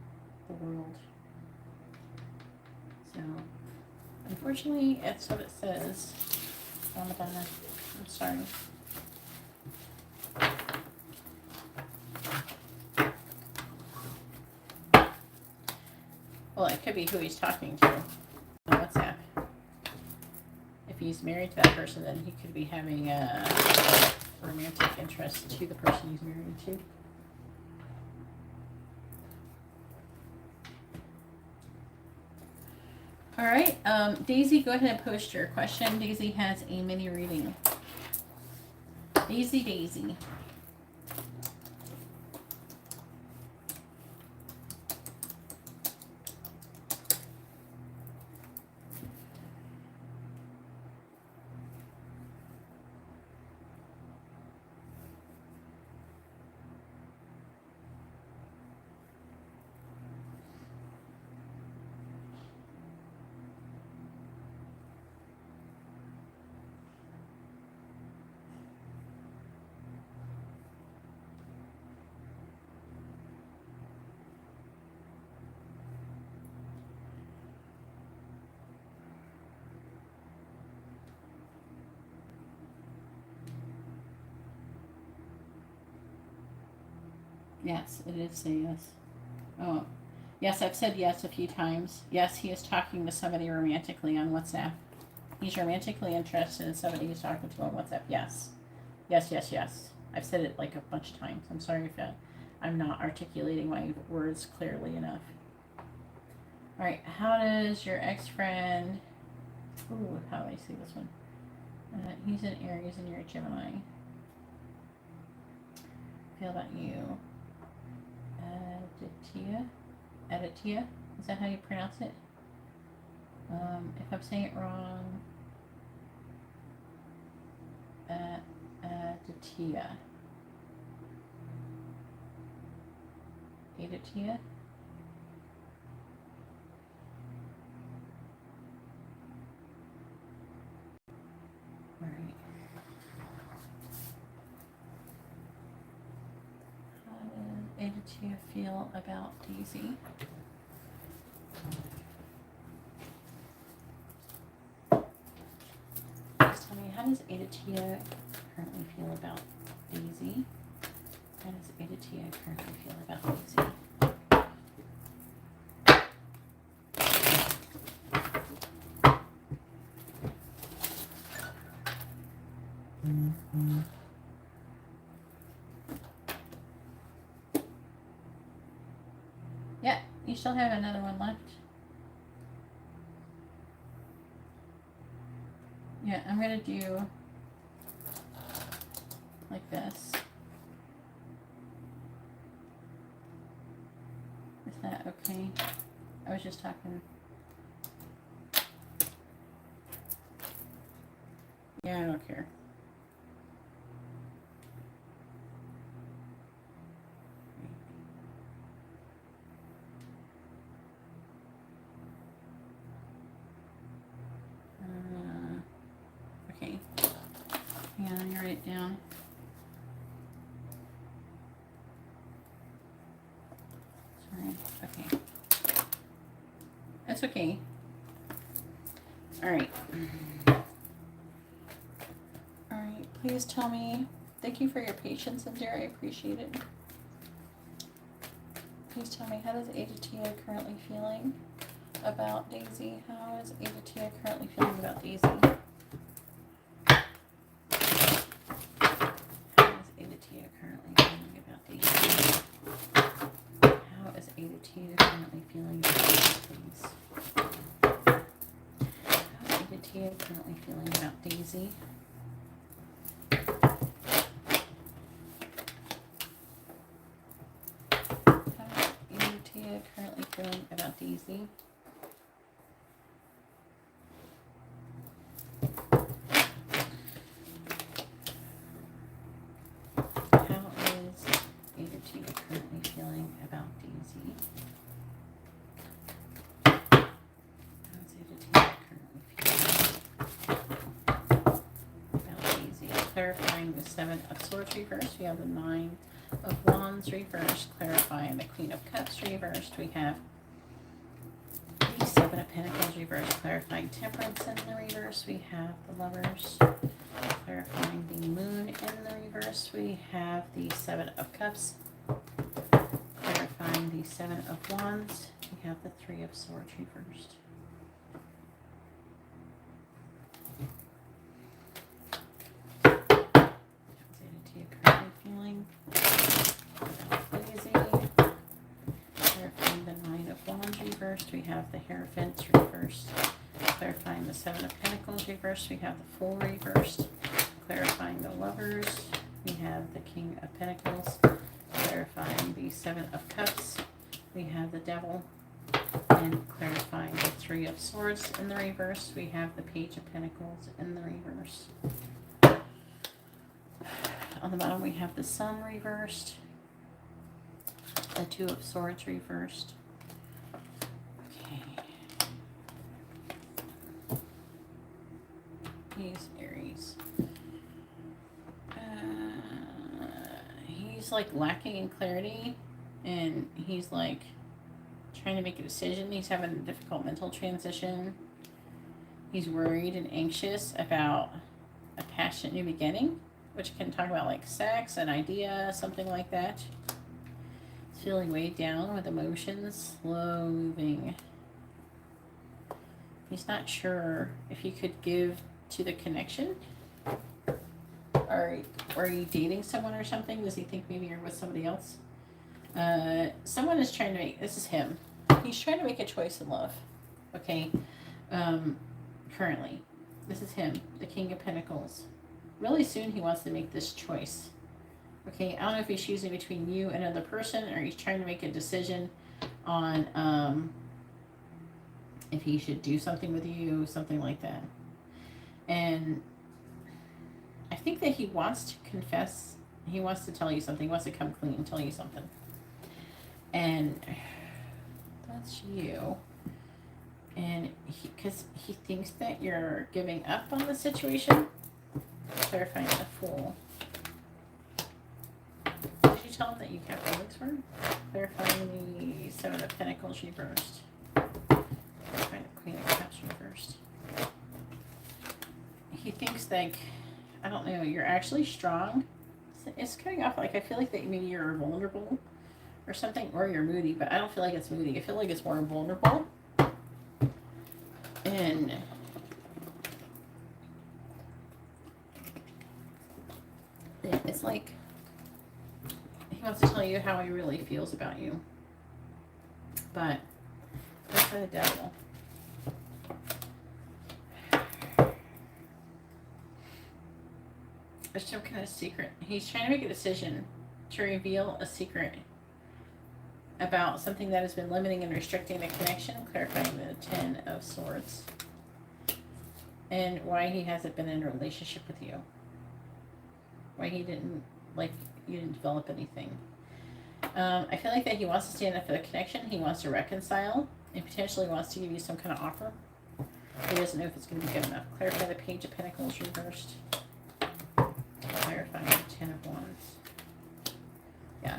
the world. So, unfortunately, that's what it says. I'm sorry. Well, it could be who he's talking to on WhatsApp. If he's married to that person, then he could be having a romantic interest to the person he's married to. All right, Daisy, go ahead and post your question. Daisy has a mini reading. Daisy. Yes, it is say yes. Oh, yes, I've said yes a few times. Yes, he is talking to somebody romantically on WhatsApp. He's romantically interested in somebody he's talking to on WhatsApp. Yes. Yes. I've said it like a bunch of times. I'm sorry if I'm not articulating my words clearly enough. All right, how does your ex-friend... Ooh, how do I see this one? He's an Aries and you're a Gemini. Feel about you. Aditya, is that how you pronounce it? If I'm saying it wrong, Aditya. All right. How does Aditya feel about Daisy? Please tell me, how does Aditya currently feel about Daisy? How does Aditya currently feel about Daisy? Yeah, you still have another one left. Yeah, I'm going to do like this. Is that okay? I was just talking. Yeah, I don't care. me write it down. Sorry. Okay. That's okay. All right. All right. Please tell me. Thank you for your patience, Indira. I appreciate it. Please tell me, how does Tia currently feeling about Daisy? How is Tia currently feeling about Daisy? How is Tia currently feeling about Daisy? How is Tia currently feeling about Daisy, please? How is Tia currently feeling about Daisy? Currently feeling about Daisy. How is Tia currently feeling about Daisy? How is Tia currently feeling about Daisy? Clarifying the Seven of Swords reversed. We have the Nine of Wands reversed, clarifying the Queen of Cups reversed. We have the Seven of Pentacles reversed, clarifying Temperance in the reverse. We have the Lovers, clarifying the Moon in the reverse. We have the Seven of Cups, clarifying the Seven of Wands. We have the Three of Swords reversed. How's Tia currently feeling? Clarifying the Nine of Wands reversed. We have the Hierophant reversed. Clarifying the Seven of Pentacles reversed. We have the Fool reversed. Clarifying the Lovers. We have the King of Pentacles. Clarifying the Seven of Cups. We have the Devil. And clarifying the Three of Swords in the reverse. We have the Page of Pentacles in the reverse. On the bottom we have the Sun reversed. The Two of Swords reversed. Okay. He's Aries. He's like lacking in clarity, and he's like trying to make a decision. He's having a difficult mental transition. He's worried and anxious about a passionate new beginning, which can talk about like sex, an idea, something like that. Feeling weighed down with emotions, slow moving. He's not sure if he could give to the connection. Are you dating someone or something? Does he think maybe you're with somebody else? Someone is trying to make, this is him. He's trying to make a choice in love. Okay. Currently. This is him, the King of Pentacles. Really soon he wants to make this choice. Okay, I don't know if he's choosing between you and another person, or he's trying to make a decision on if he should do something with you, something like that. And I think that he wants to confess. He wants to tell you something. He wants to come clean and tell you something. And that's you. And because he thinks that you're giving up on the situation. Clarifying the Fool. Did you tell him that you have feelings for him? Clarifying the Seven of Pentacles reversed. Clarifying the Queen of Cups reversed. He thinks like, I don't know, you're actually strong. It's coming off like I feel like that maybe you're vulnerable or something, or you're moody, but I don't feel like it's moody. I feel like it's more vulnerable. And it's like he wants to tell you how he really feels about you. But that's for the Devil. There's some kind of secret. He's trying to make a decision to reveal a secret about something that has been limiting and restricting the connection, clarifying the Ten of Swords. And why he hasn't been in a relationship with you. Why he didn't, like, you didn't develop anything. I feel like that he wants to stand up for the connection. He wants to reconcile and potentially wants to give you some kind of offer. He doesn't know if it's going to be good enough. Clarify the Page of Pentacles reversed. Clarifying the Ten of Wands. Yeah.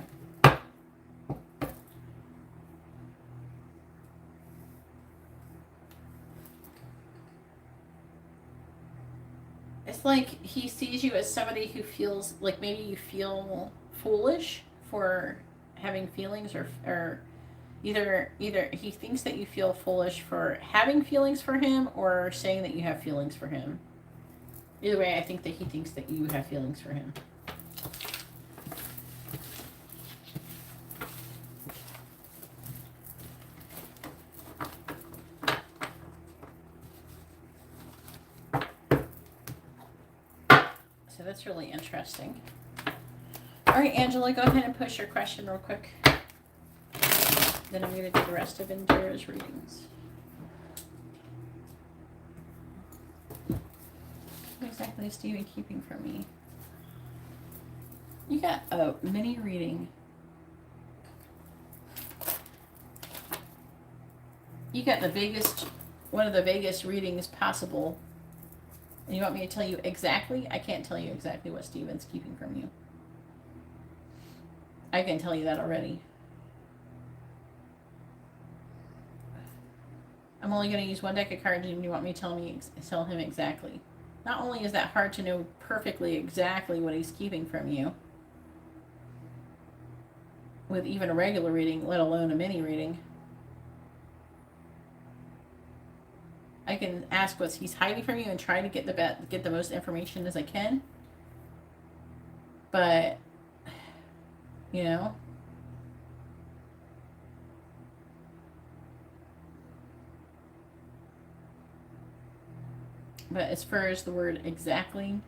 It's like he sees you as somebody who feels like maybe you feel foolish for having feelings, or either he thinks that you feel foolish for having feelings for him or saying that you have feelings for him. Either way, I think that he thinks that you have feelings for him. So that's really interesting. All right, Angela, go ahead and push your question real quick. Then I'm going to do the rest of Indira's readings. What exactly is Stephen keeping from me? You got a mini reading. You got the biggest, one of the biggest readings possible. And you want me to tell you exactly? I can't tell you exactly what Stephen's keeping from you. I can tell you that already. I'm only going to use one deck of cards, and you want me to tell him exactly. Not only is that hard to know perfectly exactly what he's keeping from you, with even a regular reading, let alone a mini reading. I can ask what he's hiding from you and try to get the most information as I can. But, you know, but as far as the word exactly,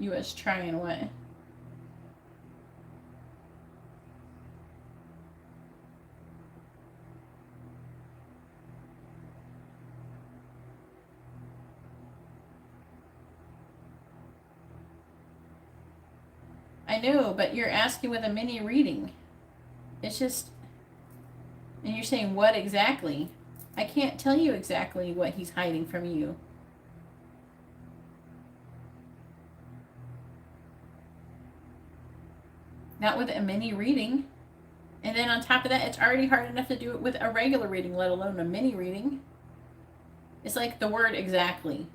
U.S. trying what? I know, but you're asking with a mini reading. It's just, and you're saying what exactly? I can't tell you exactly what he's hiding from you. Not with a mini reading. And then on top of that, it's already hard enough to do it with a regular reading, let alone a mini reading. It's like the word exactly.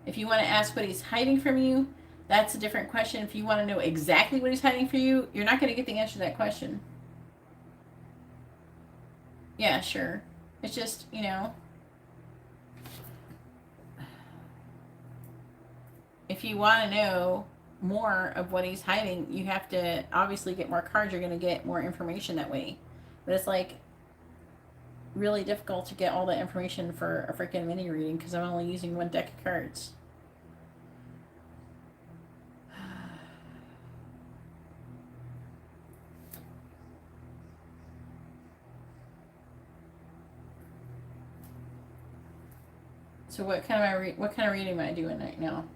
If you want to ask what he's hiding from you, that's a different question. If you want to know exactly what he's hiding from you, you're not going to get the answer to that question. Yeah, sure. It's just, you know, if you want to know more of what he's hiding, you have to obviously get more cards. You're going to get more information that way. But it's like really difficult to get all that information for a freaking mini reading because I'm only using one deck of cards. So what kind of reading am I doing right now?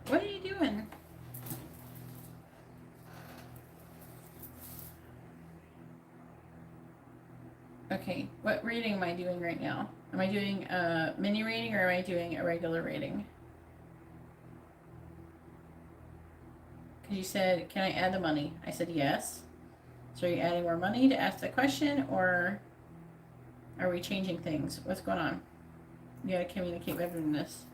What are you doing? Okay, what reading am I doing right now? Am I doing a mini reading or am I doing a regular reading? Because you said, can I add the money? I said yes. So are you adding more money to ask the question, or are we changing things? What's going on? You gotta communicate better than this.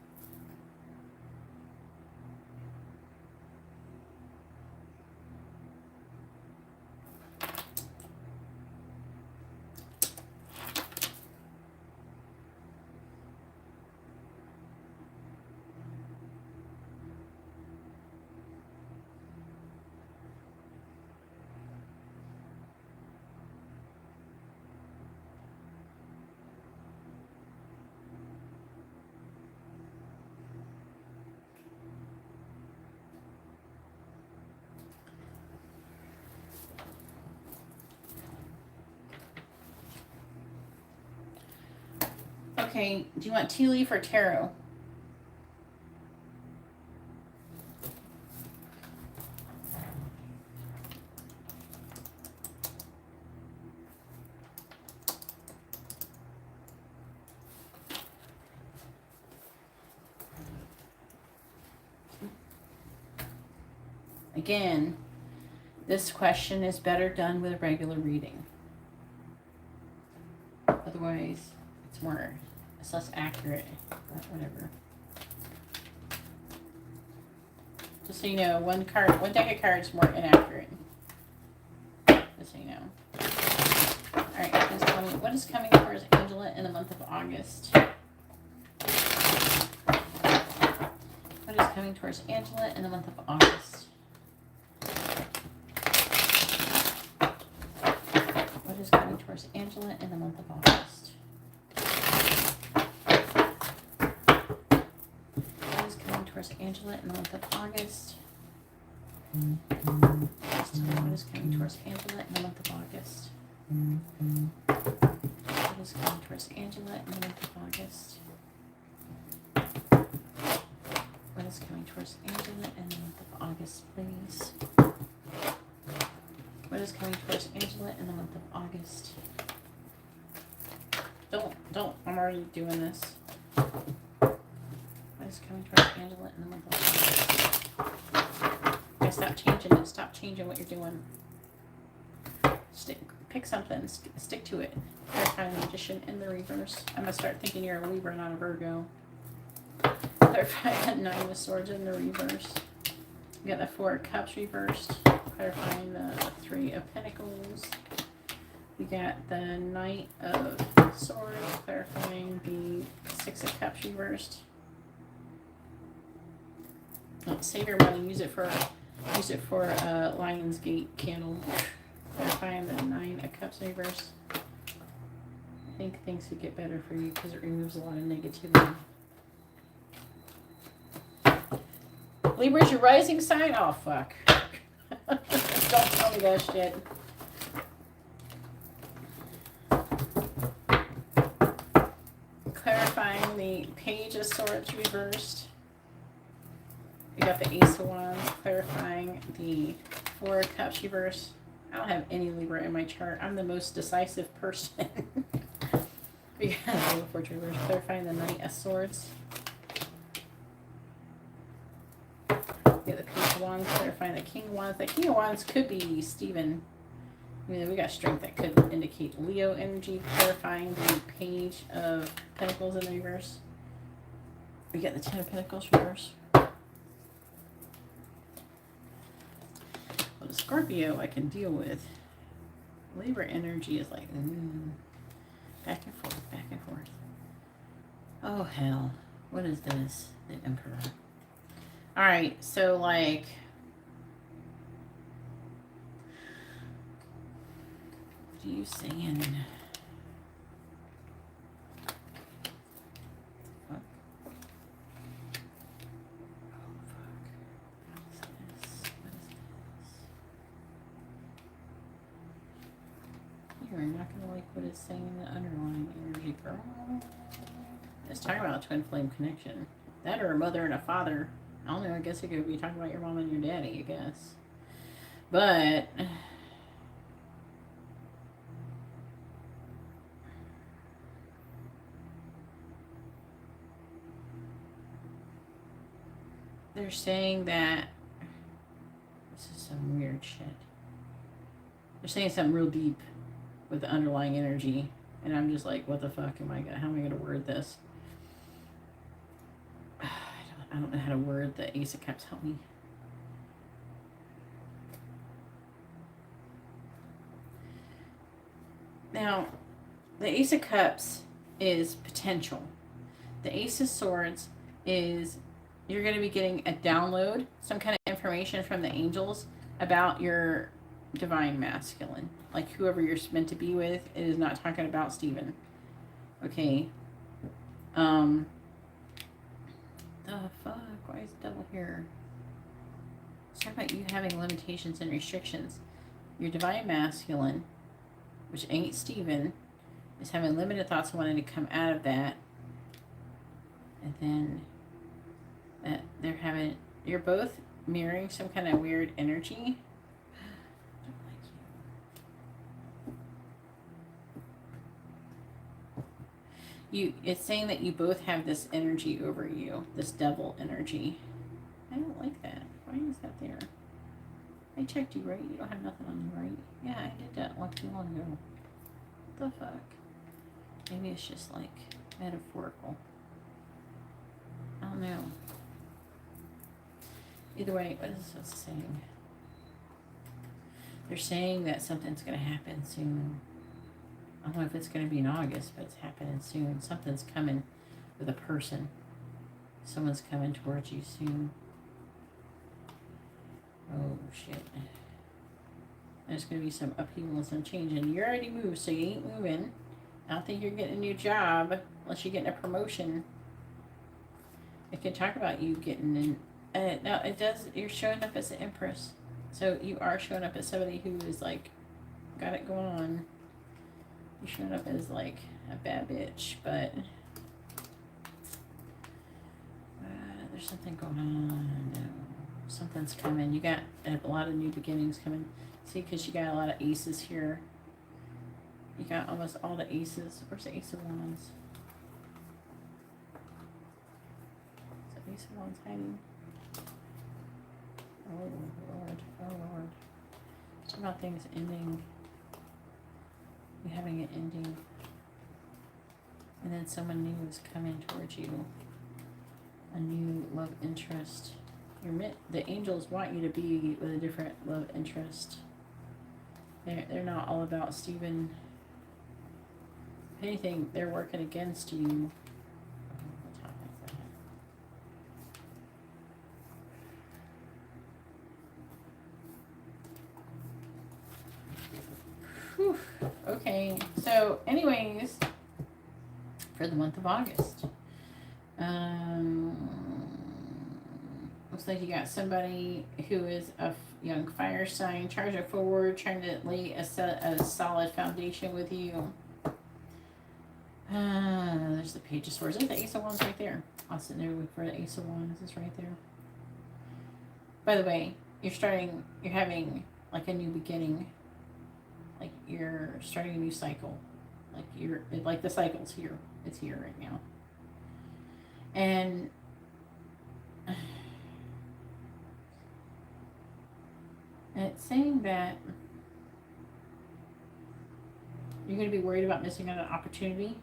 Okay, do you want tea leaf or tarot? Again, this question is better done with a regular reading. Otherwise, it's less accurate, but whatever. Just so you know, one deck of cards is more inaccurate. Just so you know. Alright, what is coming towards Angela in the month of August? What is coming towards Angela in the month of August? What is coming towards Angela in the month of August? What is coming towards Angela in the month of August? What is coming towards Angela in the month of August? What is coming towards Angela in the month of August? What is coming towards Angela in the month of August, please? What is coming towards Angela in the month of August? Don't, I'm already doing this. What is coming towards Angela in the month of August? Okay, stop changing it. Stop changing what you're doing. Pick something. Stick to it. Clarify the Magician in the reverse. I'm going to start thinking you're a Libra, not a Virgo. Clarify the Nine of Swords in the reverse. We got the Four of Cups reversed. Clarifying the Three of Pentacles. We got the Knight of Swords. Clarifying the Six of Cups reversed. Oh, save your money. Use it for a Lion's Gate candle. Clarifying the Nine of Cups reversed. I think things could get better for you because it removes a lot of negativity. Libra's your rising sign? Oh, fuck. Don't tell me that shit. Clarifying the Page of Swords reversed. We got the Ace of Wands. Clarifying the Four of Cups reversed. I don't have any Libra in my chart. I'm the most decisive person. We got the Wheel of Fortune reversed. Clarifying the Knight of Swords. We got the Page of Wands, clarifying the King of Wands. The King of Wands could be Stephen. I mean, we got strength that could indicate Leo energy, clarifying the Page of Pentacles in the reverse. We got the Ten of Pentacles reverse. Well, the Scorpio I can deal with. Libra energy is like, back and forth, back and forth. Oh, hell. What is this? The Emperor. Alright, so like, what are you saying? What? Oh, fuck. What is this? What is this? You're not going to like what it's saying in the underlying energy, girl. It's talking about a twin flame connection. That or a mother and a father. I don't know, I guess it could be talking about your mom and your daddy, I guess. But they're saying that this is some weird shit. They're saying something real deep with the underlying energy. And I'm just like, what the fuck how am I gonna word this? I don't know how to word the Ace of Cups. Help me. Now, the Ace of Cups is potential. The Ace of Swords is you're going to be getting a download, some kind of information from the angels about your divine masculine. Like whoever you're meant to be with. It is not talking about Stephen. Okay. The fuck? Why is the devil here? It's talking about you having limitations and restrictions. Your divine masculine, which ain't Stephen, is having limited thoughts and wanting to come out of that. And then you're both mirroring some kind of weird energy. I don't like you. It's saying that you both have this energy over you, this devil energy. I don't like that. Why is that there? I checked you, right? You don't have nothing on you, right? Yeah, I did that not too long ago. What the fuck? Maybe it's just like metaphorical. I don't know. Either way, what is this saying? They're saying that something's going to happen soon. I don't know if it's going to be in August, but it's happening soon. Something's coming with a person. Someone's coming towards you soon. Oh, shit. There's going to be some upheaval and some change. And you already moved, so you ain't moving. I don't think you're getting a new job unless you're getting a promotion. It can talk about you getting in. Now, it does, you're showing up as an empress. So you are showing up as somebody who is like, got it going on. You're showing up as like a bad bitch, but there's something going on. No. Something's coming. You got a lot of new beginnings coming. See, because you got a lot of aces here. You got almost all the aces. Where's the Ace of Wands? Is the Ace of Wands hiding? Oh, Lord. Oh, Lord. Talk about things ending. You having an ending. And then someone new is coming towards you. A new love interest. The angels want you to be with a different love interest. They're not all about Stephen. If anything, they're working against you. Whew. Okay, so anyways, for the month of August, looks like you got somebody who is a young fire sign, charging forward, trying to lay a solid foundation with you. There's the Page of Swords. There's the Ace of Wands right there. I'll sit there for the Ace of Wands. It's right there. By the way, you're having like a new beginning. Like you're starting a new cycle. Like the cycle's here. It's here right now. And it's saying that you're going to be worried about missing out on an opportunity,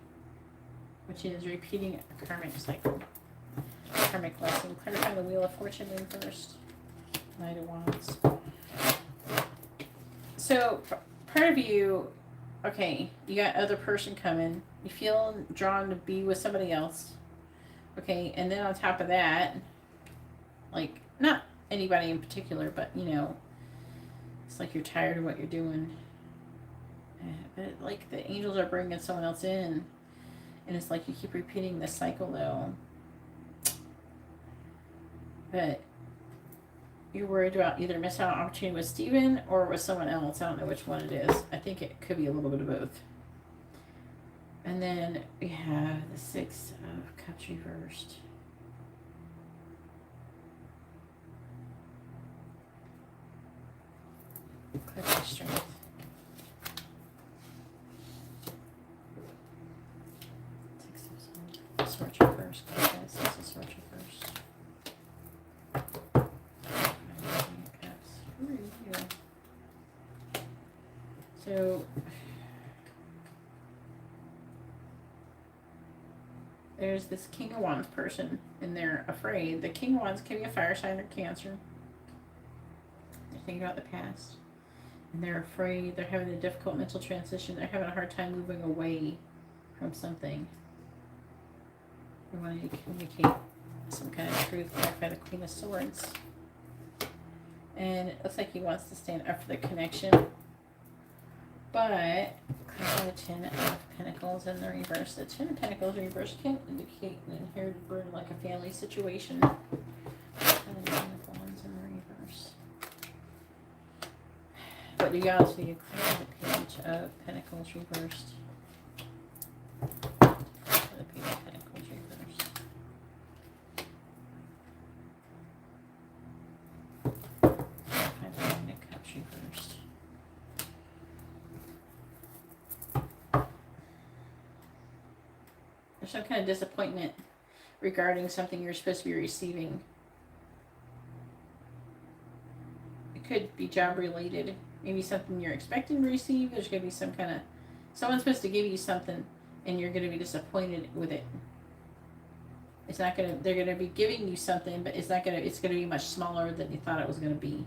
which is repeating a karmic cycle. Karmic lesson. Clarify the Wheel of Fortune reversed. Knight of Wands. So, part of you, okay, you got other person coming. You feel drawn to be with somebody else. Okay, and then on top of that, like, not anybody in particular, but, you know, it's like you're tired of what you're doing. But, like, the angels are bringing someone else in. And it's like you keep repeating this cycle, though. But you're worried about either missing out on an opportunity with Stephen or with someone else. I don't know which one it is. I think it could be a little bit of both. And then we have the Six of Cups reversed. Clarify strength. Six of Swords reversed. Clarify Six of Swords reversed. So there's this King of Wands person, and they're afraid. The King of Wands can be a fire sign or Cancer. They're thinking about the past, and they're afraid. They're having a difficult mental transition. They're having a hard time moving away from something. They want to communicate some kind of truth. Clarify the Queen of Swords. And it looks like he wants to stand up for the connection. But clarify the Ten of Pentacles in the reverse. The Ten of Pentacles reverse can indicate an inherited burden, like a family situation. And the Nine of Wands in the reverse. What do you got? So you clarify the Page of Pentacles reversed. The Page of Pentacles reversed. some kind of disappointment regarding something you're supposed to be receiving. It could be job related. Maybe something you're expecting to receive. There's going to be some kind of, someone's supposed to give you something and you're going to be disappointed with it. It's not going to, they're going to be giving you something, but it's not going to, it's going to be much smaller than you thought it was going to be.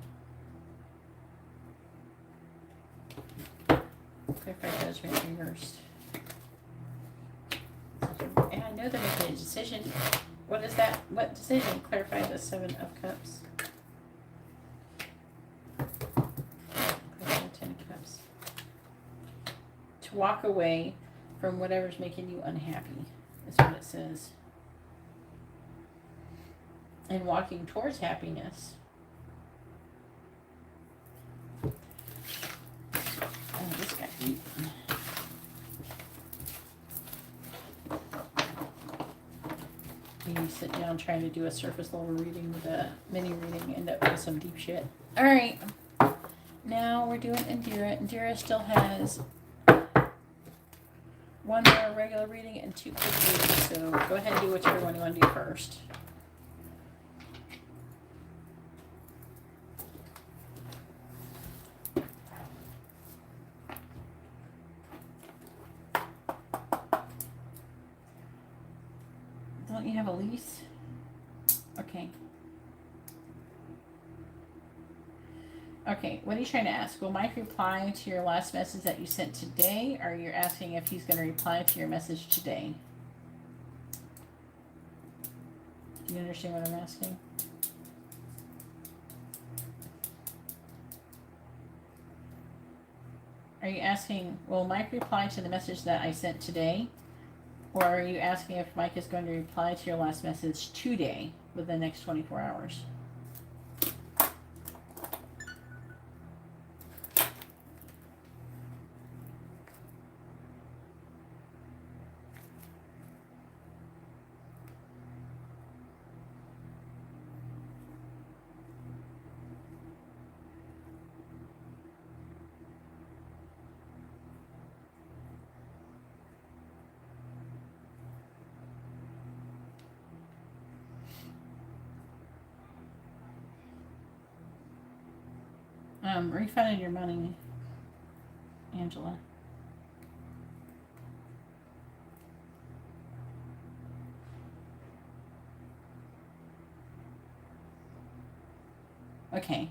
Clarify judgment reversed. And I know they're making a decision. What is that? What decision? Clarify the 7 of Cups. Clarify 10 of Cups. To walk away from whatever's making you unhappy is what it says. And walking towards happiness. Oh, this got deep. You sit down trying to do a surface level reading with a mini reading, end up with some deep shit. Alright. Now we're doing Indira. Indira still has 1 more regular reading and 2 quick readings. So go ahead and do whichever one you want to do first. Don't you have a lease? Okay. Okay, what are you trying to ask? Will Mike reply to your last message that you sent today, or you're asking if he's going to reply to your message today? Do you understand what I'm asking? Are you asking, will Mike reply to the message that I sent today? Or are you asking if Mike is going to reply to your last message today within the next 24 hours? Refunded your money, Angela. Okay.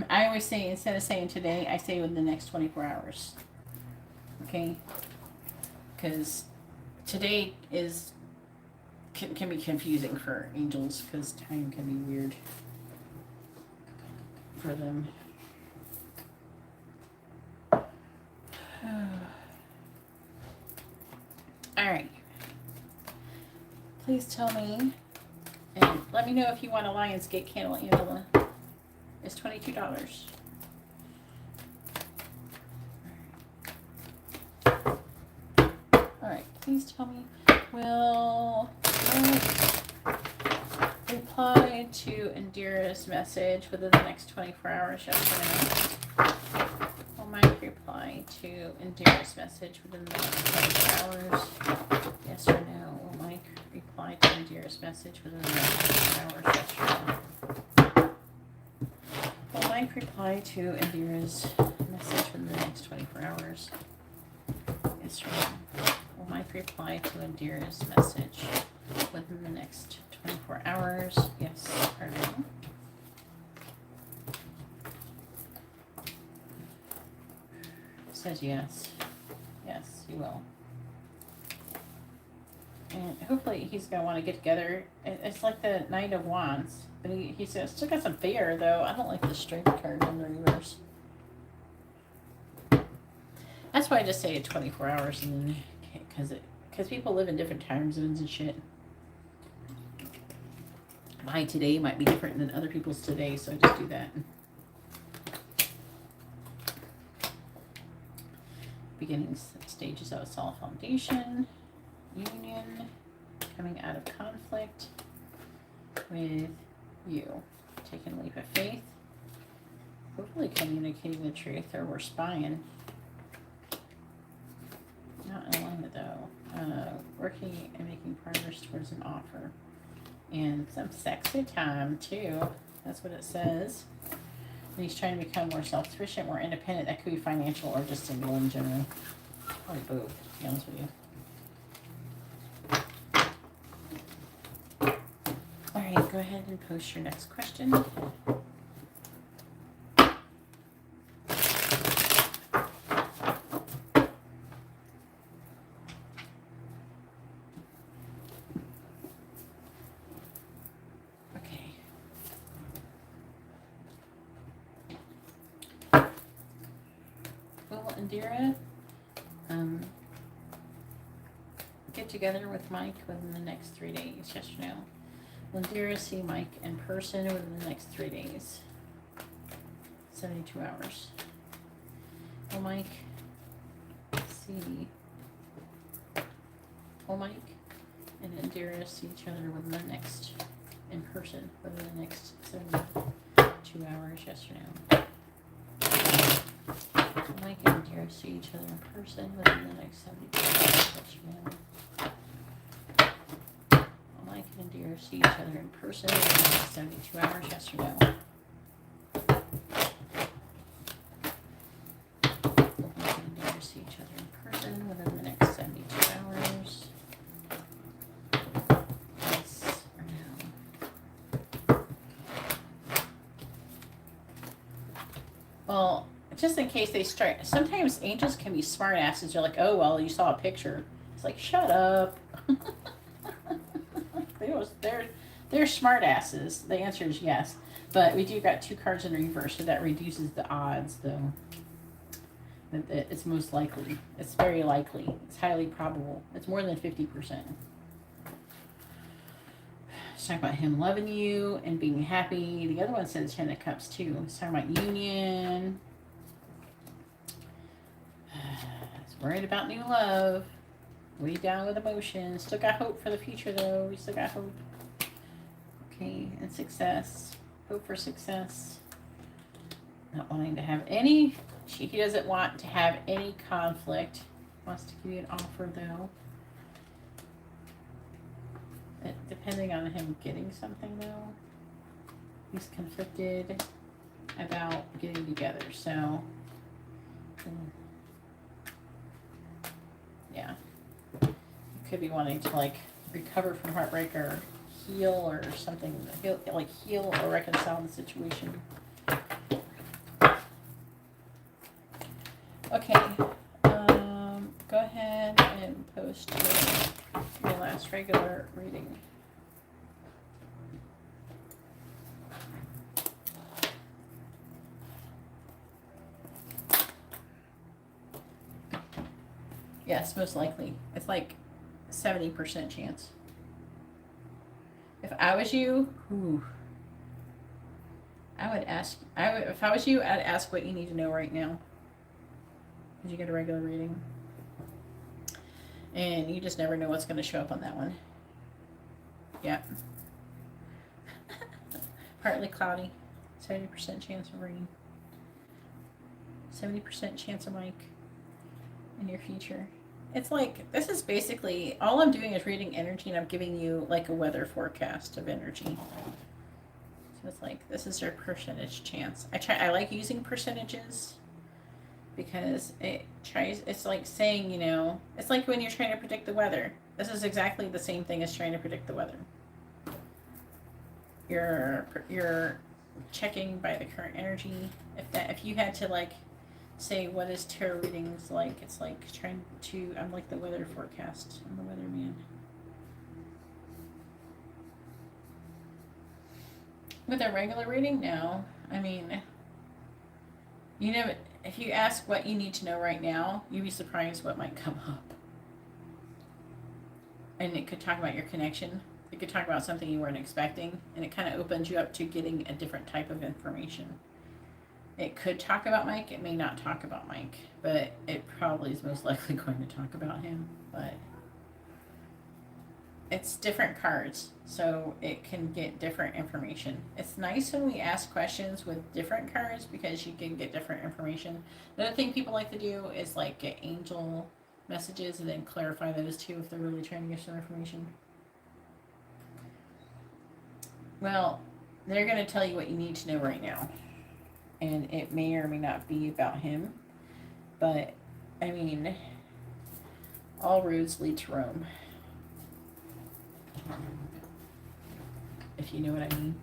I always say, instead of saying today, I say within the next 24 hours. Okay? Because today is can be confusing for angels because time can be weird for them. Alright. Please tell me, and let me know if you want a Lionsgate candle, Angela. It's $22. Alright, please tell me, will reply to Indira's message within the next 24 hours? Yes or no? Will Mike reply to Indira's message within the next 24 hours? Yes or no? Will Mike reply to Indira's message within the next 24 hours? Yes or no? Will Mike reply to Indira's message within the next 24 hours? Yes or no? Will Mike reply to Indira's message within the next 24 hours? Yes or no? It says yes. Yes, he will. And hopefully he's going to want to get together. It's like the Knight of Wands. But he says, still got some fear, though. I don't like the strength card in the reverse. That's why I just say 24 hours. And because people live in different time zones and shit. My today might be different than other people's today, so I just do that. Beginning stages of a solid foundation, union, coming out of conflict with you, taking a leap of faith, hopefully communicating the truth, or we're spying. Not in working and making progress towards an offer. And some sexy time, too. That's what it says. And he's trying to become more self-sufficient, more independent. That could be financial or just single in general. Probably both, to be honest with you. Alright, go ahead and post your next question. Indira, get together with Mike within the next 3 days. Yes or no? Will Indira see Mike in person within the next 3 days? 72 hours. Will Mike see? Will Mike and Indira see each other within the next, in person within the next 72 hours? Yes or no? Mike and Indira see each other in person within the next 72 hours. Yes or no? Mike and Indira see each other in person within the next 72 hours. Yes or no? Mike and Indira see each other in person within the next 72 hours. Yes or no? Well, just in case they start, sometimes angels can be smart asses. They're like, oh, well, you saw a picture. It's like, shut up. They're smart asses. The answer is yes. But we do got 2 cards in reverse, so that reduces the odds, though. It's most likely. It's very likely. It's highly probable. It's more than 50%. It's talking about him loving you and being happy. The other one says 10 of Cups, too. It's talking about union. It's worried about new love. Way down with emotions. Still got hope for the future, though. We still got hope. Okay, and success. Hope for success. Not wanting to have any. He doesn't want to have any conflict. Wants to give you an offer, though. Depending on him getting something, though. He's conflicted about getting together, so. Yeah. He could be wanting to, like, recover from heartbreak or heal or something. Heal or reconcile the situation. Okay. Go ahead and post your last regular reading. Yes, most likely. It's like 70% chance. If I was you, if I was you, I'd ask what you need to know right now. Did you get a regular reading? And you just never know what's going to show up on that one. Yeah. Partly cloudy. 70% chance of rain. 70% chance of Mike in your future. It's like, this is basically, all I'm doing is reading energy and I'm giving you like a weather forecast of energy. So it's like, this is your percentage chance. I like using percentages because it's like saying, you know, it's like when you're trying to predict the weather. This is exactly the same thing as trying to predict the weather. You're checking by the current energy. If you had to like say what is tarot readings like, it's like trying to, I'm like the weather forecast. I'm the weatherman. With a regular reading, no. I mean, you know, if you ask what you need to know right now, you'd be surprised what might come up. And it could talk about your connection. It could talk about something you weren't expecting, and it kind of opens you up to getting a different type of information. It could talk about Mike. It may not talk about Mike, but it probably is most likely going to talk about him. But it's different cards, so it can get different information. It's nice when we ask questions with different cards because you can get different information. The other thing people like to do is like get angel messages and then clarify those too if they're really trying to get some information. Well, they're going to tell you what you need to know right now. And it may or may not be about him. But, I mean, all roads lead to Rome. If you know what I mean.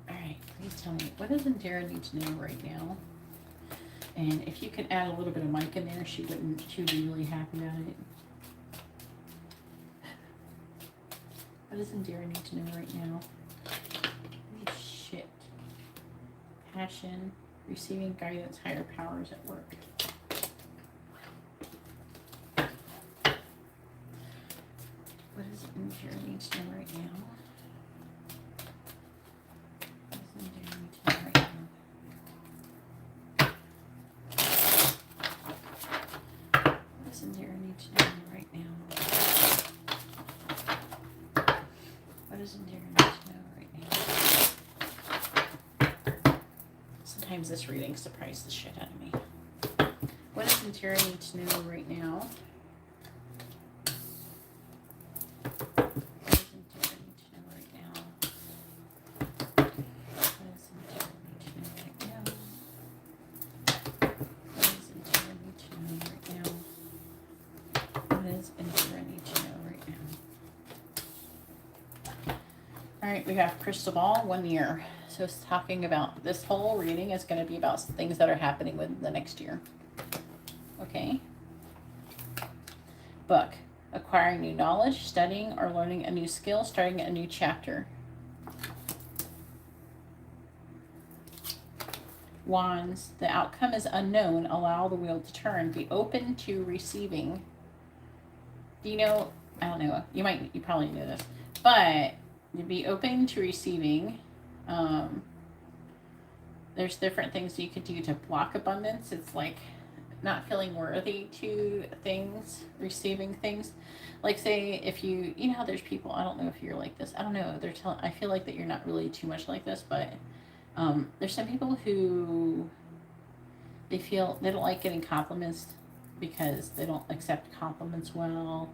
Alright, please tell me, what does Indira need to know right now? And if you could add a little bit of Mike in there, she would be really happy about it. What does Indira need to know right now? Oh, shit. Passion, receiving guidance, higher powers at work. What does Indira need to know right now? What does Indira need to know right now? What does Indira need to know right now? What does Indira need to know right now? Sometimes this reading surprises the shit out of me. What does Indira need to know right now? Alright, we have crystal ball, 1 year. So it's talking about, this whole reading is going to be about things that are happening within the next year. Okay. Book. Acquiring new knowledge, studying or learning a new skill, starting a new chapter. Wands. The outcome is unknown. Allow the wheel to turn. Be open to receiving. Do you know, I don't know, you probably know this, but to be open to receiving. There's different things you could do to block abundance. It's like not feeling worthy to things, receiving things. Like say if you know how there's people, I don't know if you're like this, I don't know, I feel like that you're not really too much like this, but there's some people who they don't like getting compliments because they don't accept compliments well.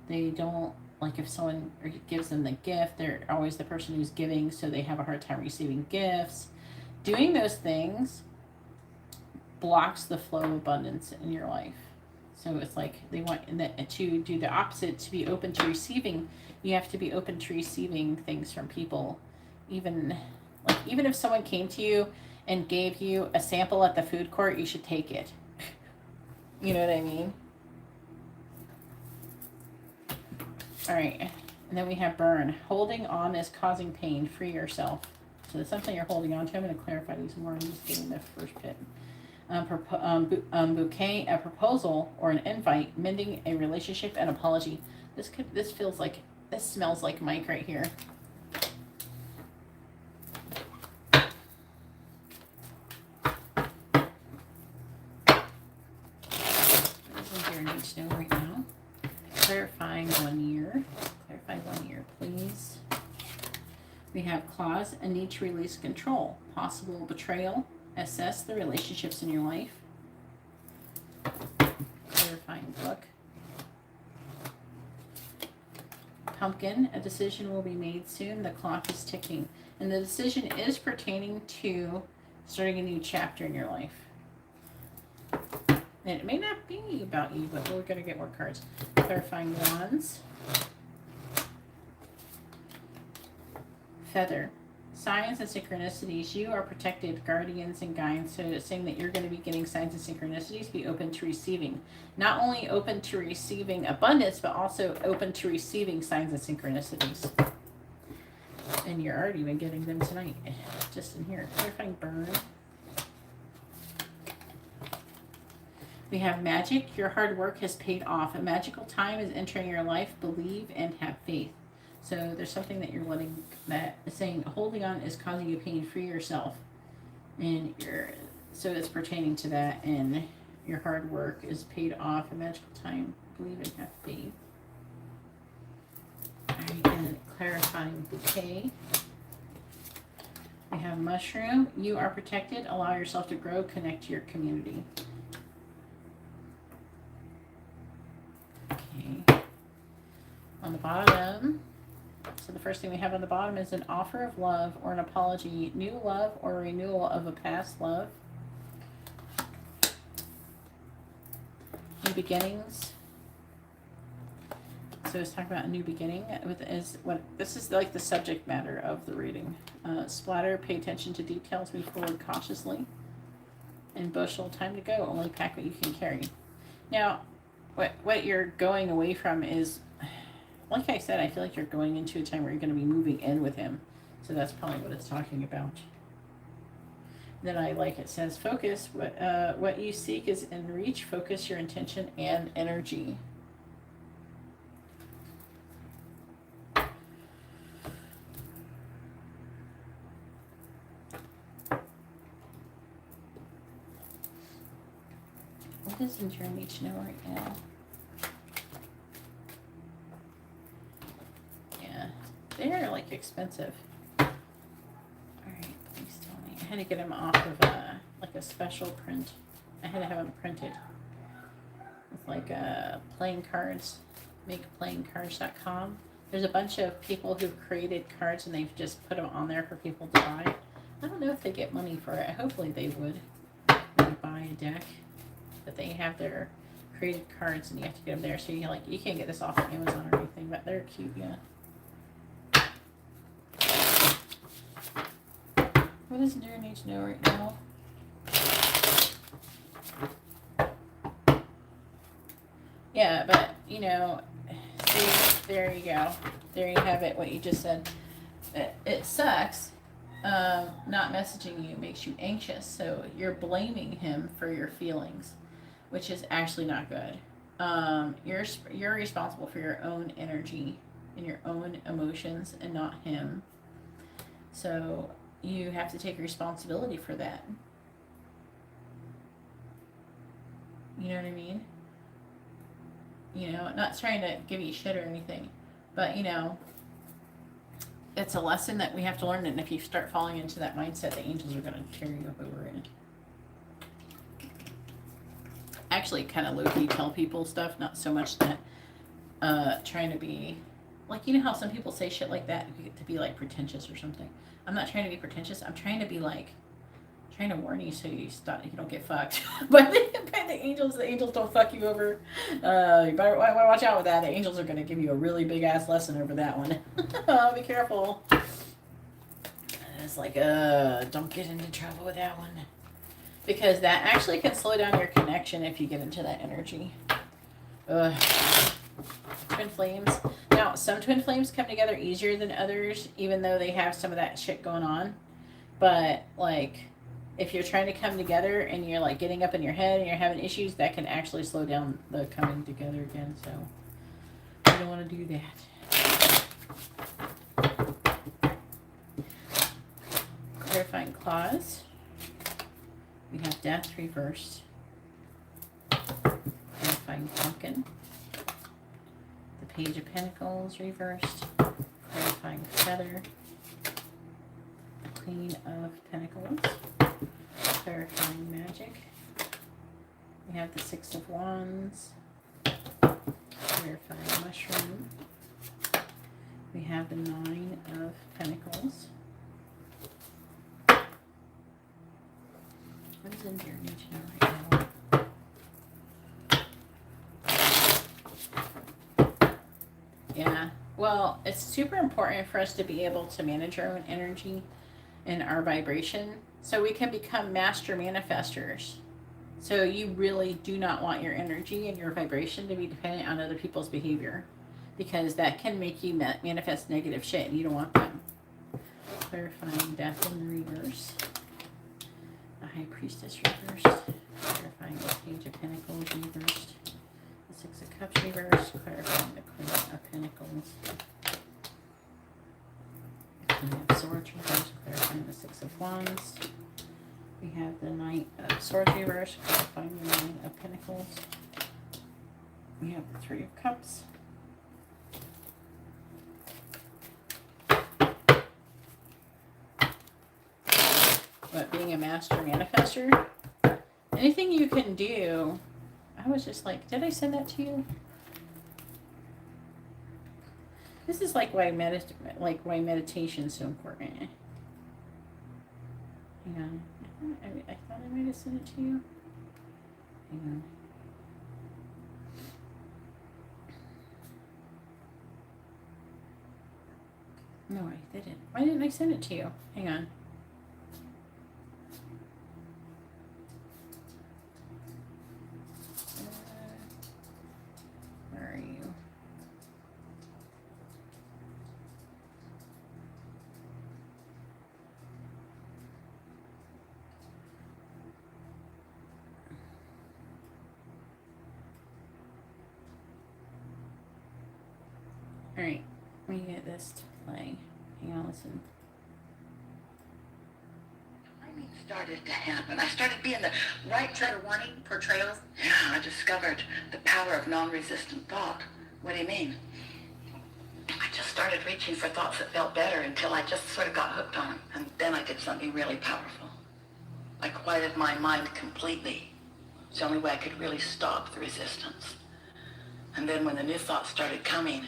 They don't like if someone gives them the gift, they're always the person who's giving, so they have a hard time receiving gifts. Doing those things blocks the flow of abundance in your life. So it's like they want to do the opposite, to be open to receiving. You have to be open to receiving things from people. Even if someone came to you and gave you a sample at the food court, you should take it. You know what I mean? All right, and then we have burn. Holding on is causing pain. Free yourself. So there's something you're holding on to. I'm going to clarify these more. I'm just getting the first bit. Bouquet, a proposal or an invite, mending a relationship, and apology. This smells like Mike right here. Need to know right now. Clarifying 1 year. Clarify 1 year, please. We have clause, a need to release control. Possible betrayal. Assess the relationships in your life. Clarifying book. Pumpkin, a decision will be made soon. The clock is ticking. And the decision is pertaining to starting a new chapter in your life. And it may not be about you, but we're going to get more cards. Clarifying wands. Feather. Signs and synchronicities. You are protected, guardians and guides. So it's saying that you're going to be getting signs and synchronicities. Be open to receiving. Not only open to receiving abundance, but also open to receiving signs and synchronicities. And you're already been getting them tonight. Just in here. Clarifying burn. We have magic. Your hard work has paid off. A magical time is entering your life. Believe and have faith. So there's something that you're letting, that is saying holding on is causing you pain. Free yourself. And so it's pertaining to that. And your hard work is paid off. A magical time. Believe and have faith. All right, and clarifying bouquet. We have mushroom. You are protected. Allow yourself to grow. Connect to your community. Okay. On the bottom, so the first thing we have on the bottom is an offer of love or an apology, new love or renewal of a past love, new beginnings. So it's talking about a new beginning. This is like the subject matter of the reading. Splatter, pay attention to details, move forward cautiously. And bushel, time to go. Only pack what you can carry. Now, what you're going away from is, like I said, I feel like you're going into a time where you're going to be moving in with him. So that's probably what it's talking about. Then I like it says, focus. What you seek is in reach. Focus your intention and energy. What does Endure need to know right now? Yeah, they're like expensive. Alright, please tell me. I had to get them off of like a special print. I had to have them printed with like playing cards. MakePlayingCards.com. There's a bunch of people who've created cards and they've just put them on there for people to buy. I don't know if they get money for it. Hopefully they would when you buy a deck. But they have their created cards and you have to get them there. So you can't get this off of Amazon or anything, but they're cute, yeah. What does Endure need to know right now? Yeah, but see, there you go. There you have it, what you just said. It sucks. Not messaging you makes you anxious, so you're blaming him for your feelings, which is actually not good. You're responsible for your own energy and your own emotions and not him. So you have to take responsibility for that. You know what I mean? Not trying to give you shit or anything, but it's a lesson that we have to learn. And if you start falling into that mindset, the angels are going to tear you up over it. Actually, kind of low-key tell people stuff, not so much that trying to be like, how some people say shit like that to be like pretentious or something. I'm not trying to be pretentious. I'm trying to be like, trying to warn you so you don't get fucked. But the angels don't fuck you over. You better watch out with that. The angels are going to give you a really big ass lesson over that one. Be careful. And it's like, don't get into trouble with that one. Because that actually can slow down your connection if you get into that energy. Twin flames. Now, some twin flames come together easier than others, even though they have some of that shit going on. But, like, if you're trying to come together and you're, like, getting up in your head and you're having issues, that can actually slow down the coming together again. So, you don't want to do that. Clarifying clause. We have death reversed. Clarifying pumpkin. The page of pentacles reversed. Clarifying feather. The queen of pentacles. Clarifying magic. We have the 6 of wands. Clarifying mushroom. We have the 9 of pentacles. What is in your niche now right now? Yeah, well, it's super important for us to be able to manage our own energy and our vibration so we can become master manifestors. So you really do not want your energy and your vibration to be dependent on other people's behavior, because that can make you manifest negative shit and you don't want them. Clarifying death in reverse. The High Priestess reversed. Clarifying the Page of Pentacles reversed. The 6 of Cups reversed. Clarifying the Queen of Pentacles. The Queen of Swords reversed. Clarifying the 6 of Wands. We have the Knight of Swords reversed. Clarifying the 9 of Pentacles. We have the 3 of Cups. a master manifester, anything you can do, I was just like, did I send that to you? This is like why meditation is so important. Hang on. I thought I might have sent it to you. Hang on. No, I didn't. Why didn't I send it to you? Hang on. Where are you? Alright, let me get this to play. Hang on, listen. Timing started to happen. I started being the right trigger warning portrayals. Yeah, I discovered the power of non-resistant thought. What do you mean? I just started reaching for thoughts that felt better until I just sort of got hooked on them. And then I did something really powerful. I quieted my mind completely. It's the only way I could really stop the resistance. And then when the new thoughts started coming,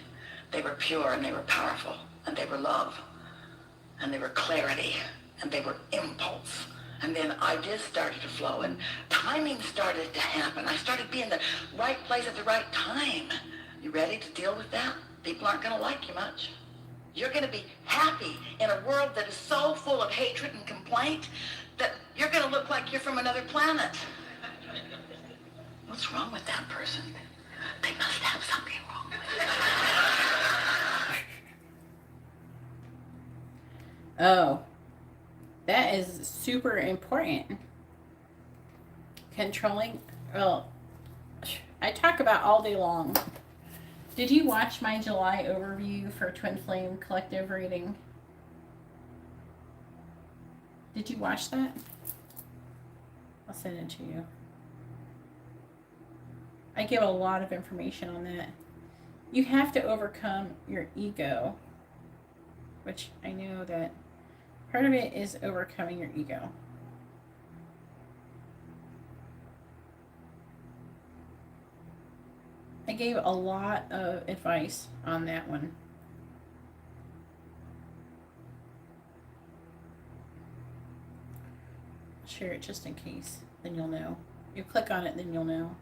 they were pure and they were powerful and they were love and they were clarity and they were impulse. And then ideas started to flow and timing started to happen. I started being the right place at the right time. You ready to deal with that? People aren't going to like you much. You're going to be happy in a world that is so full of hatred and complaint that you're going to look like you're from another planet. What's wrong with that person? They must have something wrong with them. Oh, that is super important. Controlling, well, I talk about all day long. Did you watch my July overview for Twin Flame Collective reading? Did you watch that? I'll send it to you. I give a lot of information on that. You have to overcome your ego, which I know that part of it is overcoming your ego. I gave a lot of advice on that one. I'll share it just in case, then you'll know. You click on it, then you'll know.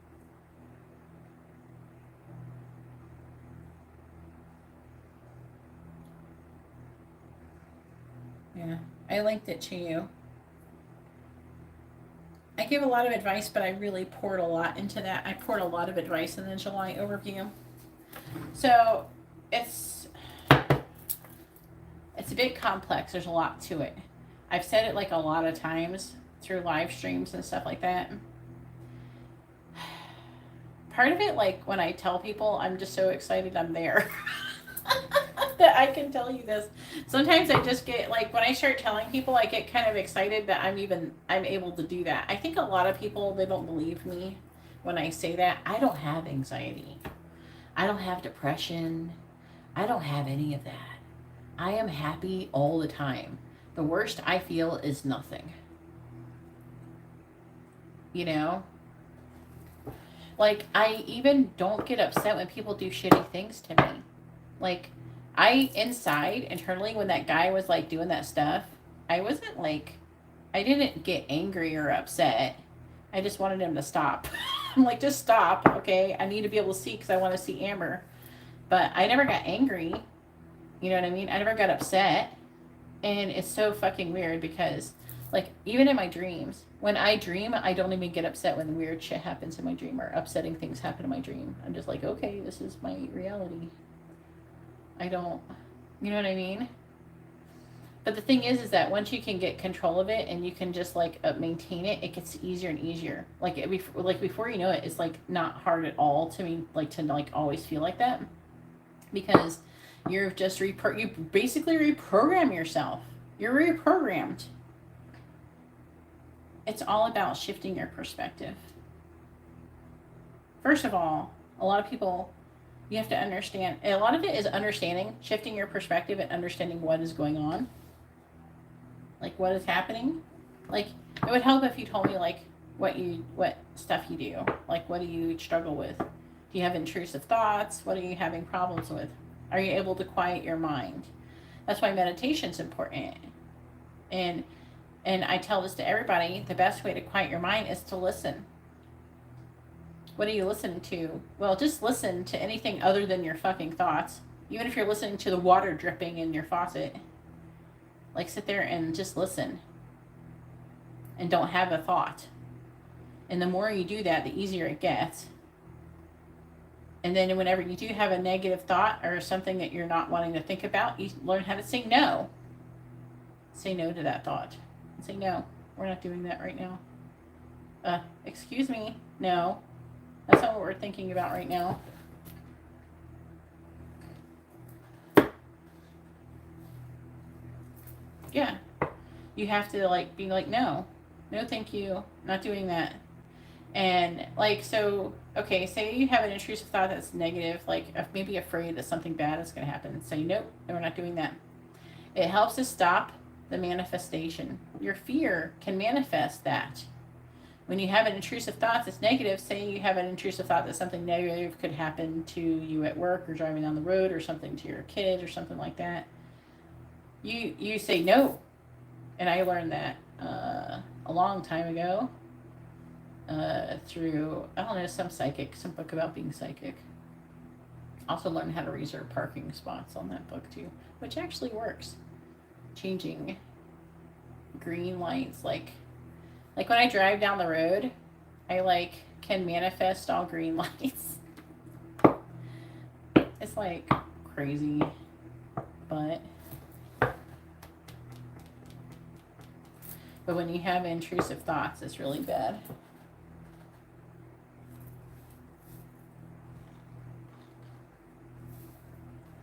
Yeah, I linked it to you. I gave a lot of advice, but I really poured a lot into that. I poured a lot of advice in the July overview. So it's a bit complex. There's a lot to it. I've said it like a lot of times through live streams and stuff like that. Part of it, like when I tell people, I'm just so excited I'm there. That I can tell you this. Sometimes I just get, like, when I start telling people, I get kind of excited that I'm able to do that. I think a lot of people, they don't believe me when I say that. I don't have anxiety. I don't have depression. I don't have any of that. I am happy all the time. The worst I feel is nothing. You know? Like, I even don't get upset when people do shitty things to me. Like, I, inside, internally, when that guy was, like, doing that stuff, I wasn't, like, I didn't get angry or upset. I just wanted him to stop. I'm like, just stop, okay? I need to be able to see because I want to see Amber. But I never got angry. You know what I mean? I never got upset. And it's so fucking weird because, like, even in my dreams, when I dream, I don't even get upset when weird shit happens in my dream or upsetting things happen in my dream. I'm just like, okay, this is my reality. I don't, you know what I mean? But the thing is that once you can get control of it and you can just like maintain it, it gets easier and easier. Like before you know it, it's like not hard at all to me, like to like always feel like that, because you're just you basically reprogram yourself. You're reprogrammed. It's all about shifting your perspective. First of all, a lot of people, you have to understand, and a lot of it is understanding, shifting your perspective and understanding what is going on. Like what is happening. Like, it would help if you told me, like, what stuff you do. Like, what do you struggle with? Do you have intrusive thoughts? What are you having problems with? Are you able to quiet your mind? That's why meditation's important. And I tell this to everybody, the best way to quiet your mind is to listen. What are you listening to? Well, just listen to anything other than your fucking thoughts. Even if you're listening to the water dripping in your faucet. Like, sit there and just listen. And don't have a thought. And the more you do that, the easier it gets. And then whenever you do have a negative thought or something that you're not wanting to think about, you learn how to say no. Say no to that thought. Say no. We're not doing that right now. Excuse me. No. That's not what we're thinking about right now. Yeah. You have to, like, be like, no. No, thank you. Not doing that. And, like, so, okay, say you have an intrusive thought that's negative, like, maybe afraid that something bad is going to happen. Say, nope, no, we're not doing that. It helps to stop the manifestation. Your fear can manifest that. When you have an intrusive thought that's negative, say you have an intrusive thought that something negative could happen to you at work or driving down the road or something to your kid or something like that. You say no. And I learned that a long time ago through, I don't know, some book about being psychic. Also learned how to reserve parking spots on that book too, which actually works. Changing green lights, like when I drive down the road, I can manifest all green lights. It's like crazy, but when you have intrusive thoughts, it's really bad.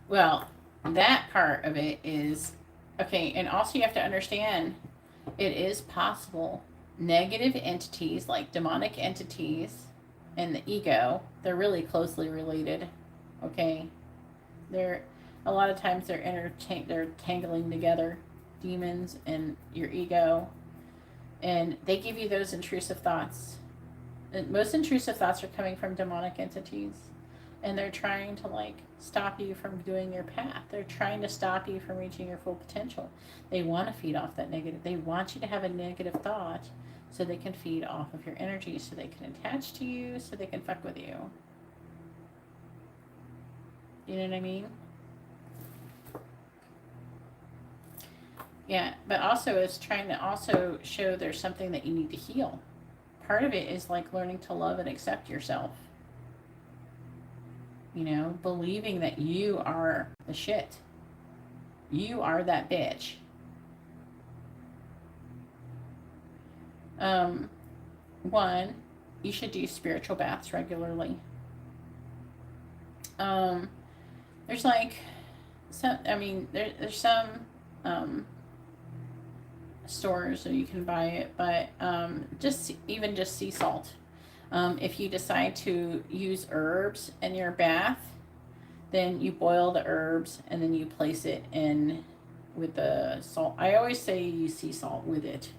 Well, that part of it is okay, and also you have to understand it is possible. Negative entities, like demonic entities and the ego, they're really closely related. Okay, they're a lot of times they're tangling together, demons and your ego, and they give you those intrusive thoughts. Most intrusive thoughts are coming from demonic entities, and they're trying to stop you from doing your path. They're trying to stop you from reaching your full potential. They want to feed off that negative. They want you to have a negative thought so they can feed off of your energy, so they can attach to you, so they can fuck with you. You know what I mean? Yeah, but also it's trying to also show there's something that you need to heal. Part of it is learning to love and accept yourself. You know, believing that you are the shit. You are that bitch. One, you should do spiritual baths regularly. There's there's some stores that you can buy it, but just sea salt. If you decide to use herbs in your bath, then you boil the herbs and then you place it in with the salt. I always say use sea salt with it.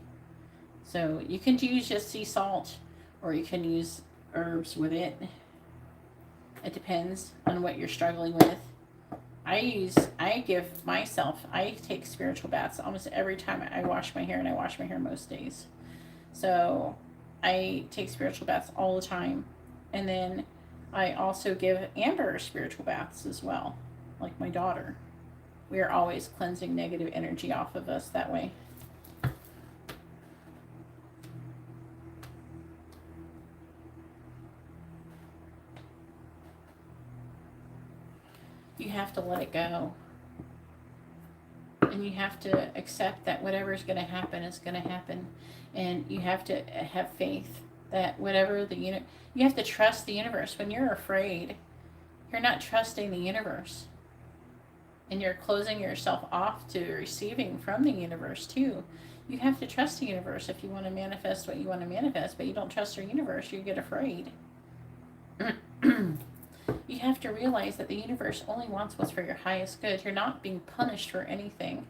So you can use just sea salt or you can use herbs with it. It depends on what you're struggling with. I take spiritual baths almost every time I wash my hair, and I wash my hair most days. So I take spiritual baths all the time. And then I also give Amber spiritual baths as well, like my daughter. We are always cleansing negative energy off of us that way. You have to let it go. And you have to accept that whatever is going to happen is going to happen. And you have to have faith that whatever you have to trust the universe. When you're afraid, you're not trusting the universe. And you're closing yourself off to receiving from the universe too. You have to trust the universe if you want to manifest what you want to manifest, but you don't trust your universe, you get afraid. You have to realize that the universe only wants what's for your highest good. You're not being punished for anything.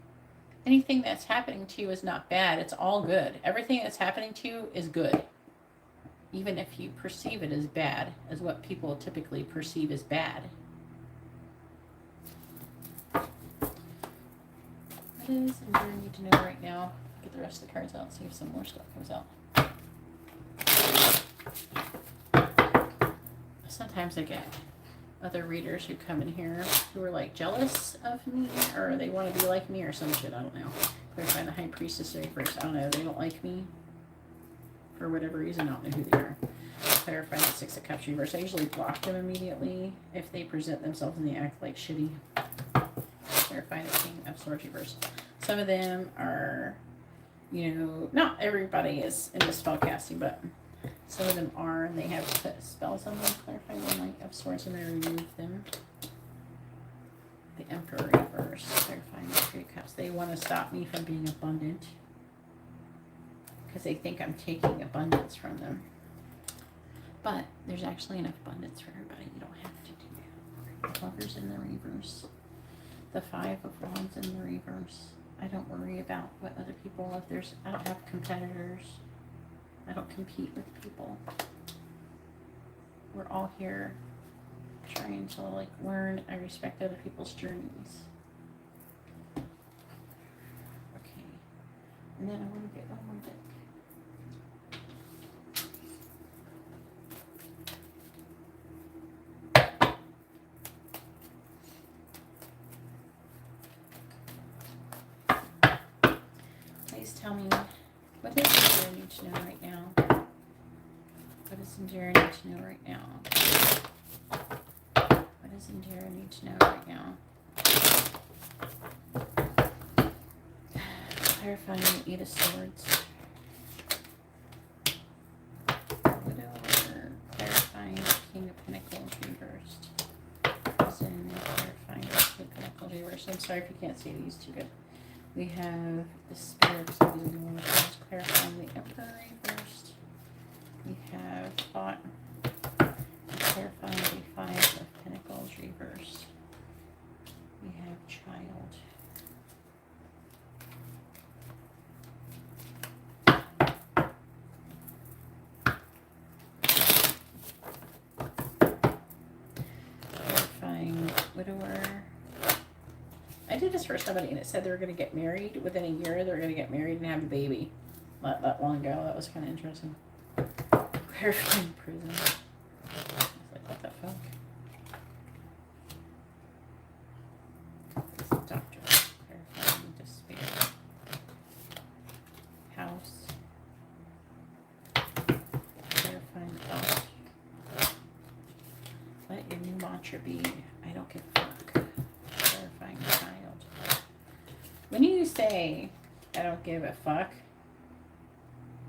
Anything that's happening to you is not bad. It's all good. Everything that's happening to you is good. Even if you perceive it as bad, as what people typically perceive as bad. What is and do you need to know right now? Get the rest of the cards out, see if some more stuff comes out. Sometimes I get other readers who come in here who are like jealous of me, or they want to be like me or some shit, I don't know. Clarifying the High Priestess reverse, I don't know, they don't like me for whatever reason, I don't know who they are. Clarifying the Six of Cups reverse, I usually block them immediately if they present themselves and they act like shitty. Clarifying the King of Swords reverse. Some of them are, you know, not everybody is into spell casting, but some of them are, and they have put spells on them. Clarifying the Knight of Swords, and I remove them. The Emperor reverse. Clarifying the Three of Cups. They want to stop me from being abundant because they think I'm taking abundance from them. But there's actually enough abundance for everybody. You don't have to do that. The Lovers in the reverse. The Five of Wands in the reverse. I don't worry about what other people, if there's, I don't have competitors. I don't compete with people. We're all here trying to like learn. I respect other people's journeys. Okay. And then I want to get one more deck. Please tell me, what is it I need to know right now? What does Indira need to know right now? What does Indira need to know right now? Clarifying the Eight of Swords. Widower. Clarifying the King of Pentacles reversed. Clarifying the King of Pentacles reversed. I'm sorry if you can't see these too good. We have the Spirit of clarifying the Emperor reversed. We have Thought, clarifying the Five of Pentacles reversed. We have Child. Clarifying Widower. I did this for somebody and it said they were going to get married. Within a year, they were going to get married and have a baby. Not that long ago. That was kind of interesting. Clarifying Prison. I was like, what the fuck? Doctor. Clarifying Despair. House. Clarifying Thought. Let your new mantra be, I don't give a fuck. Clarifying Child. When you say, I don't give a fuck,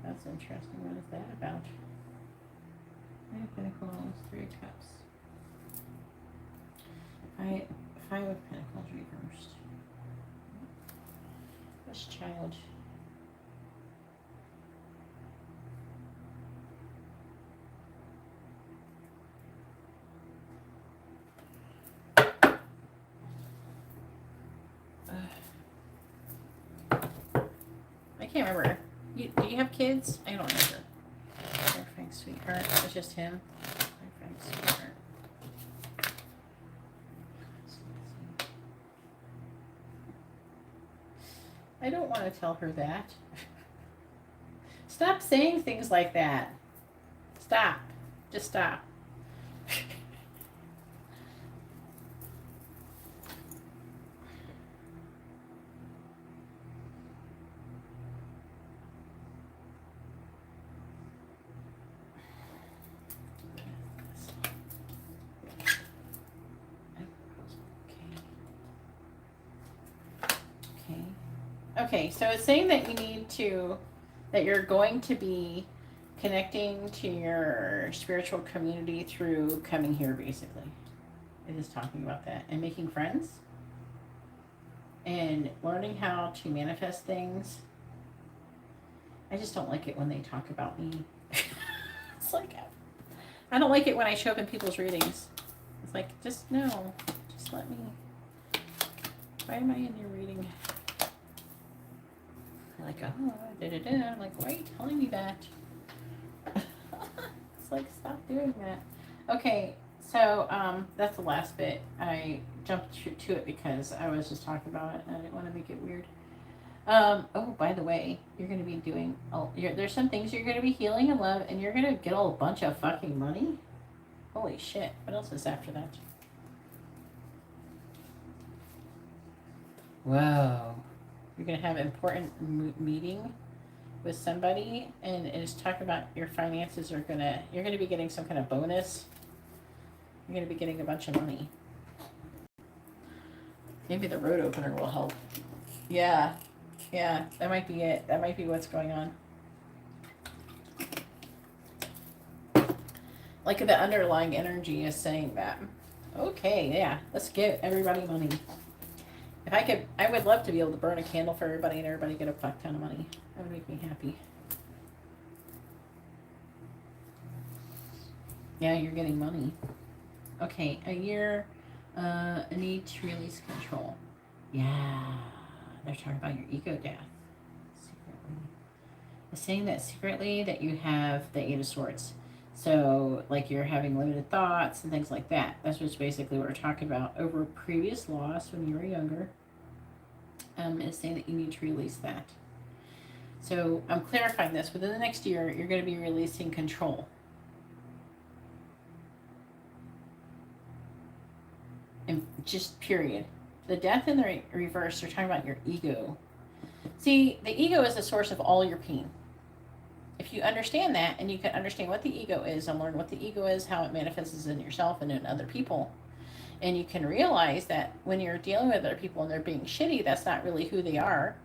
that's interesting. What is that about? Five of Pentacles, Three of Cups. Five of Pentacles reversed. This Child. I can't remember. Do you have kids? I don't remember. Clarifying Sweetheart. It's just him. Clarifying Sweetheart. I don't want to tell her that. Stop saying things like that. Stop. Just stop. Okay, so it's saying that you need to, that you're going to be connecting to your spiritual community through coming here, basically. It is talking about that. And making friends. And learning how to manifest things. I just don't like it when they talk about me. It's like, I don't like it when I show up in people's readings. It's like, just no. Just let me. Why am I in your reading? Like, oh, da-da-da. I'm like, why are you telling me that? It's like, stop doing that. Okay, so that's the last bit. I jumped to it because I was just talking about it and I didn't want to make it weird. Oh, by the way, you're going to be doing, there's some things you're going to be healing in love, and you're going to get a bunch of fucking money. Holy shit. What else is after that? Whoa. You're going to have an important meeting with somebody, and it's talking about your finances you're going to be getting some kind of bonus. You're going to be getting a bunch of money. Maybe the road opener will help. Yeah. Yeah, that might be it. That might be what's going on. Like the underlying energy is saying that. Okay, yeah, let's give everybody money. If I could, I would love to be able to burn a candle for everybody and everybody get a fuck ton of money. That would make me happy. Yeah, you're getting money. Okay, a year, a need to release control. Yeah, they're talking about your ego death. Secretly. It's saying that secretly that you have the Eight of Swords. So, like, you're having limited thoughts and things like that. That's just basically what we're talking about. Over previous loss when you were younger, it's saying that you need to release that. So, I'm clarifying this. Within the next year, you're going to be releasing control. And just period. The death in the reverse, they're talking about your ego. See, the ego is the source of all your pain. If you understand that, and you can understand what the ego is and learn what the ego is, how it manifests in yourself and in other people, and you can realize that when you're dealing with other people and they're being shitty, that's not really who they are.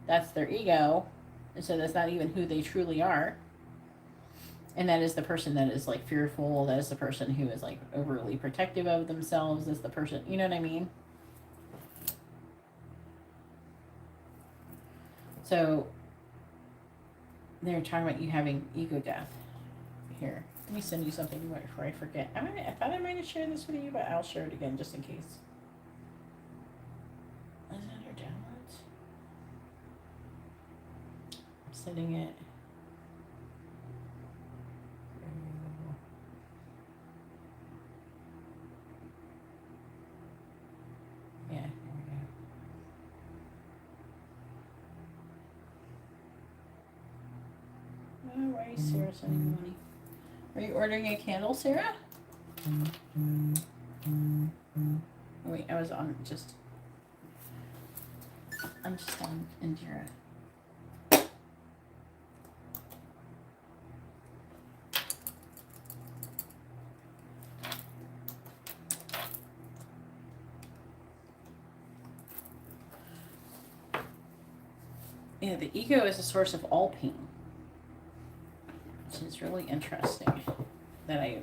That's their ego. And so that's not even who they truly are. And that is the person that is like fearful. That is the person who is like overly protective of themselves. That's the person, you know what I mean? So they're talking about you having ego death. Here, let me send you something before I forget. I thought I might have shared this with you, but I'll share it again just in case. Is that your downloads? I'm sending it. Yeah, here we go. Oh, why is Sarah sending me money? Are you ordering a candle, Sarah? Oh, wait, I'm just on Indira. Yeah, the ego is the source of all pain. Which is really interesting. That I,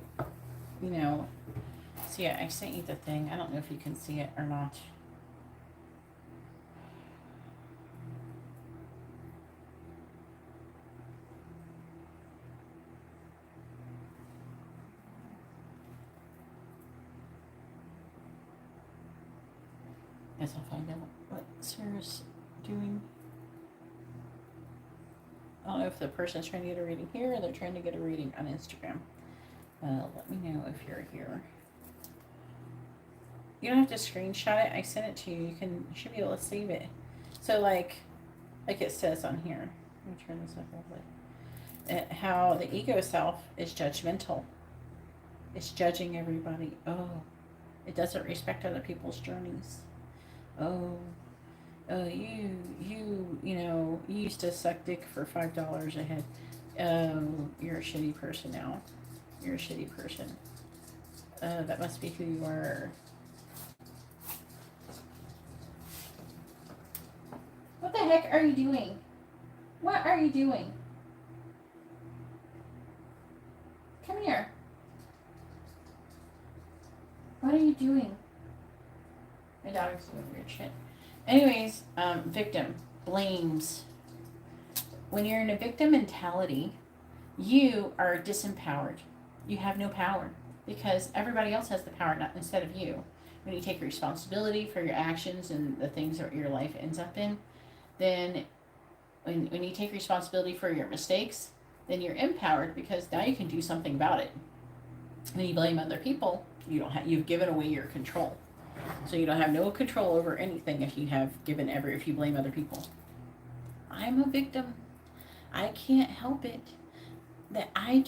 see, I sent you the thing. I don't know if you can see it or not. Guess I'll find out what Sarah's doing. I don't know if the person's trying to get a reading here or they're trying to get a reading on Instagram. Let me know if you're here. You don't have to screenshot it. I sent it to you. You should be able to save it. So like it says on here. Let me turn this up real quick. How the ego self is judgmental. It's judging everybody. Oh, it doesn't respect other people's journeys. Oh, you used to suck dick for $5 a head. Oh, you're a shitty person now. You're a shitty person. That must be who you are. What the heck are you doing? What are you doing? Come here. What are you doing? My dog's doing weird shit. Anyways, victim blames. When you're in a victim mentality, you are disempowered. You have no power because everybody else has the power, not instead of you. When you take responsibility for your actions and the things that your life ends up in, then When you take responsibility for your mistakes, then you're empowered because now you can do something about it. When you blame other people, you've given away your control. So you don't have no control over anything if you blame other people. I'm a victim. I can't help it. That I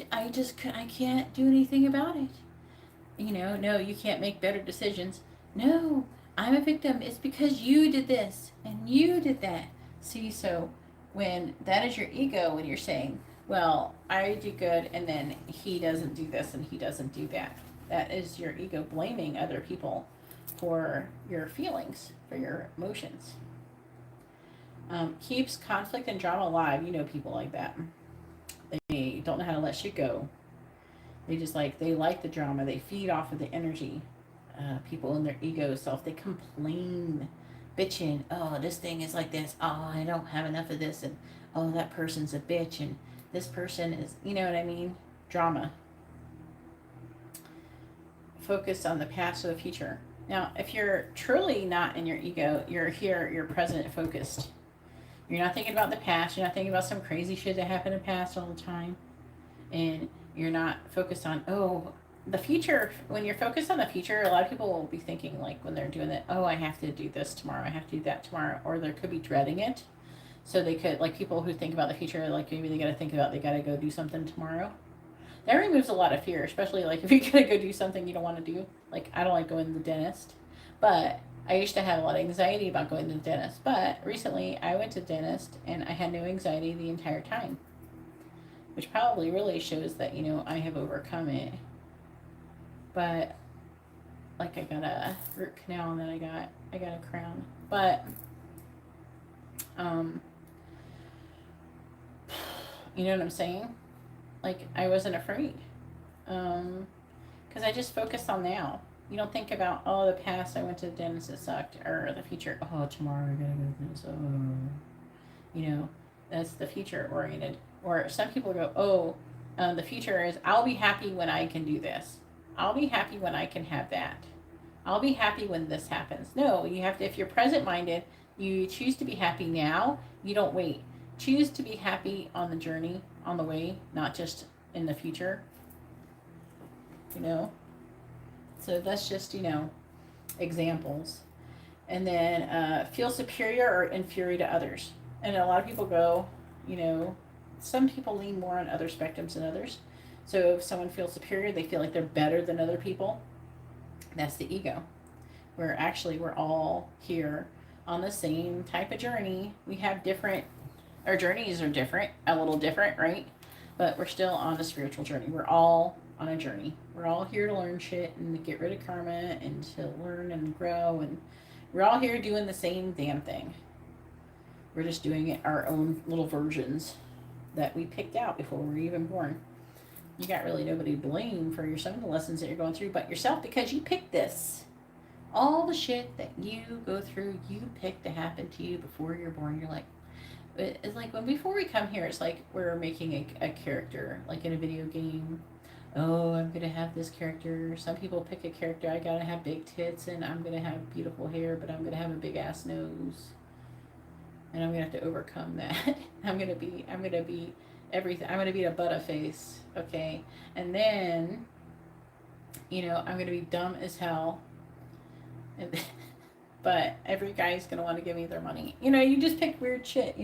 can't do anything about it. No, you can't make better decisions. No, I'm a victim. It's because you did this and you did that. See, so when that is your ego, when you're saying, well, I do good and then he doesn't do this and he doesn't do that, that is your ego blaming other people for your feelings, for your emotions. Keeps conflict and drama alive. You know people like that. They don't know how to let shit go. They like the drama. They feed off of the energy. People in their ego self, they complain, bitching. Oh, this thing is like this. Oh, I don't have enough of this. And oh, that person's a bitch. And this person is, you know what I mean? Drama. Focus on the past or the future. Now, if you're truly not in your ego, you're here, you're present, focused. You're not thinking about the past. You're not thinking about some crazy shit that happened in the past all the time. And you're not focused on, the future. When you're focused on the future, a lot of people will be thinking, like, when they're doing that, I have to do this tomorrow. I have to do that tomorrow. Or they could be dreading it. So they could, like, people who think about the future, like, maybe they got to think about they got to go do something tomorrow. That removes a lot of fear, especially, like, if you got to go do something you don't want to do. Like, I don't like going to the dentist. But I used to have a lot of anxiety about going to the dentist. But recently, I went to the dentist, and I had no anxiety the entire time. Which probably really shows that, I have overcome it. But, like, I got a root canal, and then I got a crown. But, you know what I'm saying? Like, I wasn't afraid. Because I just focused on now. You don't think about, the past, I went to the dentist, it sucked. Or the future, tomorrow I gotta go to this. That's the future oriented. Or some people go, the future is, I'll be happy when I can do this. I'll be happy when I can have that. I'll be happy when this happens. No, you have to, if you're present minded, you choose to be happy now. You don't wait. Choose to be happy on the journey, on the way, not just in the future. So that's just, examples. And then feel superior or inferior to others. And a lot of people go, some people lean more on other spectrums than others. So if someone feels superior, they feel like they're better than other people. That's the ego. We're all here on the same type of journey. We have our journeys are different, a little different, right? But we're still on a spiritual journey. We're all on a journey. We're all here to learn shit and to get rid of karma and to learn and grow. And we're all here doing the same damn thing. We're just doing it our own little versions that we picked out before we were even born. You got really nobody to blame for some of the lessons that you're going through but yourself, because you picked this. All the shit that you go through, you picked to happen to you before you're born. You're like, it's like before we come here, it's like we're making a character, like in a video game. I'm going to have this character. Some people pick a character, I got to have big tits and I'm going to have beautiful hair, but I'm going to have a big ass nose. And I'm going to have to overcome that. I'm going to be everything. I'm going to be a butterface, okay? And then, I'm going to be dumb as hell. But every guy's going to want to give me their money. You just pick weird shit,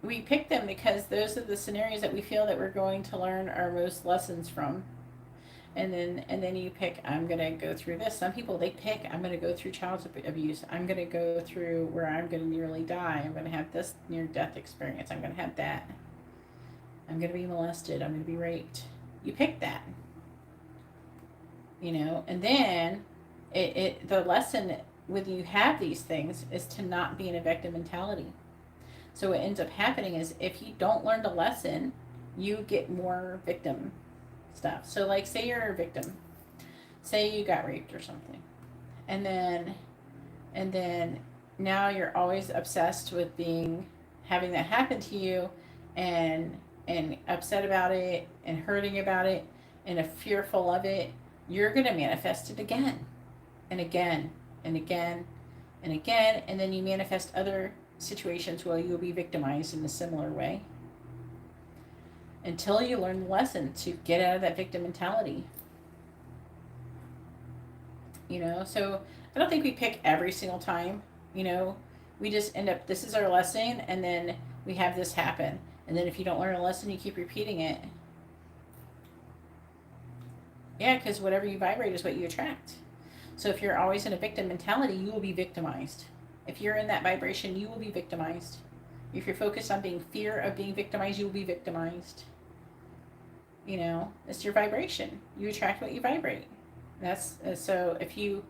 We pick them because those are the scenarios that we feel that we're going to learn our most lessons from. And then you pick, I'm going to go through this. Some people, they pick, I'm going to go through child abuse. I'm going to go through where I'm going to nearly die. I'm going to have this near-death experience. I'm going to have that. I'm going to be molested. I'm going to be raped. You pick that. And then the lesson when you have these things is to not be in a victim mentality. So what ends up happening is if you don't learn the lesson, you get more victim stuff. So like, say you're a victim, say you got raped or something, and then now you're always obsessed with having that happen to you, and upset about it and hurting about it and fearful of it. You're going to manifest it again and again and again and again, and then you manifest other situations where you'll be victimized in a similar way until you learn the lesson to get out of that victim mentality. You know, so I don't think we pick every single time. You know, we just end up, this is our lesson, and then we have this happen. And then if you don't learn a lesson, you keep repeating it. Yeah, because whatever you vibrate is what you attract. So if you're always in a victim mentality, you will be victimized. If you're in that vibration, you will be victimized. If you're focused on being fear of being victimized, you will be victimized. You know, it's your vibration. You attract what you vibrate. That's so if you,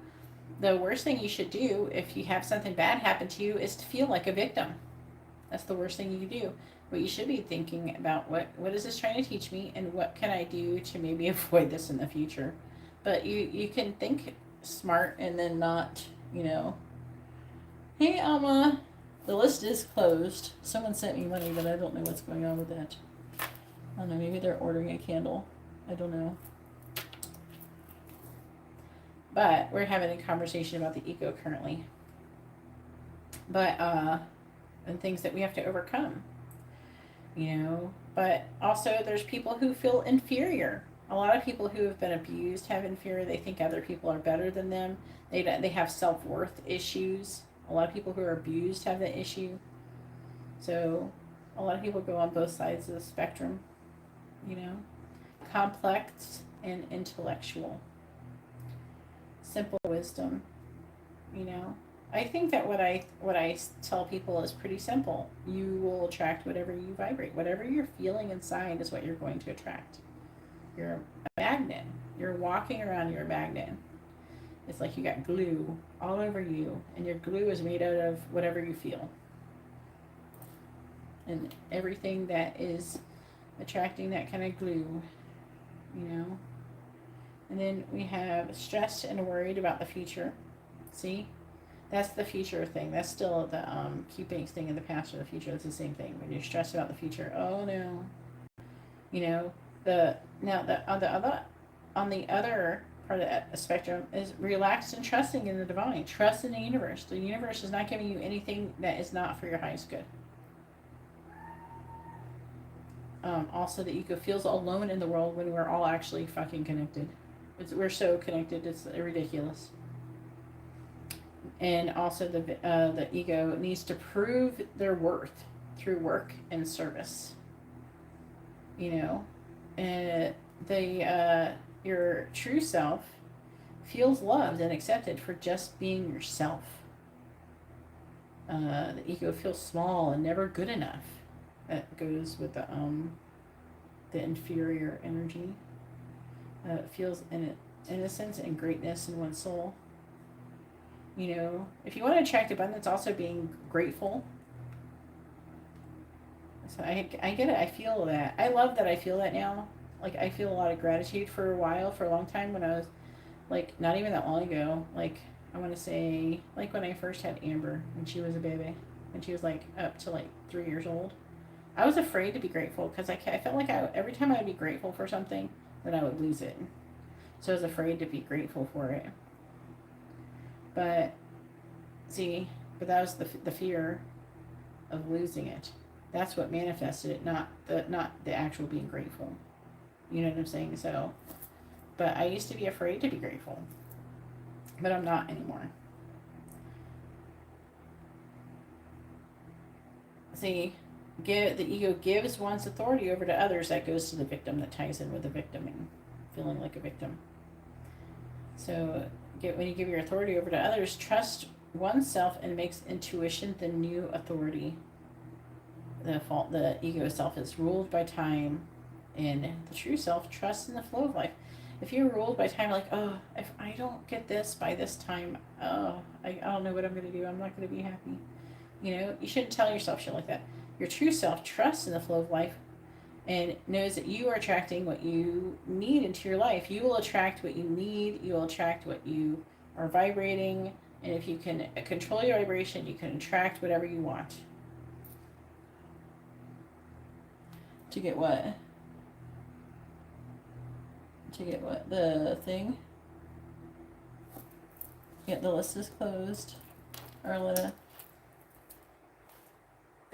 the worst thing you should do if you have something bad happen to you is to feel like a victim. That's the worst thing you can do. What you should be thinking about, what is this trying to teach me, and what can I do to maybe avoid this in the future. But you can think smart and then not, you know, hey Alma, the list is closed. Someone sent me money, but I don't know what's going on with that. I don't know, maybe they're ordering a candle. I don't know. But we're having a conversation about the ego currently. But and things that we have to overcome. You know, but also there's people who feel inferior. A lot of people who have been abused have inferior. They think other people are better than them. They have self-worth issues. A lot of people who are abused have that issue. So a lot of people go on both sides of the spectrum, you know. Complex and intellectual. Simple wisdom, you know. I think that what I tell people is pretty simple. You will attract whatever you vibrate. Whatever you're feeling inside is what you're going to attract. You're a magnet. You're walking around, you're a magnet. It's like you got glue all over you, and your glue is made out of whatever you feel. And everything that is attracting that kind of glue, you know. And then we have stressed and worried about the future. See? That's the future thing. That's still the keeping thing in the past or the future. It's the same thing. When you're stressed about the future, oh no. You know, on the other part of the spectrum is relaxed and trusting in the divine. Trust in the universe. The universe is not giving you anything that is not for your highest good. Also, the ego feels alone in the world when we're all actually fucking connected. We're so connected, it's ridiculous. And also the ego needs to prove their worth through work and service. You know, and your true self feels loved and accepted for just being yourself. The ego feels small and never good enough. That goes with the inferior energy. It feels innocence and greatness in one's soul. You know, if you want to attract abundance, also being grateful. So I get it. I feel that. I love that I feel that now. Like, I feel a lot of gratitude for a while, for a long time when I was, like, not even that long ago. Like, I want to say, like, when I first had Amber, when she was a baby, when she was, like, up to, like, 3 years old. I was afraid to be grateful because I felt like every time I would be grateful for something, then I would lose it. So I was afraid to be grateful for it. But, see, but that was the fear of losing it. That's what manifested it, not the actual being grateful. You know what I'm saying? So, but I used to be afraid to be grateful. But I'm not anymore. See, the ego gives one's authority over to others. That goes to the victim. That ties in with the victim and feeling like a victim. So when you give your authority over to others, trust oneself and makes intuition the new authority. The ego self is ruled by time, and the true self trusts in the flow of life. If you're ruled by time, like, oh, if I don't get this by this time, oh, I don't know what I'm going to do. I'm not going to be happy. You know, you shouldn't tell yourself shit like that. Your true self trusts in the flow of life and knows that you are attracting what you need into your life. You will attract what you need. You will attract what you are vibrating. And if you can control your vibration, you can attract whatever you want. To get what? To get what? The thing? Yeah, the list is closed. Arletta.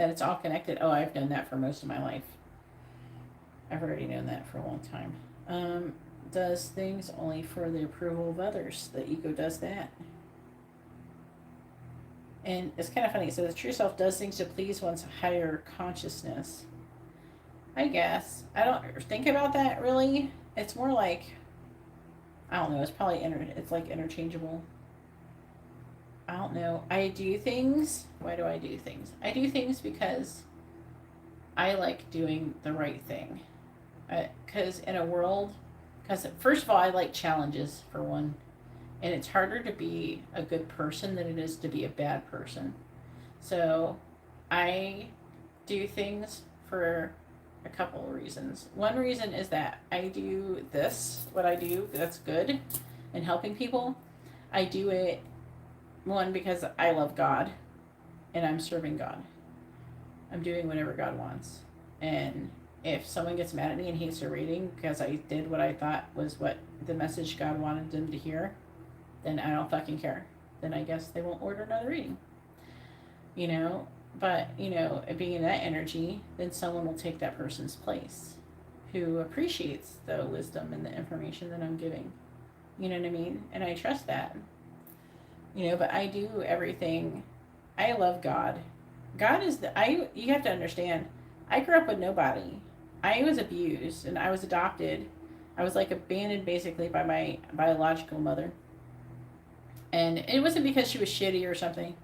that it's all connected. Oh, I've known that for most of my life. I've already known that for a long time. Does things only for the approval of others. The ego does that. And it's kind of funny. So the true self does things to please one's higher consciousness. I guess. I don't think about that really. It's more like, I don't know. It's probably it's like interchangeable. I don't know. I do things. Why do I do things? I do things because I like doing the right thing. Because in a world, because first of all, I like challenges for one. And it's harder to be a good person than it is to be a bad person. So I do things for a couple of reasons. One reason is that I do this, what I do that's good in helping people. I do it, one, because I love God and I'm serving God. I'm doing whatever God wants. And if someone gets mad at me and hates their reading because I did what I thought was what the message God wanted them to hear, then I don't fucking care. Then I guess they won't order another reading. You know? But, you know, being in that energy, then someone will take that person's place who appreciates the wisdom and the information that I'm giving. You know what I mean? And I trust that. You know, but I do everything. I love God. God is you have to understand, I grew up with nobody. I was abused and I was adopted. I was like abandoned basically by my biological mother. And it wasn't because she was shitty or something.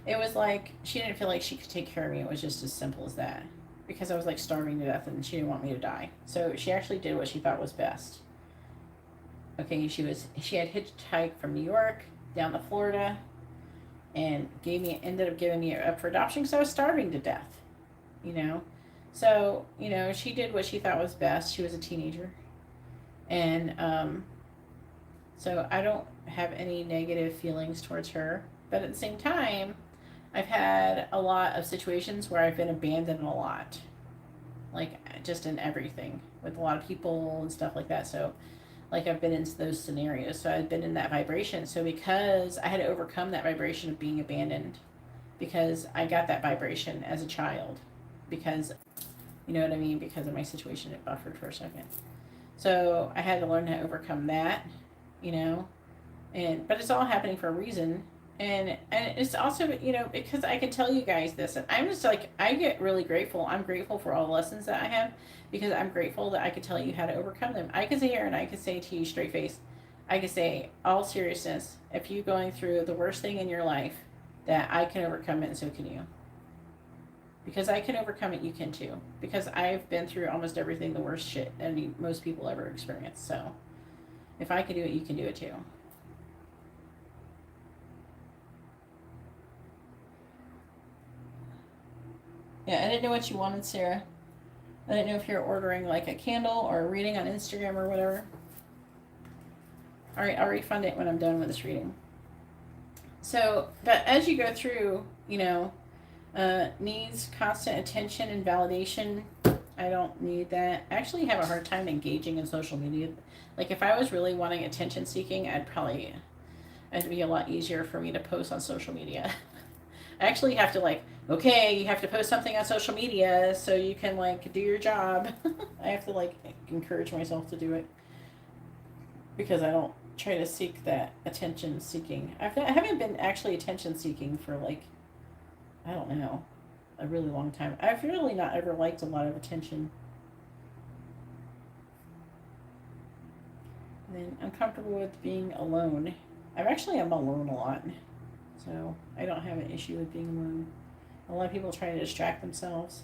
It was like she didn't feel like she could take care of me. It was just as simple as that. Because I was like starving to death and she didn't want me to die. So she actually did what she thought was best. Okay, she had hitchhiked from New York down to Florida and ended up giving me up for adoption because I was starving to death. You know? So, you know, she did what she thought was best. She was a teenager. And so I don't have any negative feelings towards her. But at the same time, I've had a lot of situations where I've been abandoned a lot. Like, just in everything. With a lot of people and stuff like that. So, like, I've been in those scenarios. So I've been in that vibration. So because I had to overcome that vibration of being abandoned. Because I got that vibration as a child. Because, you know what I mean? Because of my situation, it buffered for a second. So I had to learn to overcome that. You know? But it's all happening for a reason. And it's also, you know, because I can tell you guys this, and I'm just like, I get really grateful. I'm grateful for all the lessons that I have, because I'm grateful that I can tell you how to overcome them. I can sit here and I can say to you straight face, I can say, all seriousness, if you're going through the worst thing in your life, that I can overcome it, and so can you. Because I can overcome it, you can too. Because I've been through almost everything, the worst shit most people ever experience. So if I can do it, you can do it too. Yeah, I didn't know what you wanted, Sarah. I didn't know if you're ordering like a candle or a reading on Instagram or whatever. All right, I'll refund it when I'm done with this reading. So, but as you go through, you know, needs constant attention and validation. I don't need that. I actually have a hard time engaging in social media. Like, if I was really wanting attention seeking, it'd be a lot easier for me to post on social media. I actually have to you have to post something on social media so you can do your job. I have to encourage myself to do it because I don't try to seek that attention seeking. I haven't been actually attention seeking for I don't know, a really long time. I've really not ever liked a lot of attention. And then I'm comfortable with being alone. I'm alone a lot. So I don't have an issue with being alone. A lot of people try to distract themselves,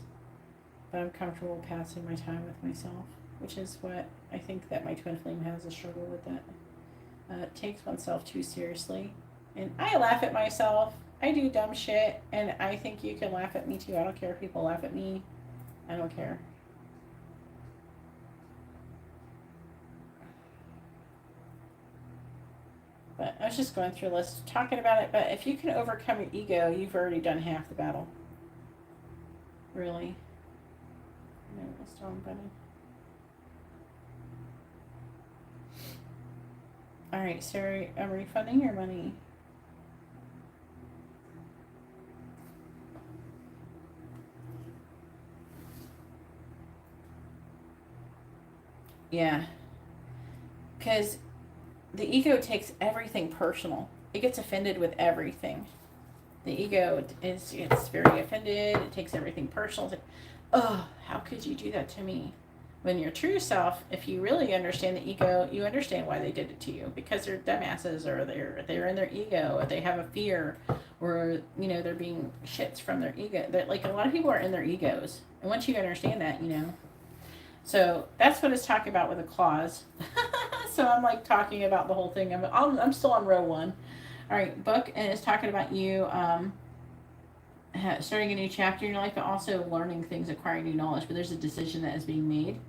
but I'm comfortable passing my time with myself, which is what I think that my twin flame has a struggle with that. Takes oneself too seriously. And I laugh at myself. I do dumb shit, and I think you can laugh at me too. I don't care if people laugh at me. I don't care. But I was just going through a list, talking about it. But if you can overcome your ego, you've already done half the battle. Really. No, it's the wrong button. Alright, Sarah, I'm refunding your money. Yeah. Because the ego takes everything personal. It gets offended with everything. The ego it's very offended. It takes everything personal. It's like, oh, how could you do that to me? When your true self, if you really understand the ego, you understand why they did it to you, because they're dumbasses, or they're in their ego, or they have a fear, or they're being shits from their ego. They're, like, a lot of people are in their egos, and once you understand that, so that's what it's talking about with a clause. So I'm like talking about the whole thing. I'm still on row 1. All right, book, and it's talking about you starting a new chapter in your life, but also learning things, acquiring new knowledge. But there's a decision that is being made.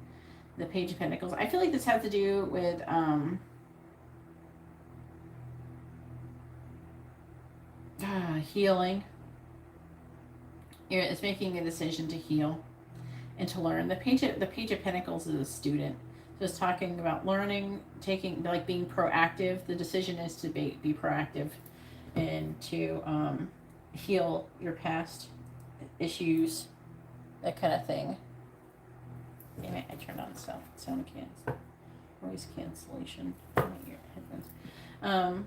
The Page of Pentacles. I feel like this has to do with healing. It's making a decision to heal and to learn. The Page of Pentacles is a student. So it's talking about learning, being proactive. The decision is to be proactive and to heal your past issues, that kind of thing. Damn it, I turned on sound voice cancellation. Your headphones. King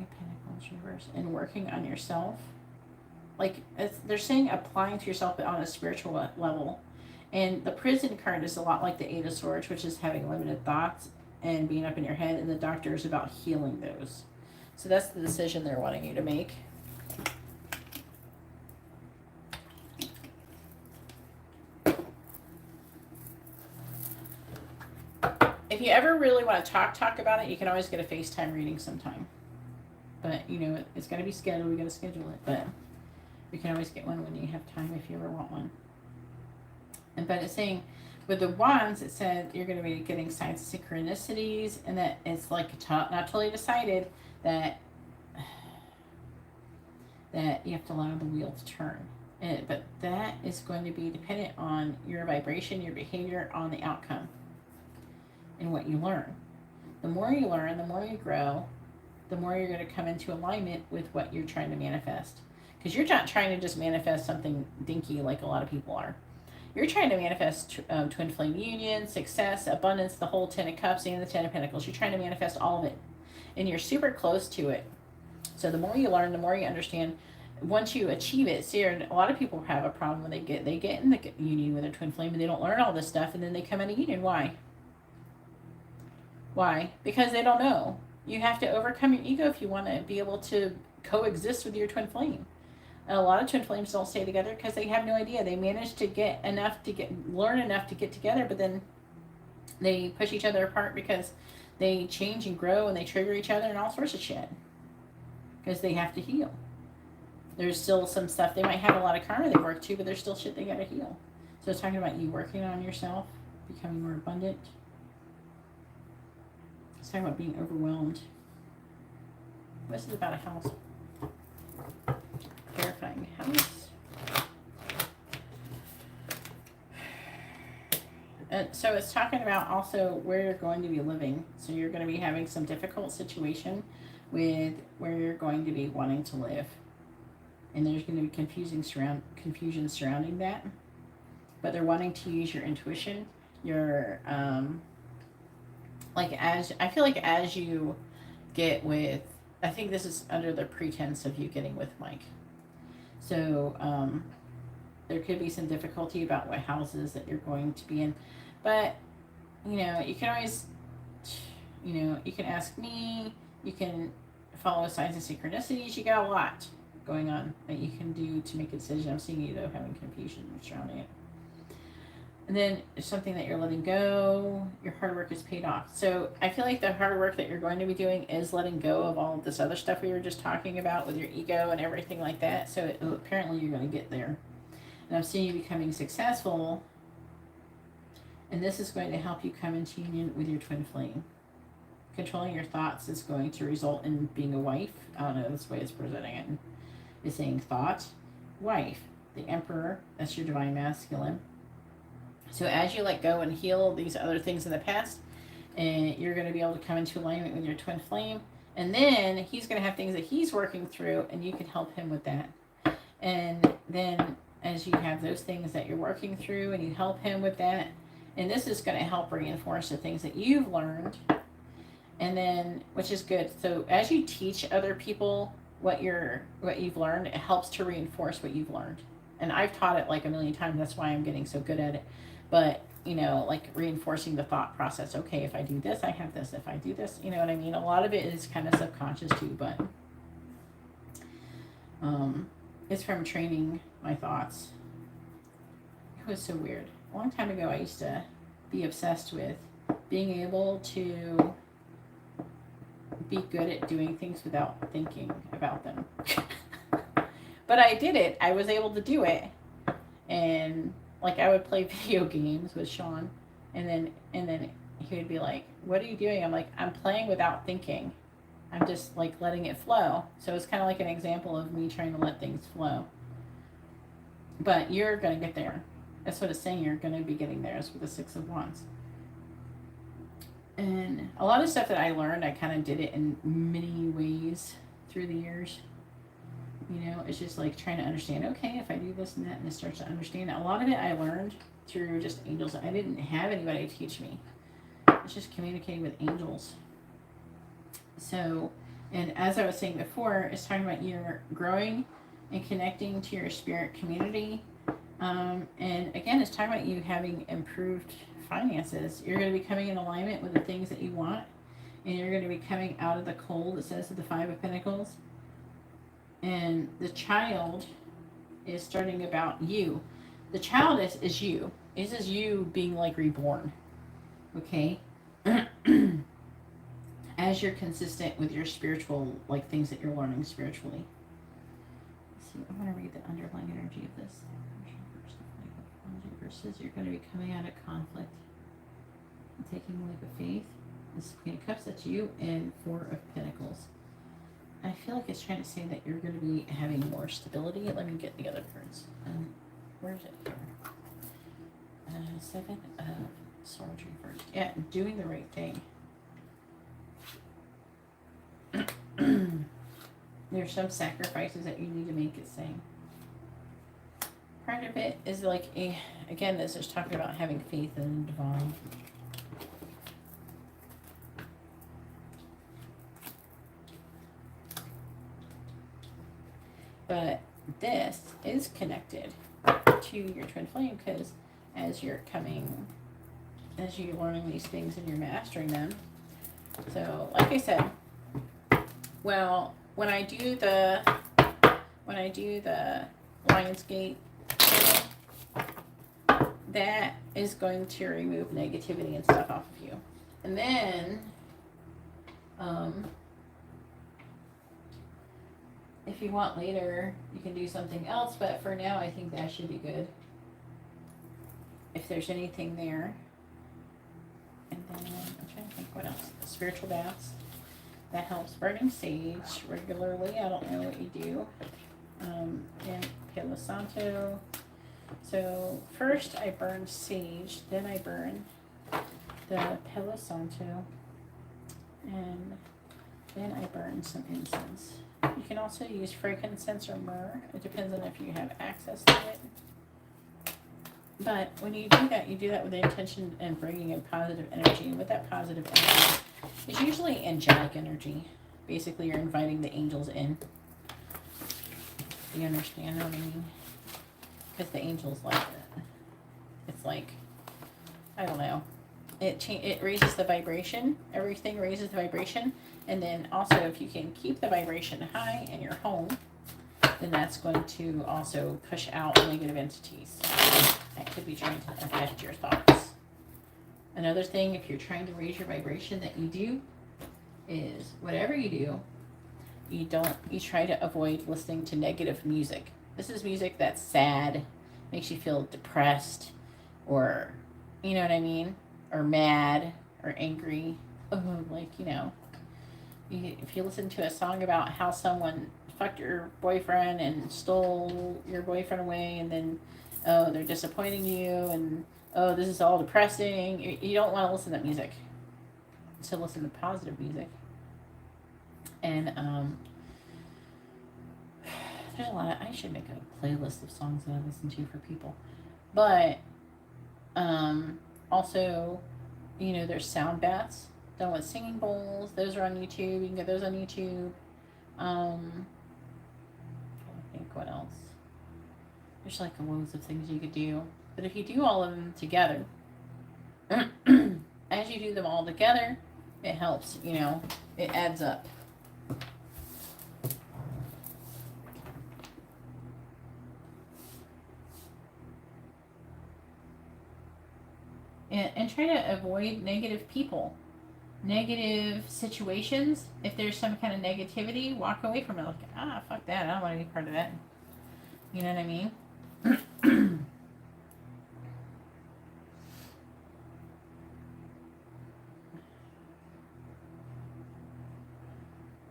of Pentacles reverse, and working on yourself. Like, they're saying applying to yourself, but on a spiritual level. And the Prison card is a lot like the Eight of Swords, which is having limited thoughts and being up in your head. And the Doctor is about healing those. So that's the decision they're wanting you to make. If you ever really want to talk about it, you can always get a FaceTime reading sometime. But, it's going to be scheduled. We got to schedule it. But you can always get one when you have time if you ever want one. But it's saying, with the Wands, it said you're going to be getting signs of synchronicities, and that it's like not totally decided that you have to allow the wheel to turn. But that is going to be dependent on your vibration, your behavior, on the outcome, and what you learn. The more you learn, the more you grow, the more you're going to come into alignment with what you're trying to manifest. Because you're not trying to just manifest something dinky like a lot of people are. You're trying to manifest twin flame union, success, abundance, the whole 10 of Cups and the 10 of Pentacles. You're trying to manifest all of it. And you're super close to it. So the more you learn, the more you understand. Once you achieve it, see, a lot of people have a problem when they get in the union with their twin flame and they don't learn all this stuff, and then they come out of union. Why? Why? Because they don't know. You have to overcome your ego if you want to be able to coexist with your twin flame. And a lot of twin flames don't stay together because they have no idea. They manage to learn enough to get together, but then they push each other apart because they change and grow, and they trigger each other and all sorts of shit. Because they have to heal. There's still some stuff. They might have a lot of karma they work to, but there's still shit they gotta heal. So it's talking about you working on yourself, becoming more abundant. It's talking about being overwhelmed. What's it about a house? Clarifying house. So it's talking about also where you're going to be living. So you're going to be having some difficult situation with where you're going to be wanting to live. And there's going to be confusion surrounding that. But they're wanting to use your intuition, your I feel like as you get with, I think this is under the pretense of you getting with Mike. So there could be some difficulty about what houses that you're going to be in. But, you can always, you can ask me, you can follow signs and synchronicities. You got a lot going on that you can do to make a decision. I'm seeing you, though, having confusion surrounding it. And then something that you're letting go, your hard work is paid off. So I feel like the hard work that you're going to be doing is letting go of all of this other stuff we were just talking about with your ego and everything like that. So apparently you're going to get there. And I'm seeing you becoming successful. And this is going to help you come into union with your twin flame. Controlling your thoughts is going to result in being a wife. I don't know, that's the way it's presenting it. It's saying thought, wife. The Emperor, that's your divine masculine. So as you let go and heal these other things in the past, and you're going to be able to come into alignment with your twin flame. And then he's going to have things that he's working through, and you can help him with that. And then as you have those things that you're working through and you help him with that, And this is going to help reinforce the things that you've learned. And then, which is good. So as you teach other people what you've learned, it helps to reinforce what you've learned. And I've taught it like a million times. That's why I'm getting so good at it. But, you know, like reinforcing the thought process. Okay, if I do this, I have this. If I do this, you know what I mean? A lot of it is kind of subconscious too, but it's from training my thoughts. It was so weird. A long time ago, I used to be obsessed with being able to be good at doing things without thinking about them. But I did it. I was able to do it. And like I would play video games with Sean, and then he would be like, "What are you doing?" I'm like, "I'm playing without thinking. I'm just like letting it flow." So it's kind of like an example of me trying to let things flow. But you're going to get there. That's what it's saying. You're going to be getting there. It's with the Six of Wands. And a lot of stuff that I learned, I kind of did it in many ways through the years. You know, it's just like trying to understand, okay, if I do this and that, and it starts to understand it. A lot of it I learned through just angels. I didn't have anybody to teach me. It's just communicating with angels. So, and as I was saying before, it's talking about you're growing and connecting to your spirit community. And again, it's talking about you having improved finances. You're going to be coming in alignment with the things that you want. And you're going to be coming out of the cold, it says, to the Five of Pentacles. And the child is starting about you. The child is you. This is you being like reborn. Okay? As you're consistent with your spiritual, like things that you're learning spiritually. Let's see, I want to read the underlying energy of this. Versus you're going to be coming out of conflict and taking a leap of faith. This Queen of Cups, that's you, and Four of Pentacles. I feel like it's trying to say that you're going to be having more stability. Let me get the other cards. Where is it here? Seven of Swords reversed. Yeah, doing the right thing. There's some sacrifices that you need to make, it's saying. Part of it is like, again, this is talking about having faith in the divine. But this is connected to your twin flame because as you're learning these things and you're mastering them. So, like I said, well, when I do the Lionsgate, that is going to remove negativity and stuff off of you. And then, if you want later, you can do something else, but for now, I think that should be good. If there's anything there. And then, I'm trying to think what else. Spiritual baths. That helps. Burning sage regularly. I don't know what you do. And Palo Santo. So, first I burn sage, then I burn the Palo Santo, and then I burn some incense. You can also use frankincense or myrrh. It depends on if you have access to it. But when you do that with the intention and bringing in positive energy. And with that positive energy, it's usually angelic energy. Basically, you're inviting the angels in. Do you understand what I mean? Because the angels like it. It's like, I don't know. It raises the vibration. Everything raises the vibration. And then also, if you can keep the vibration high in your home, then that's going to also push out negative entities that could be trying to affect your thoughts. Another thing, if you're trying to raise your vibration, that you do is whatever you do, you try to avoid listening to negative music. This is music that's sad, makes you feel depressed, or, you know what I mean, or mad, or angry. Like, you know, if you listen to a song about how someone fucked your boyfriend and stole your boyfriend away, and then, oh, they're disappointing you, and, oh, this is all depressing, you don't want to listen to that music. So listen to positive music. And, there's a lot of, I should make a playlist of songs that I listen to for people. But, Also, you know, there's sound baths done with singing bowls. Those are on YouTube. You can get those on YouTube. I think what else? There's like loads of things you could do. But if you do all of them together, as you do them all together, it helps, you know, it adds up. And try to avoid negative people, negative situations. If there's some kind of negativity, walk away from it. Like, fuck that. I don't want to be part of that. You know what I mean?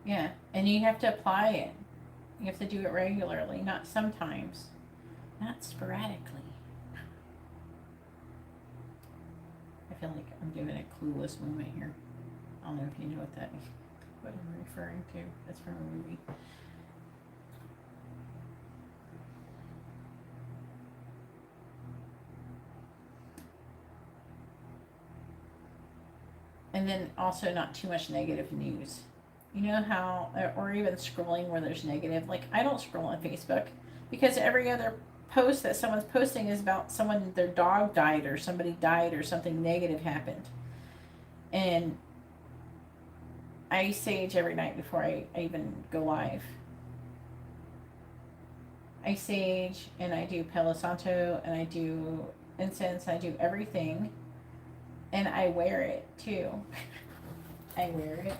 Yeah, and you have to apply it. You have to do it regularly, not sometimes, not sporadically. I feel like I'm doing a clueless moment here. I don't know if you know what I'm referring to. That's from a movie. And then also not too much negative news. You know how, or even scrolling where there's negative. Like, I don't scroll on Facebook because every other post that someone's posting is about someone, their dog died or somebody died or something negative happened. And I sage every night before I even go live. I sage and I do Palo Santo and I do incense, I do everything. And I wear it too. I wear it.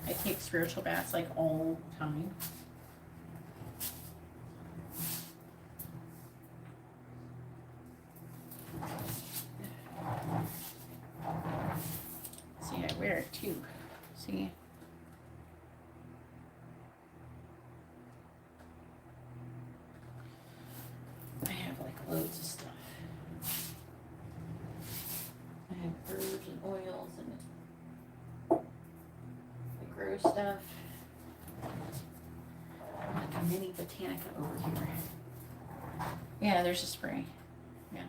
I take spiritual baths like all the time. See, I wear it too. See? I have like loads of stuff. I have herbs and oils and I grow stuff. Like a mini botanica over here. Yeah, there's a spray. Yeah.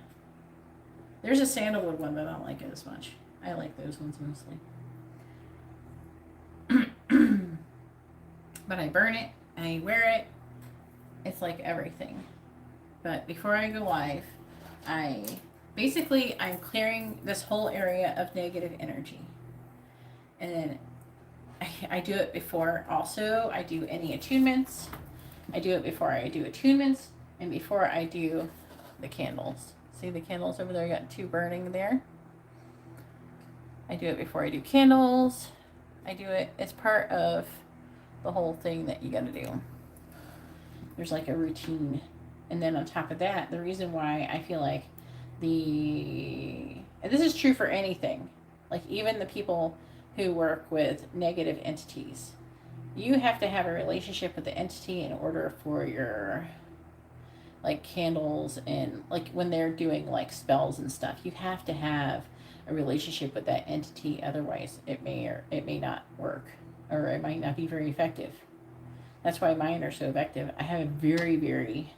There's a sandalwood one, but I don't like it as much. I like those ones mostly. But I burn it, I wear it. It's like everything. But before I go live, I'm clearing this whole area of negative energy. And then I do it before also I do any attunements. I do it before I do attunements and before I do the candles. See the candles over there? I got 2 burning there. I do it before I do candles. I do it as part of the whole thing that you got to do. There's like a routine. And then on top of that, the reason why I feel like and this is true for anything, like even the people who work with negative entities, you have to have a relationship with the entity in order for your like candles and like when they're doing like spells and stuff, you have to have a relationship with that entity. Otherwise it may or it may not work, or it might not be very effective. That's why mine are so effective. I have a very, very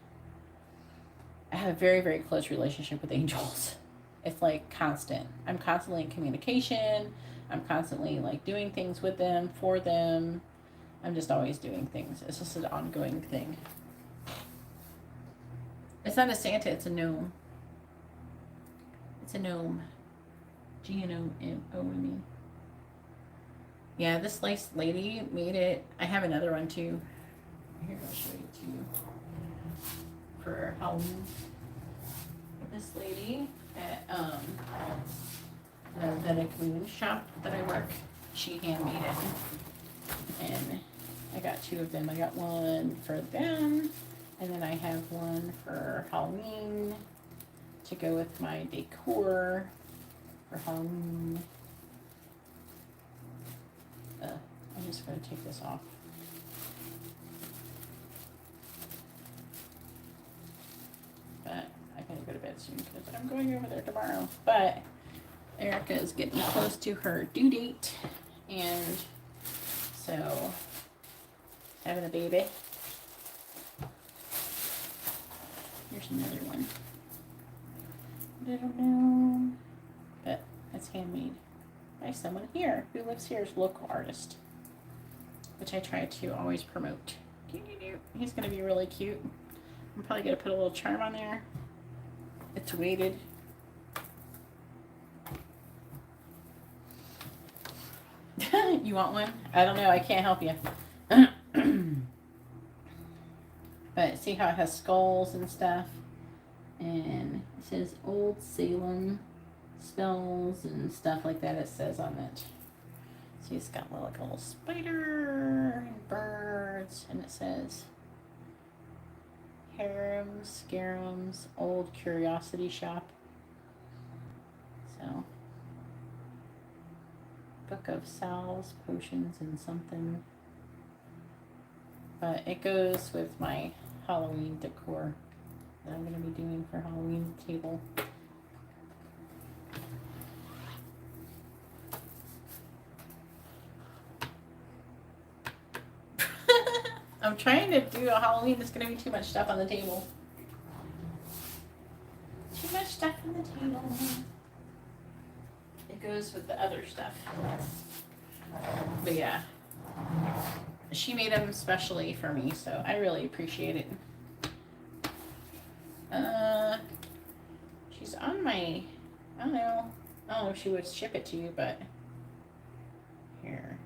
close relationship with angels. It's like constant. I'm constantly in communication. I'm constantly like doing things with them, for them. I'm just always doing things. It's just an ongoing thing. It's not a Santa, it's a gnome. It's a gnome. G-N-O-M-O-M-E. Yeah, this nice lady made it. I have another one too. Here, I'll show you too. For Halloween. This lady at the Vedic Moon shop that I work, she handmade it. And I got 2 of them. I got one for them, and then I have one for Halloween to go with my decor for Halloween. I'm just going to take this off. But I gotta go to bed soon because I'm going over there tomorrow. But Erica is getting close to her due date, and so having a baby. Here's another one. I don't know, but it's handmade by someone here who lives here as a local artist, which I try to always promote. He's going to be really cute. I'm probably going to put a little charm on there. It's weighted. You want one? I don't know. I can't help you. But see how it has skulls and stuff? And it says Old Salem spells and stuff like that. It says on it. So it's got like a little spider and birds. And it says Harems, Scarums, Old Curiosity Shop. So, Book of Salves, Potions, and something. But it goes with my Halloween decor that I'm going to be doing for Halloween table. I'm trying to do a Halloween. There's going to be too much stuff on the table. Too much stuff on the table. It goes with the other stuff. But yeah. She made them specially for me, so I really appreciate it. She's on my, I don't know if she would ship it to you, but here.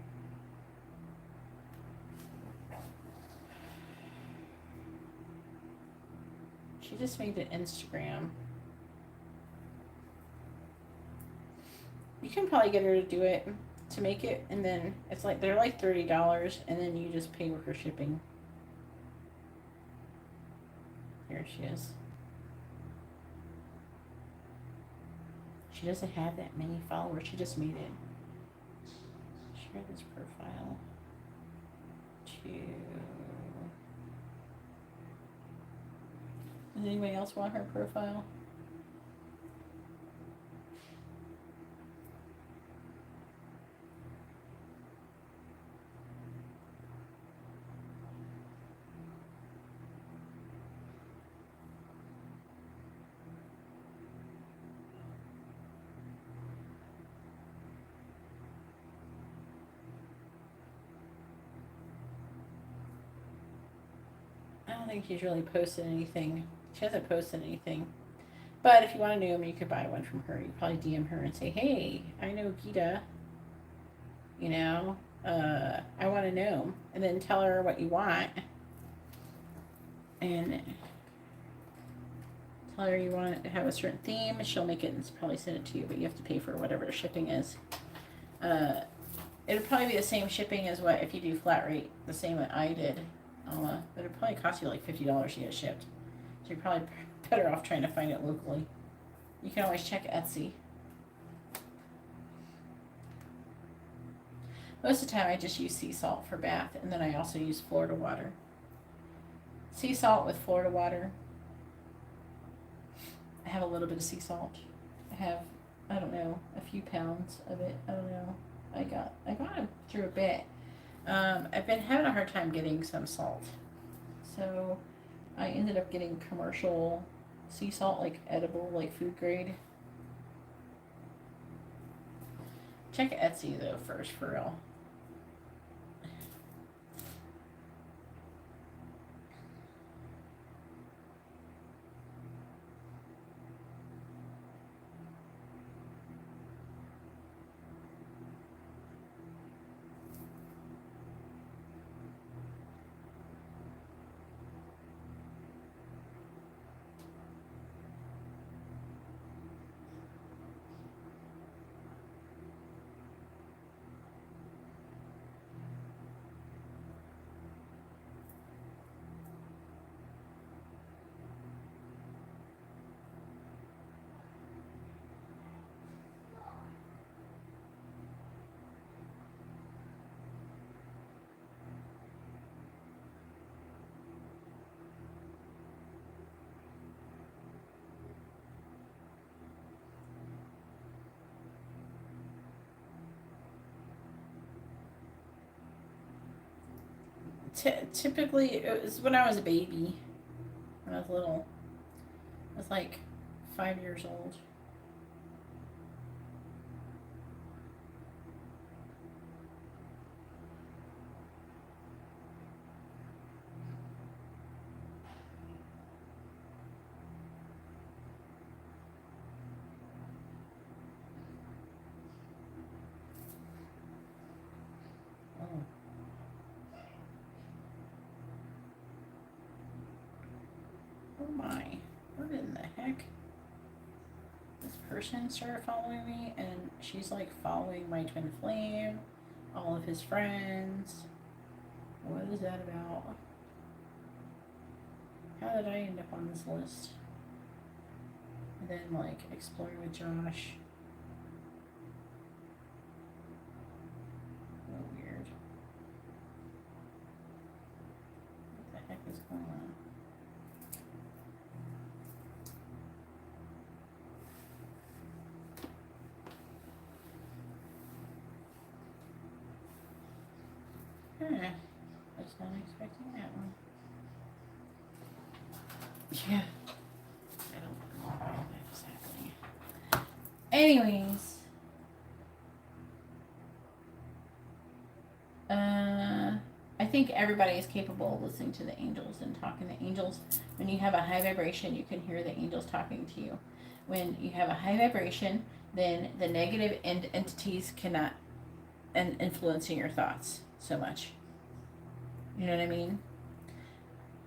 She just made an Instagram. You can probably get her to do it, to make it, and then it's like, they're like $30, and then you just pay for shipping. Here she is. She doesn't have that many followers. She just made it. Share this profile to... Does anybody else want her profile? I don't think she's really posted anything. She hasn't posted anything. But if you want to know me, you could buy one from her. You probably DM her and say, hey, I know Geeta. You know, I want to know. And then tell her what you want. And tell her you want it to have a certain theme. She'll make it and probably send it to you. But you have to pay for whatever the shipping is. It'll probably be the same shipping as what if you do flat rate. The same that I did. But it'll probably cost you like $50 to get it shipped. So you're probably better off trying to find it locally. You can always check Etsy. Most of the time I just use sea salt for bath, and then I also use Florida water. Sea salt with Florida water. I have a little bit of sea salt. I have, I don't know, a few pounds of it. I don't know. I got it through a bit. I've been having a hard time getting some salt. So I ended up getting commercial sea salt, like edible, like food grade. Check Etsy though first, for real. Typically, it was when I was a baby. When I was little. I was like 5 years old. heck? This person started following me, and she's like following my twin flame, all of his friends. What is that about? How did I end up on this list? And then like exploring with Josh. Oh, weird. What the heck is going on? I was not expecting that one. Yeah. I don't know about that exactly. Anyways. I think everybody is capable of listening to the angels and talking to angels. When you have a high vibration, you can hear the angels talking to you. When you have a high vibration, then the negative entities cannot influence your thoughts so much. You know what I mean?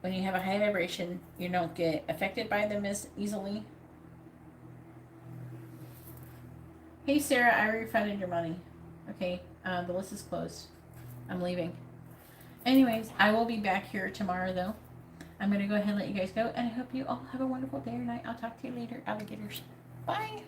When you have a high vibration, you don't get affected by them as easily. Hey Sarah, I refunded your money. Okay, the list is closed. I'm leaving. Anyways, I will be back here tomorrow though. I'm going to go ahead and let you guys go, and I hope you all have a wonderful day or night. I'll talk to you later, alligators. Bye.